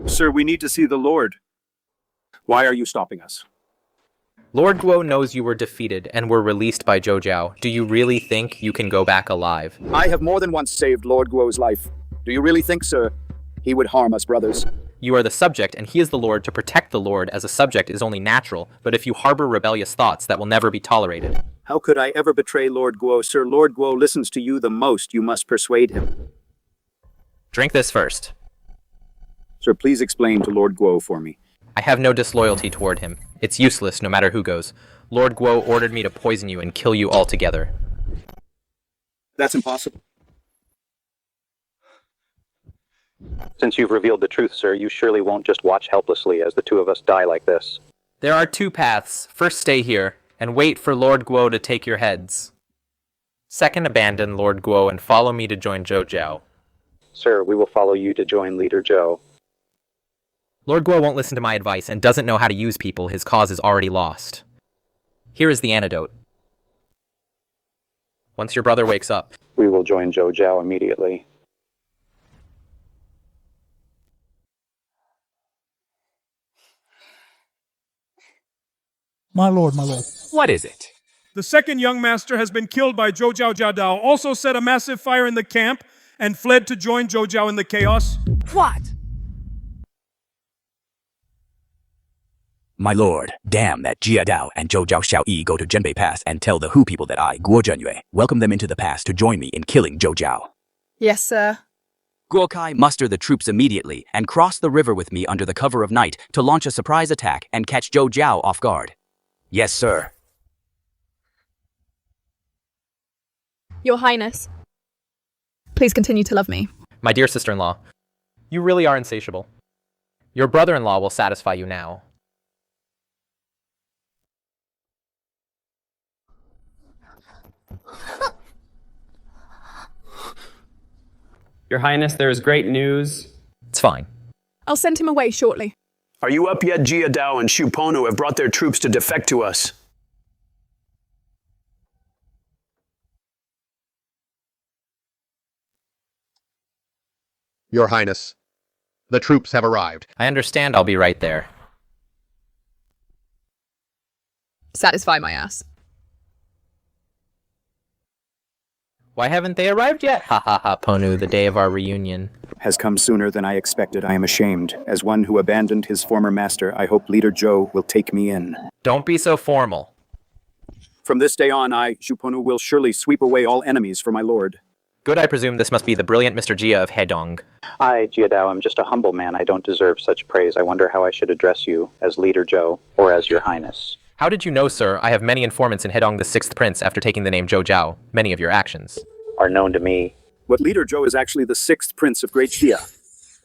Sir, we need to see the Lord. Why are you stopping us? Lord Guo knows you were defeated and were released by Zhou Jiao. Do you really think you can go back alive? I have more than once saved Lord Guo's life. Do you really think, sir, he would harm us brothers? You are the subject, and he is the Lord. To protect the Lord as a subject is only natural, but if you harbor rebellious thoughts, that will never be tolerated. How could I ever betray Lord Guo, sir? Lord Guo listens to you the most. You must persuade him. Drink this first. Sir, please explain to Lord Guo for me. I have no disloyalty toward him. It's useless, no matter who goes. Lord Guo ordered me to poison you and kill you altogether. That's impossible. Since you've revealed the truth, sir, you surely won't just watch helplessly as the two of us die like this. There are two paths. First, stay here, and wait for Lord Guo to take your heads. Second, abandon Lord Guo and follow me to join Zhou Jiao. Sir, we will follow you to join Leader Zhou. Lord Guo won't listen to my advice and doesn't know how to use people. His cause is already lost. Here is the antidote. Once your brother wakes up, we will join Zhou Zhao immediately. My lord, my lord. What is it? The second young master has been killed by Zhou Zhao Jiadao, also set a massive fire in the camp, and fled to join Zhou Zhao in the chaos. What? My lord, damn that Jia Dao and Zhou Zhao Xiaoyi go to Zhenbei Pass and tell the Hu people that I, Guo Zhenyue, welcome them into the pass to join me in killing Zhou Zhao. Yes, sir. Guo Kai, muster the troops immediately and cross the river with me under the cover of night to launch a surprise attack and catch Zhou Zhao off guard. Yes, sir. Your Highness, please continue to love me. My dear sister-in-law, you really are insatiable. Your brother-in-law will satisfy you now. Your Highness, there is great news. It's fine. I'll send him away shortly. Are you up yet? Jia Dao and Xu Ponu have brought their troops to defect to us. Your Highness, the troops have arrived. I understand. I'll be right there. Satisfy my ass. Why haven't they arrived yet? Ha ha ha, Ponu, the day of our reunion has come sooner than I expected. I am ashamed. As one who abandoned his former master, I hope Leader Zhou will take me in. Don't be so formal. From this day on, I, Xu Ponu, will surely sweep away all enemies for my lord. Good, I presume this must be the brilliant Mr. Jia of Hedong. I, Jia Dao, am just a humble man. I don't deserve such praise. I wonder how I should address you, as Leader Zhou, or as Your Highness. How did you know, sir? I have many informants in Hedong the 6th Prince after taking the name Zhou Zhao. Many of your actions are known to me. What Leader Zhou is actually the 6th Prince of Great Xia.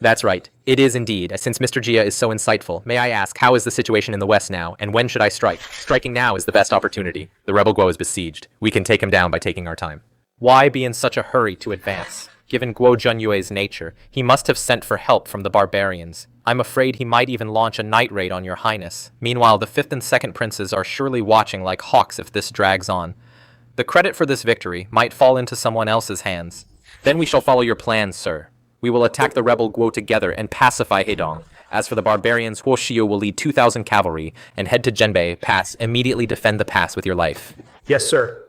That's right. It is indeed. Since Mr. Jia is so insightful, may I ask, how is the situation in the west now, and when should I strike? Striking now is the best opportunity. The rebel Guo is besieged. We can take him down by taking our time. Why be in such a hurry to advance? Given Guo Zhenyue's nature, he must have sent for help from the barbarians. I'm afraid he might even launch a night raid on your highness. Meanwhile, the 5th and 2nd princes are surely watching like hawks if this drags on. The credit for this victory might fall into someone else's hands. Then we shall follow your plans, sir. We will attack the rebel Guo together and pacify Hedong. As for the barbarians, Huo Shiyu will lead 2,000 cavalry and head to Zhenbei Pass. Immediately defend the pass with your life. Yes, sir.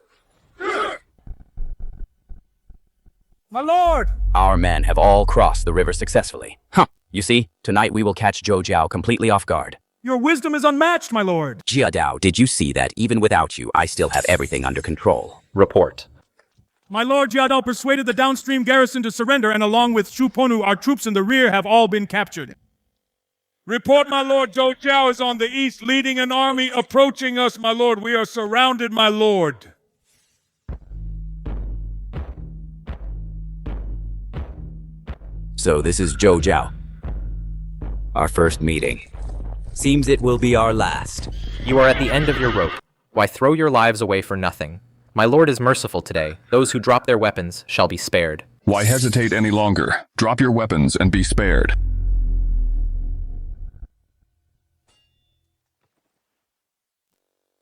My lord! Our men have all crossed the river successfully. Huh. You see, tonight we will catch Zhou Zhao completely off guard. Your wisdom is unmatched, my lord. Jia Dao, did you see that even without you, I still have everything under control? Report. My lord Jia Dao persuaded the downstream garrison to surrender, and along with Xu Ponu, our troops in the rear have all been captured. Report, my lord, Zhou Zhao is on the east, leading an army approaching us, my lord. We are surrounded, my lord. So this is Zhou Zhao. Our first meeting. Seems it will be our last. You are at the end of your rope. Why throw your lives away for nothing? My lord is merciful today. Those who drop their weapons shall be spared. Why hesitate any longer? Drop your weapons and be spared.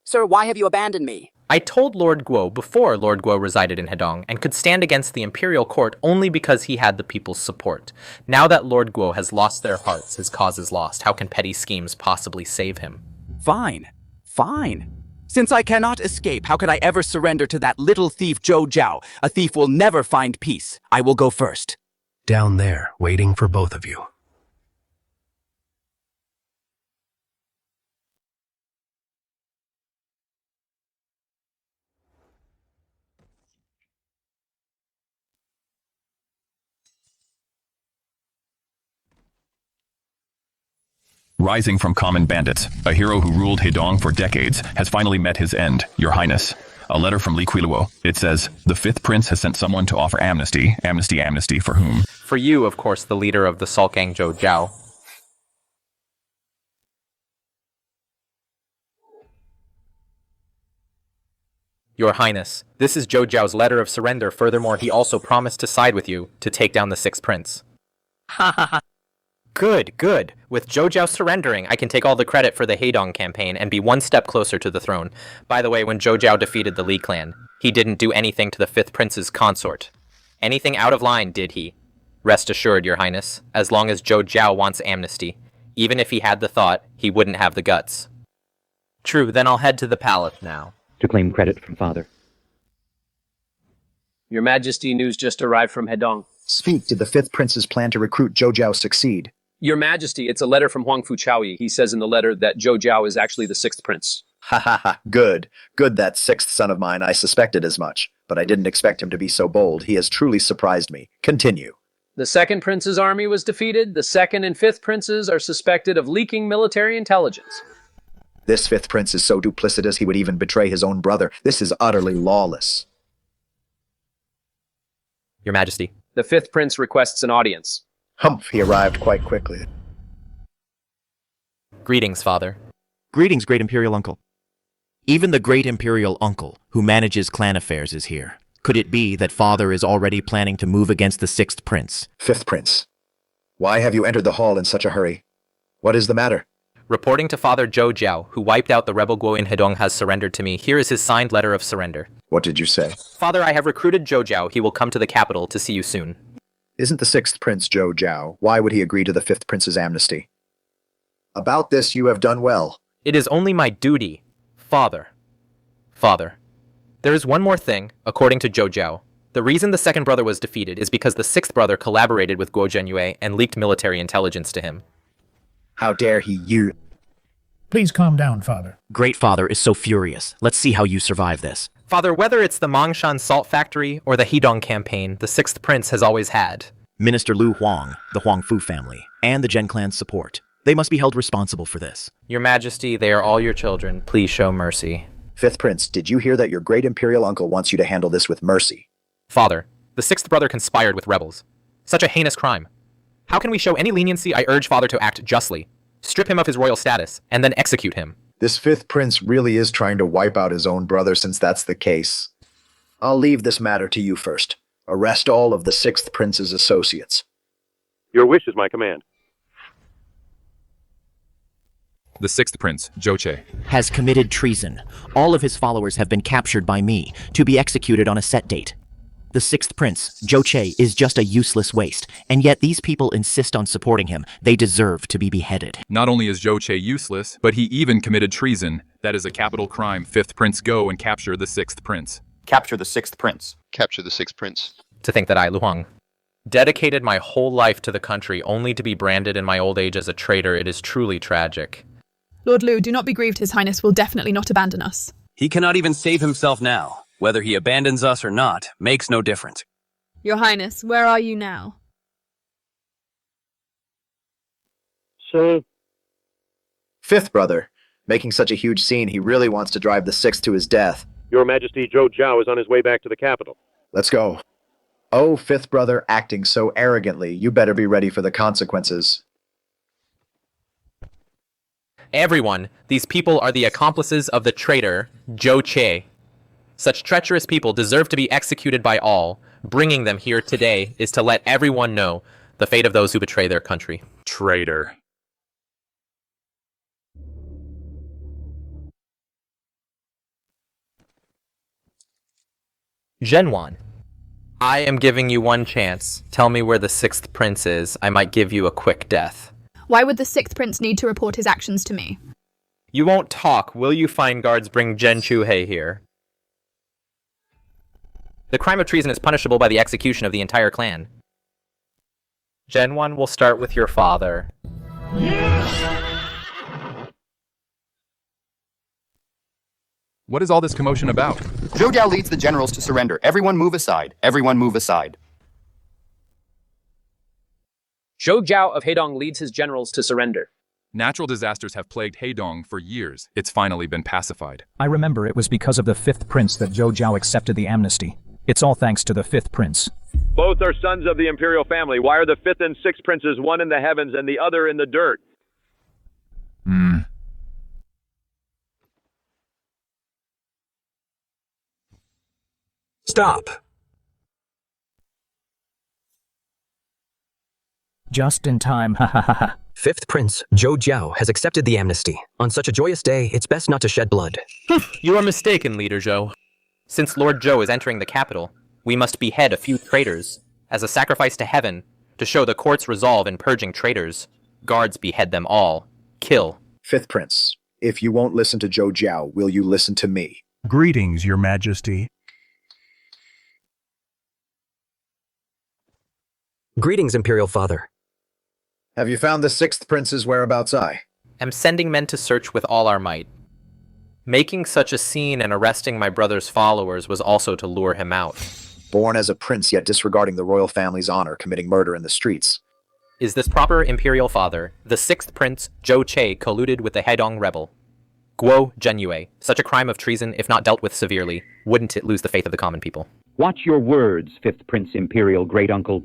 Sir, why have you abandoned me? I told Lord Guo before Lord Guo resided in Hedong and could stand against the imperial court only because he had the people's support. Now that Lord Guo has lost their hearts, his cause is lost. How can petty schemes possibly save him? Fine. Fine. Since I cannot escape, how could I ever surrender to that little thief Zhou Zhao? A thief will never find peace. I will go first. Down there, waiting for both of you. Rising from common bandits, a hero who ruled Hedong for decades has finally met his end, Your Highness. A letter from Li Qiluo. It says, the 5th Prince has sent someone to offer amnesty. Amnesty for whom? For you, of course, the leader of the Sulkang Zhou Zhao. Your Highness, this is Zhou Zhao's letter of surrender. Furthermore, he also promised to side with you to take down the sixth prince. Ha ha ha. Good, good. With Zhou Zhao surrendering, I can take all the credit for the Heidong campaign and be one step closer to the throne. By the way, when Zhou Zhao defeated the Li clan, he didn't do anything to the fifth prince's consort. Anything out of line, did he? Rest assured, Your Highness, as long as Zhou Zhao wants amnesty. Even if he had the thought, he wouldn't have the guts. True, then I'll head to the palace now. To claim credit from father. Your Majesty, news just arrived from Hedong. Speak, did the fifth prince's plan to recruit Zhou Zhao succeed? Your Majesty, it's a letter from Huang Fu Chaoyi. He says in the letter that Zhou Zhao is actually the sixth prince. Ha ha ha, good. Good, that sixth son of mine. I suspected as much, but I didn't expect him to be so bold. He has truly surprised me. Continue. The second prince's army was defeated. The second and fifth princes are suspected of leaking military intelligence. This fifth prince is so duplicitous he would even betray his own brother. This is utterly lawless. Your Majesty. The fifth prince requests an audience. Humph, he arrived quite quickly. Greetings, Father. Greetings, Great Imperial Uncle. Even the Great Imperial Uncle, who manages clan affairs, is here. Could it be that Father is already planning to move against the sixth prince? Fifth prince. Why have you entered the hall in such a hurry? What is the matter? Reporting to Father Zhou Zhao, who wiped out the rebel Guo in Hedong, has surrendered to me. Here is his signed letter of surrender. What did you say? Father, I have recruited Zhou Zhao. He will come to the capital to see you soon. Isn't the sixth prince Zhou Zhao? Why would he agree to the fifth prince's amnesty? About this you have done well. It is only my duty. Father. Father. There is one more thing, according to Zhou Zhao. The reason the second brother was defeated is because the sixth brother collaborated with Guo Zhenyue and leaked military intelligence to him. How dare he you? Please calm down, Father. Great Father is so furious. Let's see how you survive this. Father, whether it's the Mongshan salt factory or the Heidong campaign, the sixth prince has always had Minister Lu Huang, the Huang Fu family, and the Zhen clan's support. They must be held responsible for this. Your Majesty, they are all your children. Please show mercy. Fifth prince, did you hear that your great imperial uncle wants you to handle this with mercy? Father, the sixth brother conspired with rebels. Such a heinous crime. How can we show any leniency? I urge Father to act justly. Strip him of his royal status, and then execute him. This fifth prince really is trying to wipe out his own brother since that's the case. I'll leave this matter to you first. Arrest all of the sixth prince's associates. Your wish is my command. The sixth prince, Zhou Che, has committed treason. All of his followers have been captured by me to be executed on a set date. The sixth prince, Zhou Che, is just a useless waste, and yet these people insist on supporting him. They deserve to be beheaded. Not only is Zhou Che useless, but he even committed treason. That is a capital crime. Fifth prince, go and capture the sixth prince. Capture the sixth prince. Capture the sixth prince. To think that I, Lu Huang, dedicated my whole life to the country only to be branded in my old age as a traitor, it is truly tragic. Lord Lu, do not be grieved. His Highness will definitely not abandon us. He cannot even save himself now. Whether he abandons us or not makes no difference. Your Highness, where are you now? Sir. Fifth brother. Making such a huge scene, he really wants to drive the sixth to his death. Your Majesty, Zhou Zhao is on his way back to the capital. Let's go. Oh, fifth brother, acting so arrogantly. You better be ready for the consequences. Everyone, these people are the accomplices of the traitor, Zhou Che. Such treacherous people deserve to be executed by all. Bringing them here today is to let everyone know the fate of those who betray their country. Traitor. Zhenwan, I am giving you one chance. Tell me where the sixth prince is. I might give you a quick death. Why would the sixth prince need to report his actions to me? You won't talk. Will you, fine guards, bring Zhen Chuhei here? The crime of treason is punishable by the execution of the entire clan. Zhenwan will start with your father. What is all this commotion about? Zhou Zhao leads the generals to surrender. Everyone move aside. Everyone move aside. Zhou Zhao of Heidong leads his generals to surrender. Natural disasters have plagued Heidong for years. It's finally been pacified. I remember it was because of the fifth prince that Zhou Zhao accepted the amnesty. It's all thanks to the fifth prince. Both are sons of the imperial family. Why are the fifth and sixth princes one in the heavens and the other in the dirt? Stop. Just in time, ha ha ha ha. Fifth Prince, Zhou Che, has accepted the amnesty. On such a joyous day, it's best not to shed blood. You are mistaken, Leader Zhou. Since Lord Zhou is entering the capital, we must behead a few traitors, as a sacrifice to heaven, to show the court's resolve in purging traitors. Guards behead them all. Kill. Fifth Prince, if you won't listen to Zhou Che, will you listen to me? Greetings, Your Majesty. Greetings, Imperial Father. Have you found the sixth prince's whereabouts? I am sending men to search with all our might. Making such a scene and arresting my brother's followers was also to lure him out. Born as a prince, yet disregarding the royal family's honor, committing murder in the streets. Is this proper, Imperial Father? The sixth prince, Zhou Che, colluded with the Hedong rebel. Guo Zhenyue. Such a crime of treason, if not dealt with severely, wouldn't it lose the faith of the common people? Watch your words, fifth prince Imperial Great Uncle.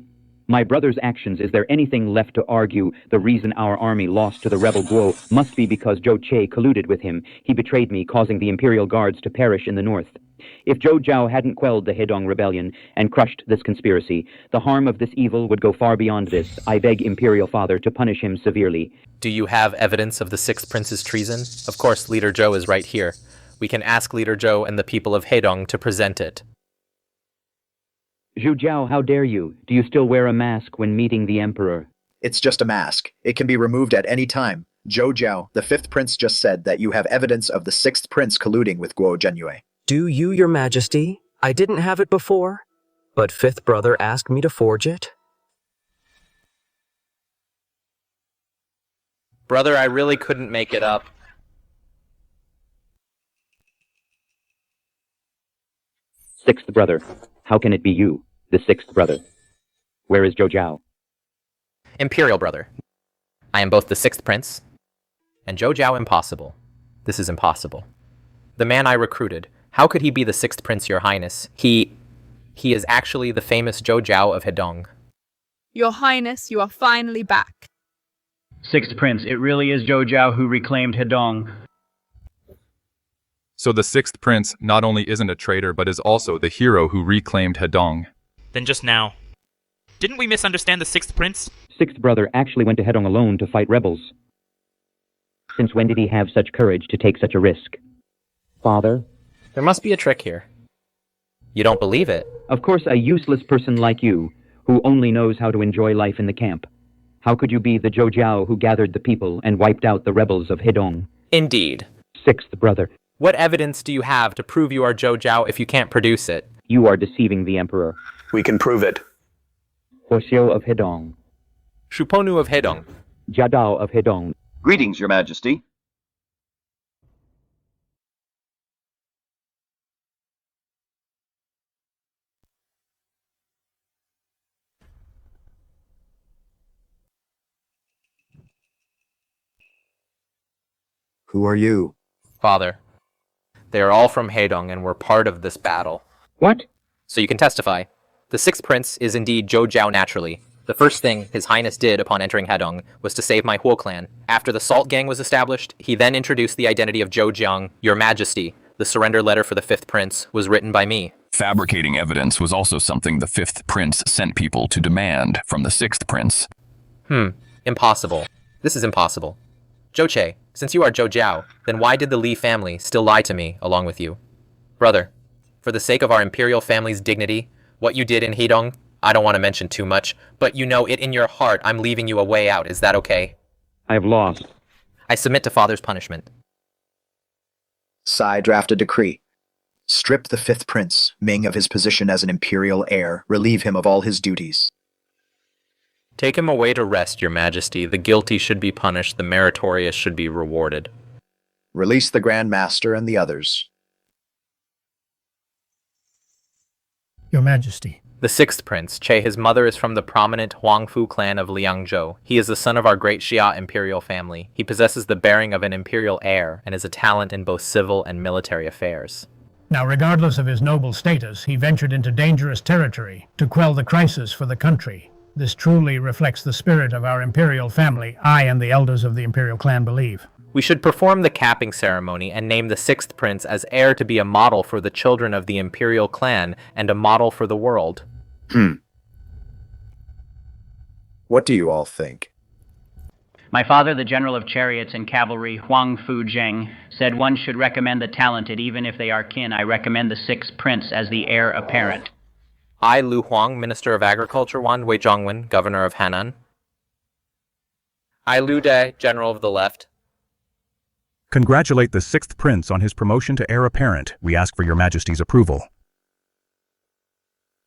My brother's actions, is there anything left to argue the reason our army lost to the rebel Guo must be because Zhou Che colluded with him. He betrayed me, causing the Imperial Guards to perish in the north. If Zhou Che hadn't quelled the Hedong rebellion and crushed this conspiracy, the harm of this evil would go far beyond this. I beg Imperial Father to punish him severely. Do you have evidence of the sixth prince's treason? Of course, Leader Zhou is right here. We can ask Leader Zhou and the people of Hedong to present it. Zhu Jiao, how dare you? Do you still wear a mask when meeting the Emperor? It's just a mask. It can be removed at any time. Zhou Che, the fifth prince, just said that you have evidence of the sixth prince colluding with Guo Zhenyue. Do you, Your Majesty? I didn't have it before, but fifth brother asked me to forge it. Brother, I really couldn't make it up. Sixth brother. How can it be you, the sixth brother? Where is Zhou Che? Imperial brother. I am both the sixth prince and Zhou Che. Impossible. This is impossible. The man I recruited, how could he be the sixth prince, Your Highness? He is actually the famous Zhou Che of Hedong. Your Highness, you are finally back. Sixth Prince, it really is Zhou Che who reclaimed Hedong. So the sixth prince not only isn't a traitor, but is also the hero who reclaimed Hedong. Then just now. Didn't we misunderstand the sixth prince? Sixth brother actually went to Hedong alone to fight rebels. Since when did he have such courage to take such a risk? Father? There must be a trick here. You don't believe it? Of course, a useless person like you, who only knows how to enjoy life in the camp. How could you be the Zhou Che who gathered the people and wiped out the rebels of Hedong? Indeed. Sixth brother. What evidence do you have to prove you are Zhou Che if you can't produce it? You are deceiving the Emperor. We can prove it. Hoxiu of Hedong. Shuponu of Hedong. Jiadao of Hedong. Greetings, Your Majesty. Who are you? Father. They are all from Hedong and were part of this battle. What? So you can testify. The sixth prince is indeed Zhou Che naturally. The first thing His Highness did upon entering Hedong was to save my Huo clan. After the Salt Gang was established, he then introduced the identity of Zhou Jiang, Your Majesty. The surrender letter for the fifth prince was written by me. Fabricating evidence was also something the fifth prince sent people to demand from the sixth prince. Impossible. This is impossible. Zhou Che, since you are Zhou Jiao, then why did the Li family still lie to me along with you? Brother, for the sake of our imperial family's dignity, what you did in Hedong, I don't want to mention too much, but you know it in your heart I'm leaving you a way out. Is that okay? I have lost. I submit to Father's punishment. Sai draft a decree. Strip the fifth prince, Ming, of his position as an imperial heir, relieve him of all his duties. Take him away to rest, Your Majesty. The guilty should be punished, the meritorious should be rewarded. Release the Grand Master and the others. Your Majesty. The sixth prince, Che, his mother is from the prominent Huangfu clan of Liangzhou. He is the son of our Great Xia imperial family. He possesses the bearing of an imperial heir and is a talent in both civil and military affairs. Now, regardless of his noble status, he ventured into dangerous territory to quell the crisis for the country. This truly reflects the spirit of our imperial family, I and the elders of the imperial clan believe. We should perform the capping ceremony and name the sixth prince as heir to be a model for the children of the imperial clan and a model for the world. What do you all think? My father, the general of chariots and cavalry, Huang Fu Zheng, said one should recommend the talented even if they are kin. I recommend the sixth prince as the heir apparent. I, Lu Huang, Minister of Agriculture, Wan Wei Zhongwen, Governor of Henan. I, Liu Dai, General of the Left. Congratulate the sixth prince on his promotion to heir apparent. We ask for your majesty's approval.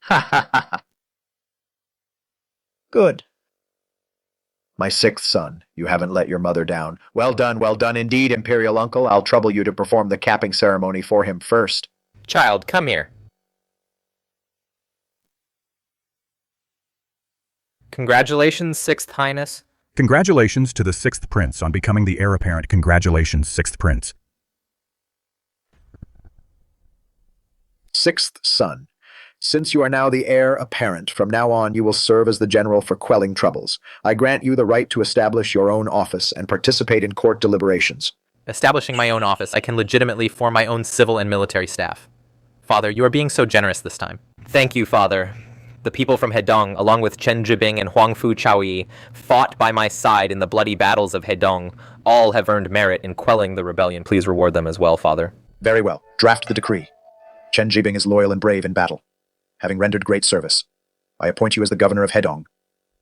Ha ha ha. Good. My sixth son, you haven't let your mother down. Well done indeed, imperial uncle. I'll trouble you to perform the capping ceremony for him first. Child, come here. Congratulations, Sixth Highness. Congratulations to the sixth prince on becoming the heir apparent. Congratulations, sixth prince. Sixth son, since you are now the heir apparent, from now on you will serve as the general for quelling troubles. I grant you the right to establish your own office and participate in court deliberations. Establishing my own office, I can legitimately form my own civil and military staff. Father, you are being so generous this time. Thank you, Father. The people from Hedong, along with Chen Zhibing and Huangfu Chaoyi, fought by my side in the bloody battles of Hedong. All have earned merit in quelling the rebellion. Please reward them as well, Father. Very well. Draft the decree. Chen Zhibing is loyal and brave in battle, having rendered great service. I appoint you as the governor of Hedong.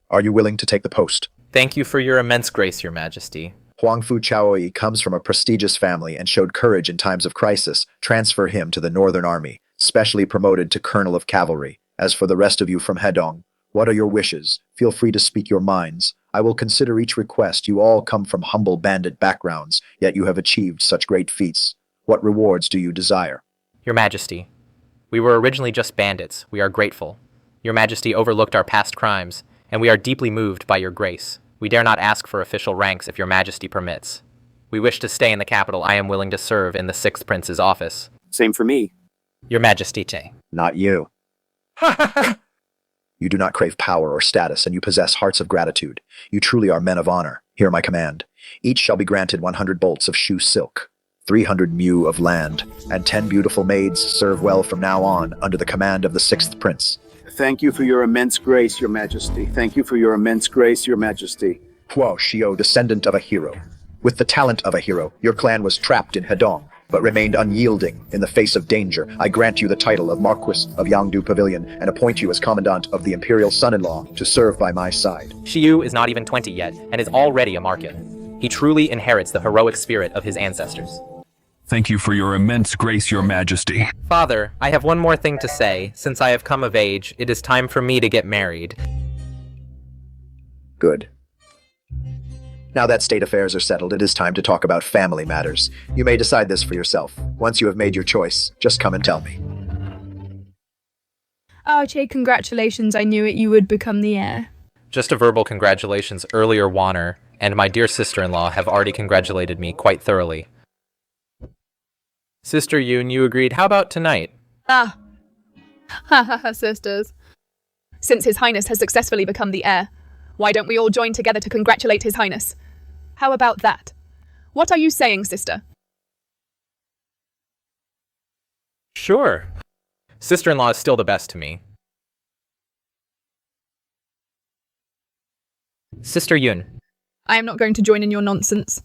Are you willing to take the post? Thank you for your immense grace, Your Majesty. Huangfu Chaoyi comes from a prestigious family and showed courage in times of crisis. Transfer him to the Northern Army, specially promoted to Colonel of Cavalry. As for the rest of you from Hedong, what are your wishes? Feel free to speak your minds. I will consider each request. You all come from humble bandit backgrounds, yet you have achieved such great feats. What rewards do you desire? Your Majesty, we were originally just bandits. We are grateful. Your Majesty overlooked our past crimes, and we are deeply moved by your grace. We dare not ask for official ranks if Your Majesty permits. We wish to stay in the capital. I am willing to serve in the sixth prince's office. Same for me. Your Majesty, Che. Not you. You do not crave power or status, and you possess hearts of gratitude. You truly are men of honor. Hear my command. Each shall be granted 100 bolts of shoe silk, 300 mu of land, and 10 beautiful maids. Serve well from now on under the command of the sixth prince. Thank you for your immense grace, Your Majesty. Thank you for your immense grace, Your Majesty. Huo Shio, descendant of a hero. With the talent of a hero, your clan was trapped in Hedong, but remained unyielding in the face of danger. I grant you the title of Marquis of Yangdu Pavilion and appoint you as Commandant of the Imperial Son-in-Law to serve by my side. Shiyu is not even 20 yet, and is already a market. He truly inherits the heroic spirit of his ancestors. Thank you for your immense grace, Your Majesty. Father, I have one more thing to say. Since I have come of age, it is time for me to get married. Good. Now that state affairs are settled, it is time to talk about family matters. You may decide this for yourself. Once you have made your choice, just come and tell me. Oh, Che, congratulations. I knew it. You would become the heir. Just a verbal congratulations. Earlier, Wanner and my dear sister-in-law have already congratulated me quite thoroughly. Sister Yoon, you agreed. How about tonight? Ah. Ha ha ha, sisters. Since His Highness has successfully become the heir, why don't we all join together to congratulate His Highness? How about that? What are you saying, sister? Sure. Sister-in-law is still the best to me. Sister Yoon. I am not going to join in your nonsense.